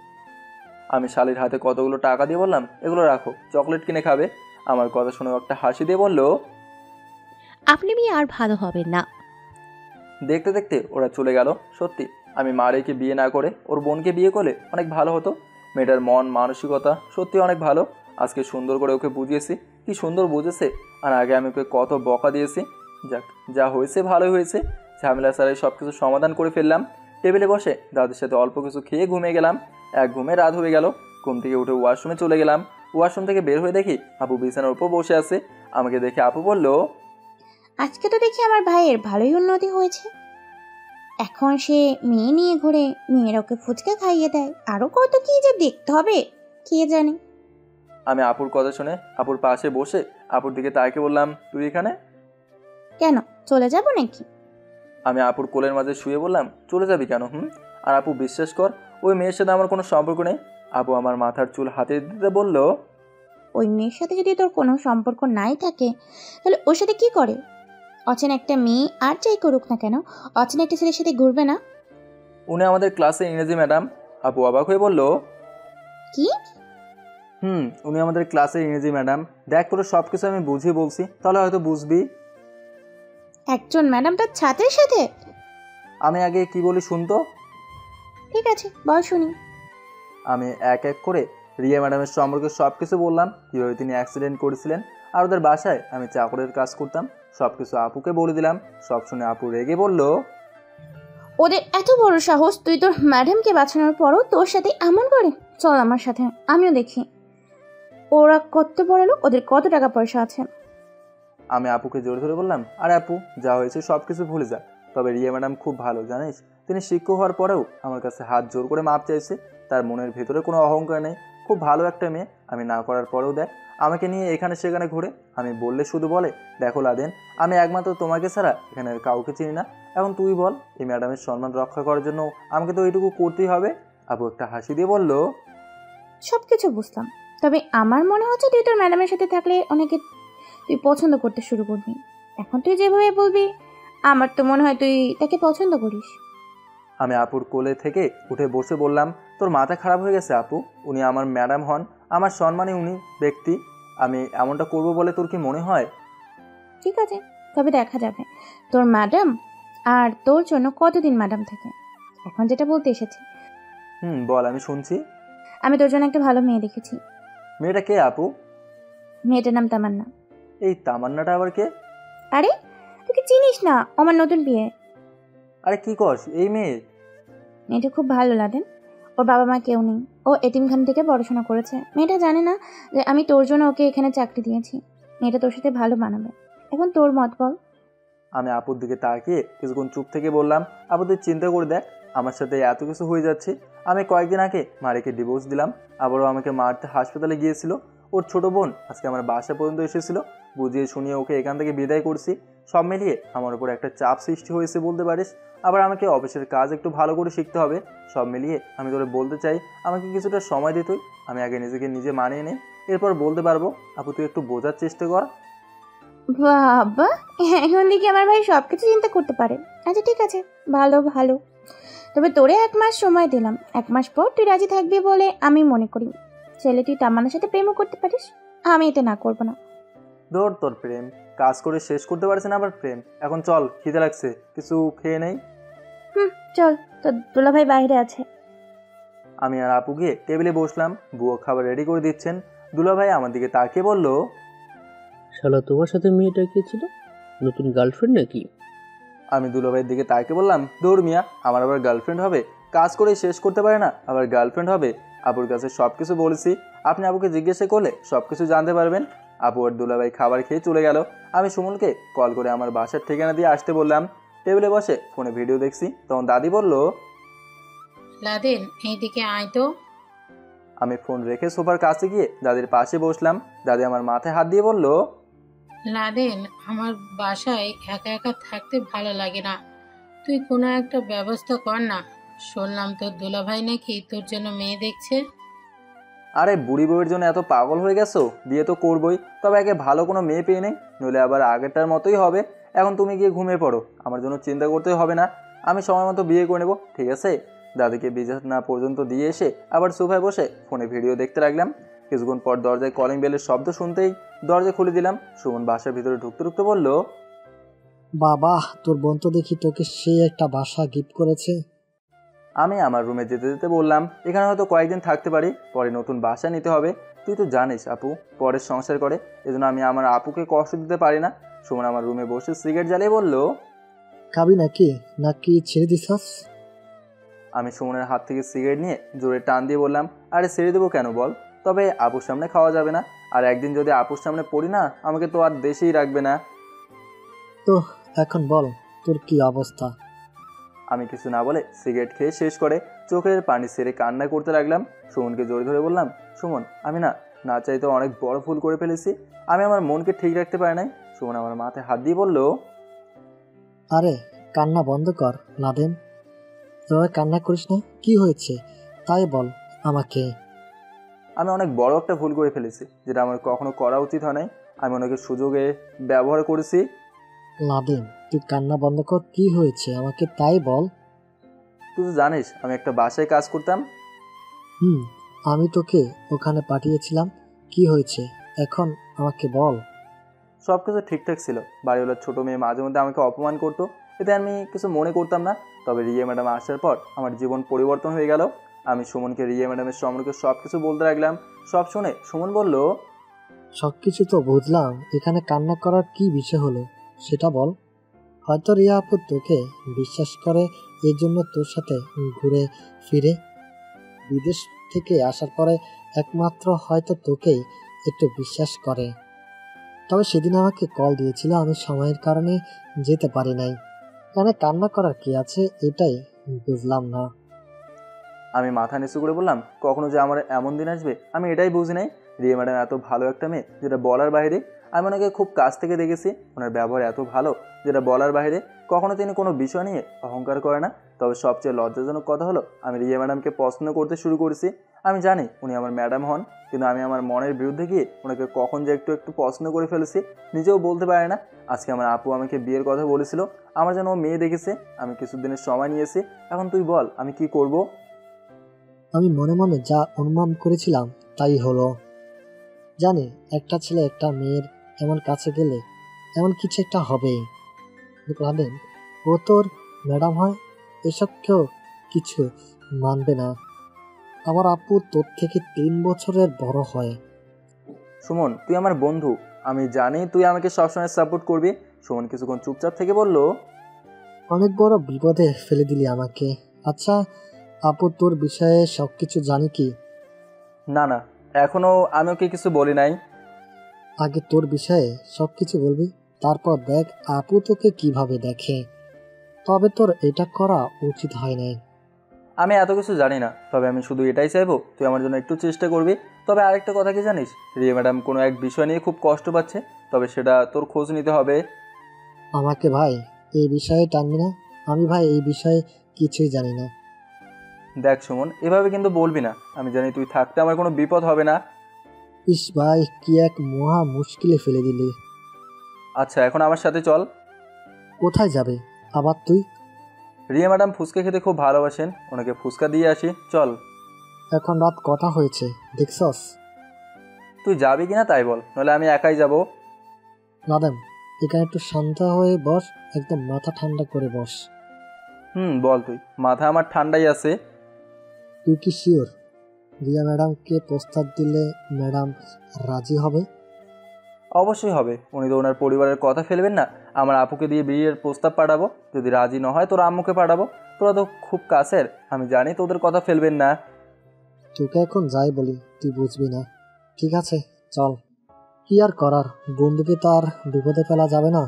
S1: আমি শালির হাতে কতগুলো টাকা দিয়ে বললাম, এগুলো রাখো, চকলেট কিনে খাবে। আমার কথা শুনে একটা হাসি দিয়ে বলল,
S12: আপনি মেয়ে আর ভালো হবেন না।
S1: দেখতে দেখতে ওরা চলে গেল। সত্যি আমি মারেকে বিয়ে না করে ওর বোনকে বিয়ে করলে অনেক ভালো হতো। মেয়েটার মন মানসিকতা সত্যি অনেক ভালো। আজকে সুন্দর করে ওকে বুঝিয়েছি, কি সুন্দর বুঝেছে। আর আগে আমি ওকে কত বকা দিয়েছি। যাক, যা হয়েছে ভালোই হয়েছে। ঝামেলা ছাড়াই সব কিছু সমাধান করে ফেললাম। টেবিলে বসে দাদির সাথে অল্প কিছু খেয়ে ঘুমিয়ে গেলাম। এক ঘুমে রাত হয়ে গেল। ঘুম থেকে উঠে ওয়াশরুমে চলে গেলাম। ওয়াশরুম থেকে বের হয়ে দেখি আপু বিছানার উপর বসে আছে। আমাকে দেখে আপু বলল,
S4: আজকে তো দেখি আমার ভাইয়ের ভালোই উন্নতি হয়েছে। এখন সে মেয়ে নিয়ে ঘুরে, মেয়ের ওকে ফুচকা খাইয়ে দেয়, আরো কত কি যে দেখতে হবে কে জানে।
S1: আমি আপুর কথা শুনে আপুর পাশে বসে আপুর দিকে তাকিয়ে বললাম, তুই এখানে
S4: কেন, চলে যাব নাকি?
S1: আমি আপুর কোলের মাঝে শুয়ে বললাম, চলে যাবি কেন? আর আপু বিশ্বাস কর, ওই মেয়ের সাথে আমার কোনো সম্পর্ক নেই। আপু আমার মাথার চুল হাতে দিতে বলল,
S4: ওই মেয়ের সাথে যদি তোর কোনো সম্পর্ক নাই থাকে তাহলে ওর সাথে কি করে? অচেনা একটা মেয়ে আর যাই করুক না কেন, অচেনা একটা ছেলের সাথে ঘুরবে না?
S1: উনি আমাদের ক্লাসে ইংরেজি ম্যাডাম। আপু অবাক হয়ে বলল,
S4: কি?
S1: উনি আমাদের ক্লাসের ইংরেজি ম্যাডাম। দেখ তোর সব কিছু আমি বুঝিয়ে বলছি, তাহলে হয়তো বুঝবি।
S4: একজন ম্যাডাম তার ছাত্রের সাথে?
S1: আমি আগে কি বলি শুনতো।
S4: ঠিক আছে, বল শুনি।
S1: আমি এক এক করে রিয়া ম্যাডামের সম্পর্কে সব কিছু বললাম, কীভাবে তিনি অ্যাক্সিডেন্ট করেছিলেন, আর ওদের বাসায় আমি চাকরের কাজ করতাম। সব কিছু আপুকে বলে দিলাম। সব শুনে আপু রেগে বলল,
S4: ওদের এত বড় সাহস, তুই তোর ম্যাডামকে বাঁচানোর পরও তোর সাথে এমন করে? চল আমার সাথে, আমিও দেখি ওরা কত বড় লোক, ওদের কত টাকা পয়সা আছে।
S1: আমি আপুকে জোরে ধরে বললাম, আরে আপু যা হয়েছে সব কিছু ভুলে যা। তবে রিয়া ম্যাডাম খুব ভালো জানিস, তিনি শিক্ষক হওয়ার পরেও আমার কাছে হাত জোর করে মাপ চাইছে। তার মনের ভেতরে কোনো অহংকার নেই, খুব ভালো একটা মেয়ে। আমি না করার পরেও দেখ আমাকে নিয়ে এখানে সেখানে ঘুরে। আমি বললে শুধু বলে, দেখো লাদেন, আমি একমাত্র তোমাকে ছাড়া এখানে কাউকে চিনি না। এখন তুই বল, এই ম্যাডামের সম্মান রক্ষা করার জন্য আমাকে তো এইটুকু করতেই হবে। আপু একটা হাসি দিয়ে বলল,
S4: সব কিছু বুঝতাম, তবে আমার মনে হচ্ছে তুই তোর ম্যাডামের সাথে থাকলে অনেকে তুই পছন্দ করতে শুরু করবি। এখন তুই যেভাবে বলবি আমার তো মনে হয় তুই তাকে পছন্দ করিস।
S1: আমি আপুর কোলে থেকে উঠে বসে বললাম, তোর মাথা খারাপ হয়ে গেছে আপু, উনি আমার ম্যাডাম হন, আমার সম্মানী উনি ব্যক্তি। আমি এমনটা করব বলে তোর কি মনে হয়?
S4: ঠিক আছে, তবে দেখা যাবে তোর ম্যাডাম আর তোর জন্য কতদিন ম্যাডাম থাকে। এখন যেটা বলতে এসেছি।
S1: বল, আমি শুনছি।
S4: আমি তোর জন্য একটা ভালো মেয়ে দেখেছি।
S1: মেয়েটা কে আপু?
S4: মেয়েটার নাম তামান্না।
S1: এই তামান্নাটা আবার কে?
S4: আরে তুই চিনিস না, আমার নতুন বিয়ে।
S1: আরে কি করস, এই মেয়ে?
S4: মেয়েটা খুব ভালো লাদেন, ওর বাবা মা কেউ নেই, ও এতিমখানা থেকে পড়াশোনা করেছে। মেয়েটা জানে না যে আমি তোর জন্য ওকে এখানে চাকরি দিয়েছি। মেয়েটা তোর সাথে ভালো মানাবে। এখন তোর মত বল।
S1: আমি আপুর দিকে তাকিয়ে কিছুক্ষণ চুপ থেকে বললাম, আপু তুই চিন্তা করে দেখ, আমার সাথে এত কিছু হয়ে যাচ্ছে। আমি কয়েকদিন আগে মারিকে ডিভোর্স দিলাম, আবারও আমাকে মারতে হাসপাতালে গিয়েছিল। ওর ছোট বোন আজকে আমার বাসা পর্যন্ত এসেছিল, বুঝিয়ে শুনিয়ে ওকে এখান থেকে বিদায় করছি। সব মিলিয়ে আমার উপর একটা চাপ সৃষ্টি হয়েছে বলতে পারিস। আবার আমাকে অফিসের কাজ একটু ভালো করে শিখতে হবে। সব মিলিয়ে আমি তোরে বলতে চাই, আমাকে কিছুটা সময় দিতই। আমি আগে নিজেকে নিজে মানিয়ে নিই, এরপর বলতে পারবো। আপু তুই একটু বোঝার চেষ্টা কর।
S4: বাবা, এখন দেখি আমার ভাই সবকিছু চিন্তা করতে পারে। আচ্ছা ঠিক আছে, ভালো ভালো, তবে তোরে 1 মাস সময় দিলাম। 1 মাস পর তুই রাজি থাকবি বলে আমি মনে করি। ছেলে তুই তামান্নার সাথে প্রেমও করতে পারিস, আমি এটা না করবো না।
S1: ধর তোর প্রেম, কাজ করে শেষ করতে পারছে না আবার প্রেম। এখন চল, খিদে লাগছে, কিছু খেয়ে নেই।
S4: চল, তোর দুলা ভাই বাইরে আছে।
S1: আমি আর আপু গিয়ে টেবিলে বসলাম, বুয়ো খাবার রেডি করে দিচ্ছেন। দুলা ভাই আমার দিকে তাকিয়ে বলল,
S10: শালা তোমার সাথে মেয়েটা কে ছিল? নতুন গার্লফ্রেন্ড নাকি?
S1: আমি দুলাভাইয়ের দিকে তাকিয়ে বললাম, দৌড় মিয়া, আমার আবার গার্লফ্রেন্ড হবে? কাজ করে শেষ করতে পারে না, আবার গার্লফ্রেন্ড হবে? আপুর কাছে সব কিছু বলেছি, আপনি আপুকে জিজ্ঞাসা করলে সব কিছু জানতে পারবেন। আপু আর দুলাভাই খাবার খেয়ে চলে গেল। আমি সুমনকে কল করে আমার বাসার ঠিকানা দিয়ে আসতে বললাম। টেবিলে বসে ফোনে ভিডিও দেখছি, তখন দাদি বলল,
S11: লাদেন এইদিকে আয় তো।
S1: আমি ফোন রেখে সোফার কাছে গিয়ে দাদির পাশে বসলাম। দাদি আমার মাথায় হাত দিয়ে বলল,
S11: লাদেন, আমার বাসায় একা একা থাকতে ভালো লাগে না, তুই কোনো একটা ব্যবস্থা কর না। শুনলাম তোর দুলাভাই নাকি তোর জন্য মেয়ে দেখছে।
S1: আরে বুড়ি বউয়ের জন্য এত পাগল হয়ে গেছো? বিয়ে তো করবোই, তবে আগে ভালো কোনো মেয়ে পেয়ে নেই, নইলে আবার আগেরটার মতোই হবে। এখন তুমি গিয়ে ঘুমিয়ে পড়ো, আমার জন্য চিন্তা করতে হবে না, আমি সময় মতো বিয়ে করে নেবো, ঠিক আছে? দাদিকে বিছানা পর্যন্ত দিয়ে এসে আবার সোফায় বসে ফোনে ভিডিও দেখতে লাগলাম। কিছুক্ষণ পর দরজায় কলিং বেলের শব্দ শুনতেই দরজা খুলে দিলাম। সুমন বাসার ভিতরে ঢুকতে ঢুকতে বলল,
S6: বাবা, তোর বোন তো দেখি তোকে সেই একটা বাসা গিফট করেছে।
S1: আমি আমার রুমে যেতে যেতে বললাম, এখানে হয়তো কয়েকদিন থাকতে পারি, পরে নতুন বাসা নিতে হবে। তুই তো জানিস আপু পরের সংসার করে, এজন্য আমি আমার আপুকে কষ্ট দিতে পারি না। সুমন আমার রুমে বসে সিগারেট জ্বালিয়ে বলল,
S6: খাবি নাকি ছেড়ে দিছাস?
S1: আমি সুমনের হাত থেকে সিগারেট নিয়ে জোরে টান দিয়ে বললাম, আরে ছেড়ে দেবো কেন বল, তবে আপুর সামনে খাওয়া যাবে না, আর একদিন যদি আপুর সামনে পড়ি না, আমাকে তো আর দেশেই রাখবে না।
S6: তো এখন বল তোর কি অবস্থা?
S1: আমি কিছু না বলে সিগারেট খেয়ে শেষ করে চোখের পানি ছেড়ে কান্না করতে লাগলাম। সুমনকে জোরে ধরে বললাম, সুমন আমি না চাইতে অনেক বড় ভুল করে ফেলেছি, আমি আমার মনকে ঠিক রাখতে পারি নাই। সুমন আমার মাথায় হাত দিয়ে বলল,
S6: আরে কান্না বন্ধ কর লাদেন, তোরা কান্না করিস না, কি হয়েছে তাই বল আমাকে।
S1: আমি অনেক বড় একটা ভুল করে ফেলেছি, যেটা আমার কখনো করা উচিত হয় নাই। আমি ওনাকে সুযোগে ব্যবহার করেছি।
S6: লাদেন, তুই কান্না বন্ধ কর। কি হয়েছে আমাকে তাই বল।
S1: তুই তো জানিস আমি একটা বাসায় কাজ করতাম।
S6: আমি তোকে ওখানে পাঠিয়েছিলাম। কি হয়েছে এখন আমাকে বল।
S1: সব কিছু ঠিকঠাক ছিল। বাড়িওয়ালার ছোট মেয়ে মাঝে মধ্যে আমাকে অপমান করতো, এতে আমি কিছু মনে করতাম না। তবে রিয়া ম্যাডাম আসার পর আমার জীবন পরিবর্তন হয়ে গেল। আমি সুমনকে রিয়া ম্যাডামের সম্পর্কে সব কিছু বলতে লাগলাম। সব শুনে সুমন বলল,
S6: সব কিছু তো বুঝলাম, এখানে কান্না করার কি বিষয় হলো সেটা বল। হয়তো রিয়া আপু তোকে বিশ্বাস করে, এই জন্য তোর সাথে ঘুরে ফিরে। বিদেশ থেকে আসার পরে একমাত্র হয়তো তোকেই একটু বিশ্বাস করে। তবে সেদিন আমাকে কল দিয়েছিল, আমি সময়ের কারণে যেতে পারি নাই। এখানে কান্না করার কি আছে এটাই বুঝলাম না।
S1: আমি মাথা নিচু করে বললাম, কখনো যে আমার এমন দিন আসবে আমি এটাই বুঝি নাই। রিয়া ম্যাডাম এত ভালো একটা মেয়ে যেটা বলার বাইরে। আমি ওনাকে খুব কাছ থেকে দেখেছি, ওনার ব্যবহার এত ভালো যেটা বলার বাইরে। কখনো তিনি কোনো বিষয় নিয়ে অহংকার করে না। তবে সবচেয়ে লজ্জাজনক কথা হলো, আমি রিয়া ম্যাডামকে পছন্দ করতে শুরু করেছি। আমি জানি উনি আমার ম্যাডাম হন, কিন্তু আমি আমার মনের বিরুদ্ধে গিয়ে ওনাকে কখন যে একটু একটু পছন্দ করে ফেলেছি নিজেও বলতে পারে না। আজকে আমার আপু আমাকে বিয়ের কথা বলেছিল, আমার যেন ও মেয়ে দেখেছে। আমি কিছুদিনের সময় নিয়েছি, এখন তুই বল আমি কি করব।
S6: আমি মনে মনে যা অনুমান করেছিলাম তাই হলো। জানি একটা ছেলে একটা মেয়ের এমন কাছে গেলে এমন কিছু একটা হবেই। ভাবেন ও তোর ম্যাডাম হয়, এসব কেউ কিছু মানবে না। আমার আপু তোর থেকে 3 বছরের বড় হয়।
S1: সুমন, তুই আমার বন্ধু, আমি জানি তুই আমাকে সবসময় সাপোর্ট করবি। সুমন কিছুক্ষণ চুপচাপ থেকে বলল,
S6: অনেক বড় বিপদে ফেলে দিলি আমাকে। আচ্ছা আপু তোর বিষয়ে সবকিছু জানি কি?
S1: না না, এখনো আমি ওকে কিছু বলি নাই।
S6: আগে তোর বিষয়ে সবকিছু বলবি, তারপর দেখ আপু তোকে কিভাবে দেখে। তবে তোর এটা করা উচিত হয় নাই।
S1: আমি এত কিছু জানি না, তবে আমি শুধু এটাই চাইবো তুই আমার জন্য একটু চেষ্টা করবি। তবে আরেকটা কথা কি জানিস, রিয়া ম্যাডাম কোনো এক বিষয় নিয়ে খুব কষ্ট পাচ্ছে, তবে সেটা তোর খোঁজ নিতে হবে।
S6: আমাকে ভাই এই বিষয়ে টানবি না। আমি ভাই এই বিষয়ে কিছুই জানি না।
S1: দেখ সুমন, এভাবে কিন্তু বলবি না। আমি জানি তুই থাকতে আমার কোনো বিপদ হবে না।
S6: ইস ভাই, কি এক মহা মুশকিলে ফেলে দিলি।
S1: আচ্ছা এখন আমার সাথে চল।
S6: কোথায় যাবে আবার তুই?
S1: রিয়া ম্যাডাম ফুচকা খেতে খুব ভালোবাসেন, ওনাকে ফুচকা দিয়ে আসি, চল।
S6: এখন রাত কটা হয়েছে দেখছস?
S1: তুই যাবি কিনা তাই বল, নাহলে আমি একাই যাব।
S6: ম্যাডাম এখানে একটু শান্ত হয়ে বস, একদম মাথা ঠান্ডা করে বস।
S1: বল তুই। মাথা আমার ঠান্ডাই আছে।
S6: তুই কি শিওর রিয়া ম্যাডামকে প্রস্তাব দিলে ম্যাডাম রাজি হবে?
S1: অবশ্যই হবে, উনি তো ওনার পরিবারের কথা ফেলবেন না। আমার আপুকে দিয়ে বিয়ের প্রস্তাব পাঠাবো, যদি রাজি না হয় তোর আম্মুকে পাঠাবো। তোরা তো খুব কাছের, আমি জানি তোদের কথা ফেলবেন না।
S6: তোকে এখন যাই বলি তুই বুঝবি না। ঠিক আছে চল। কি আর করার, বন্ধুকে তো আর বিপদে ফেলা যাবে না।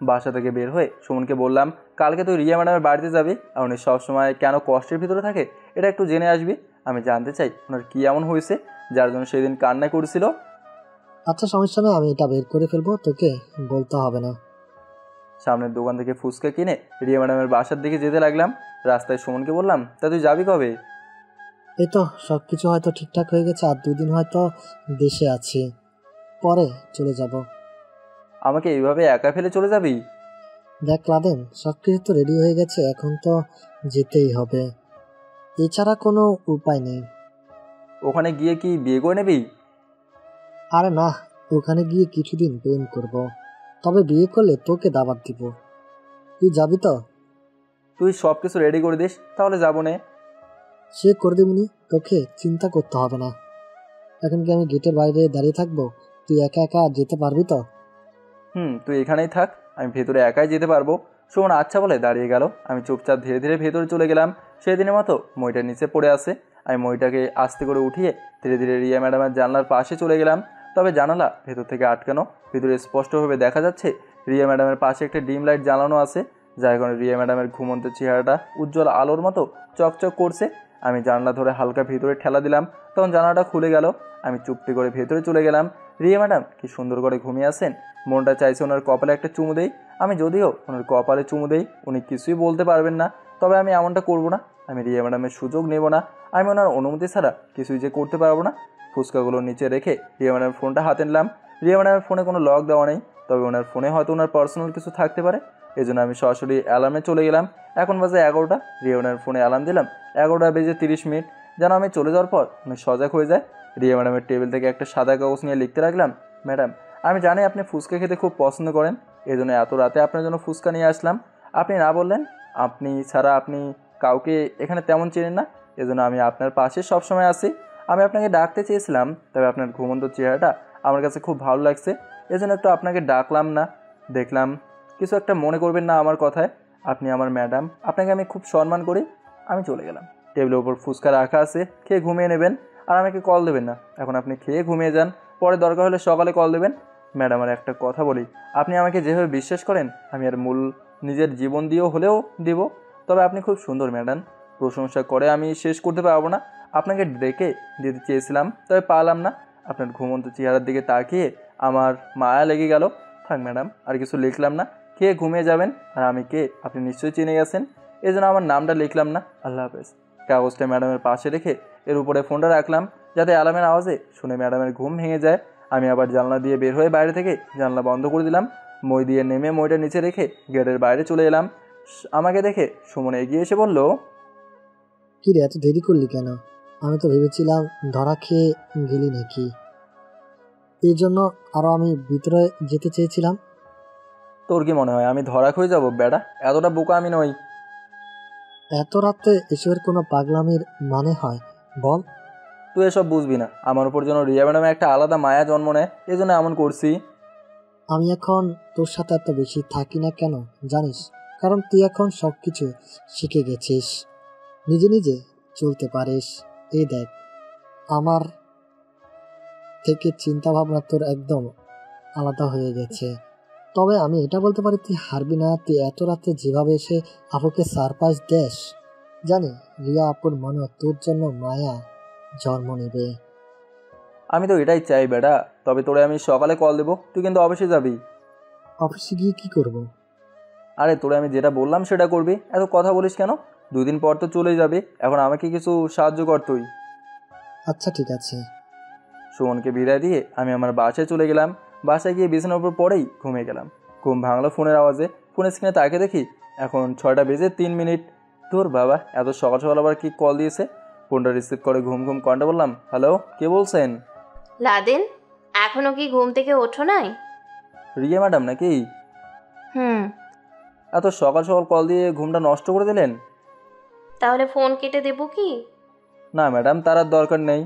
S1: বাসা থেকে বের হয়ে সুমনকে বললাম, কালকে তুই রিয়া ম্যাডামের বাড়িতে যাবি, আর উনি সবসময় কেন কষ্টের ভিতরে থাকে এটা একটু জেনে আসবি। আমি জানতে চাই ওনার কী এমন হয়েছে যার জন্য সেদিন কান্না করেছিল।
S6: আচ্ছা সমস্যা নেই, আমি এটা বের করে ফেলবো, তোকে বলতে হবে না।
S1: সামনের দোকান থেকে ফুচকা কিনে রিয়া ম্যাডামের বাসার দিকে যেতে লাগলাম। রাস্তায় সুমনকে বললাম, তা তুই যাবি কবে?
S6: এই তো সব কিছু হয়তো ঠিকঠাক হয়ে গেছে, আর 2 দিন হয়তো দেশে আছি, পরে চলে যাব।
S1: আমাকে এইভাবে একা ফেলে চলে যাবি?
S6: দেখ লাদেন, সব কিছু তো রেডি হয়ে গেছে, এখন তো যেতেই হবে, এছাড়া কোনো উপায় নেই।
S1: ওখানে গিয়ে কি বিয়ে করে নেবি?
S6: আরে না, ওখানে গিয়ে কিছুদিন প্রেম করব, তবে বিয়ে করলে তোকে দাওয়াত দিব। তুই যাবি তো?
S1: তুই সব কিছু রেডি করে দিস, তাহলে যাবো নে।
S6: সে করে দেবনি, তোকে চিন্তা করতে হবে না। এখন কি আমি গেটের বাইরে দাঁড়িয়ে থাকবো? তুই একা একা যেতে পারবি তো?
S1: তুই এখানেই থাক, আমি ভেতরে একাই যেতে পারবো। শোন আচ্ছা বলে দাঁড়িয়ে গেল। আমি চুপচাপ ধীরে ধীরে ভেতরে চলে গেলাম। সেদিনের মতো মইটার নিচে পড়ে আছে। আমি মইটাকে আস্তে করে উঠিয়ে ধীরে ধীরে রিয়া ম্যাডামের জানলার পাশে চলে গেলাম। তবে জানালা ভেতর থেকে আটকানো, ভিতরে স্পষ্টভাবে দেখা যাচ্ছে রিয়া ম্যাডামের পাশে একটা ডিম লাইট জ্বালানো আছে, যার কারণে রিয়া ম্যাডামের ঘুমন্ত চেহারাটা উজ্জ্বল আলোর মতো চকচক করছে। আমি জানলা ধরে হালকা ভিতরে ঠেলা দিলাম, তখন জানালাটা খুলে গেল। আমি চুপটি করে ভেতরে চলে গেলাম। রিয়া ম্যাডাম কি সুন্দর করে ঘুমিয়ে আছেন। মনটা চাইছে ওনার কপালে একটা চুমু দেই। আমি যদিও ওনার কপালে চুমু দেই উনি কিছুই বলতে পারবেন না, তবে আমি এমনটা করব না। আমি রিয়া ম্যাডামের সুযোগ নেব না, আমি ওনার অনুমতি ছাড়া কিছুই যে করতে পারবো না। ফুচকাগুলো নিচে রেখে রিয়া ম্যাডামের ফোনটা হাতে নিলাম। রিয়া ম্যাডামের ফোনে কোনো লক দেওয়া নেই, তবে ওনার ফোনে হয়তো ওনার পার্সোনাল কিছু থাকতে পারে। এই জন্য আমি সরাসরি অ্যালার্মে চলে গেলাম। এখন বাজে 11টা। রিয়া ম্যাডামের ফোনে অ্যালার্ম দিলাম 11টা বেজে 30 মিনিট। যেন আমি চলে যাওয়ার পর উনি সজাগ হয়ে যায়। রিয়া ম্যাডামের টেবিল থেকে একটা সাদা কাগজ নিয়ে লিখতে লাগলাম, ম্যাডাম আমি জানি আপনি ফুচকা খেতে খুব পছন্দ করেন, এই জন্য এত রাতে আপনার জন্য ফুচকা নিয়ে আসলাম। আপনি না বললেন, আপনি ছাড়া আপনি কাউকে এখানে তেমন চেনেন না, এজন্য আমি আপনার পাশে সবসময় আসি। আমি আপনাকে ডাকতে চেয়েছিলাম, তবে আপনার ঘুমন্ত চেহারাটা আমার কাছে খুব ভালো লাগছে, এজন্য একটু আপনাকে ডাকলাম না। দেখলাম কিছু একটা মনে করবেন না আমার কথায়, আপনি আমার ম্যাডাম, আপনাকে আমি খুব সম্মান করি। আমি চলে গেলাম। টেবিলের উপর ফুচকা রাখা আছে, খেয়ে ঘুমিয়ে নেবেন আর আমাকে কল দেবেন না। এখন আপনি খেয়ে ঘুমিয়ে যান, পরে দরকার হলে সকালে কল দেবেন। ম্যাডাম আর একটা কথা বলি, আপনি আমাকে যেভাবে বিশ্বাস করেন আমি আর মূল নিজের জীবন দিয়েও হলেও দিব। তবে আপনি খুব সুন্দর ম্যাডাম, প্রশংসা করে আমি শেষ করতে পারবো না। আপনাকে ডেকে দিতে চেয়েছিলাম, তবে পারলাম না। আপনার ঘুমন্ত চেহারার দিকে তাকিয়ে আমার মায়া লেগে গেল। থাক ম্যাডাম, আর কিছু লিখলাম না, খেয়ে ঘুমিয়ে যাবেন। আর আমি কে আপনি নিশ্চয়ই চিনে গেছেন, এই জন্য আমার নামটা লিখলাম না। আল্লাহ হাফেজ। কাগজটা ম্যাডামের পাশে রেখে এর উপরে ফোনটা রাখলাম, যাতে অ্যালার্মের আওয়াজে শুনে ম্যাডামের ঘুম ভেঙে যায়। আমি আবার জানলা দিয়ে বের হয়ে বাইরে থেকে জানলা বন্ধ করে দিলাম। মই দিয়ে নেমে মইটা নিচে রেখে গেটের বাইরে চলে এলাম। আমাকে দেখে সুমন এগিয়ে এসে বলল,
S6: কি রে, এত দেরি করলি কেন? আমি তো ভেবেছিলাম ধরা খেয়ে গেলি নাকি, এই জন্য আরো আমি ভিতরে যেতে চেয়েছিলাম।
S1: তোর কি মনে হয় আমি ধরা খেয়ে যাবো বেটা? এতটা বোকা আমি নই।
S6: এত রাতে এসবের কোনো পাগলামির মানে হয় বল?
S1: তুই এসব বুঝবি না, আমার উপর যেন রিয়া ম্যাডামের একটা আলাদা মায়া জন্ম নেয়, এই জন্য এমন করছি।
S6: আমি এখন তোর সাথে এত বেশি থাকি না কেন জানিস? কারণ তুই এখন সব কিছু শিখে গেছিস, নিজে নিজে চলতে পারিস। এই দেখ, আমার থেকে চিন্তা ভাবনা তোর একদম আলাদা হয়ে গেছে। তবে আমি এটা বলতে পারি, তুই হারবি না। তুই এত রাতে যেভাবে এসে আপুকে সারপ্রাইজ দেস, জানি রিয়া আপুর মনে তোর জন্য মায়া জন্ম নেবে।
S1: আমি তো এটাই চাই বেটা। তবে তোরে আমি সকালে কল দেবো, তুই কিন্তু অফিসে যাবি।
S6: অফিসে গিয়ে কি করব?
S1: আরে তোরে আমি যেটা বললাম সেটা করবি, এত কথা বলিস কেন? 2 দিন পর তো চলে যাবি, এখন আমাকে কিছু সাহায্য কর তুই।
S6: আচ্ছা ঠিক আছে।
S1: সুমনকে বিদায় দিয়ে আমি আমার বাসায় চলে গেলাম। বাসায় গিয়ে বিছানার উপর পরেই ঘুমিয়ে গেলাম। ঘুম ভাঙলো ফোনের আওয়াজে। ফোনের স্ক্রিনে তাকে দেখি এখন 6টা বেজে 3 মিনিট। তোর বাবা, এত সকাল সকাল আবার কি কল দিয়েছে? ফোনটা রিসিভ করে ঘুম ঘুম কণ্ঠে বললাম, হ্যালো, কে বলছেন?
S2: লাদেন, এখনো কি ঘুম থেকে ওঠো নাই?
S1: রিয়া ম্যাডাম নাকি? এত সকাল সকাল কল দিয়ে ঘুমটা নষ্ট করে দিলেন।
S2: তাহলে ফোন কেটে দেবো কি?
S1: না ম্যাডাম, তার আর দরকার নেই।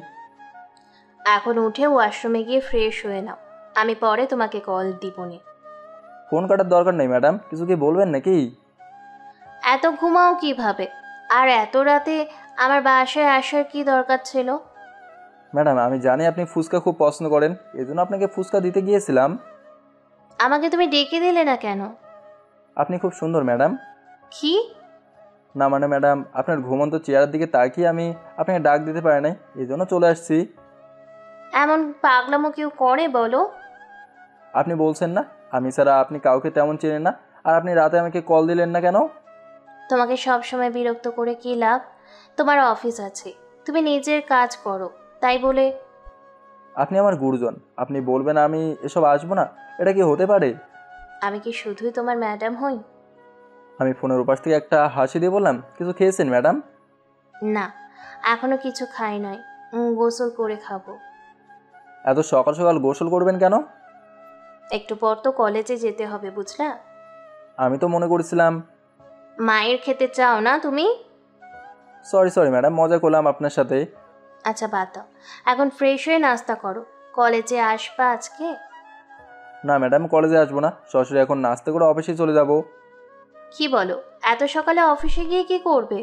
S2: এখন উঠে ওয়াশরুমে গিয়ে ফ্রেশ হয়ে নাও, আমি পরে তোমাকে কল দিবনি।
S1: ফোন কাটার দরকার নেই ম্যাডাম, কিছু কি বলবেন নাকি?
S2: এত ঘুমাও কিভাবে? আর এত রাতে আমার বাসায় আসার কি দরকার ছিল?
S1: ম্যাডাম আমি জানি আপনি ফুচকা খুব পছন্দ করেন, এই জন্য আপনাকে ফুচকা দিতে গিয়েছিলাম।
S2: আমাকে তুমি ডেকে দিলে না কেন?
S1: আপনি খুব সুন্দর ম্যাডাম।
S2: কি?
S1: না মানে ম্যাডাম, আপনার ঘুমন্ত চেয়ারের দিকে তাকিয়ে আমি আপনাকে ডাক দিতে পারি নাই, এই জন্য চলে আসছি।
S2: এমন পাগলামো কেউ করে বলো?
S1: আপনি বলছেন না আমি ছাড়া আপনি কাউকে তেমন চেনেন না, আর আপনি রাতে আমাকে কল দিলেন না কেন?
S2: তোমাকে সব সময় বিরক্ত করে কি লাভ? তোমার অফিস আছে, তুমি নিজের কাজ করো, তাই বলে।
S1: আপনি আমার গুরুজন, আপনি বলবেন আমি এসব আসবো না, এটা কি হতে পারে?
S2: আমি কি শুধুই তোমার ম্যাডাম হই?
S1: আমি ফোনের উপাস থেকে একটা হাসি দিয়ে বললাম, কিছু খেয়েছেন ম্যাডাম?
S2: না, এখনো কিছু খাই নাই, গোসল করে খাবো।
S1: এত সকাল সকাল গোসল করবেন কেন?
S2: একটু পর তো কলেজে যেতে হবে, বুঝলা?
S1: আমি তো মনে করেছিলাম।
S2: মায়ের খেতে চাও না তুমি?
S1: সরি ম্যাডাম, মজা করলাম আপনার সাথে।
S2: আচ্ছা বাদ দাও, এখন ফ্রেশ হয়ে নাস্তা করো। কলেজে আসবা আজকে?
S1: না ম্যাডাম, কলেজে আসবো না, সরাসরি এখন নাস্তা করে অফিসে চলে যাব।
S2: কি বলো? এত সকালে অফিসে গিয়ে কি করবে?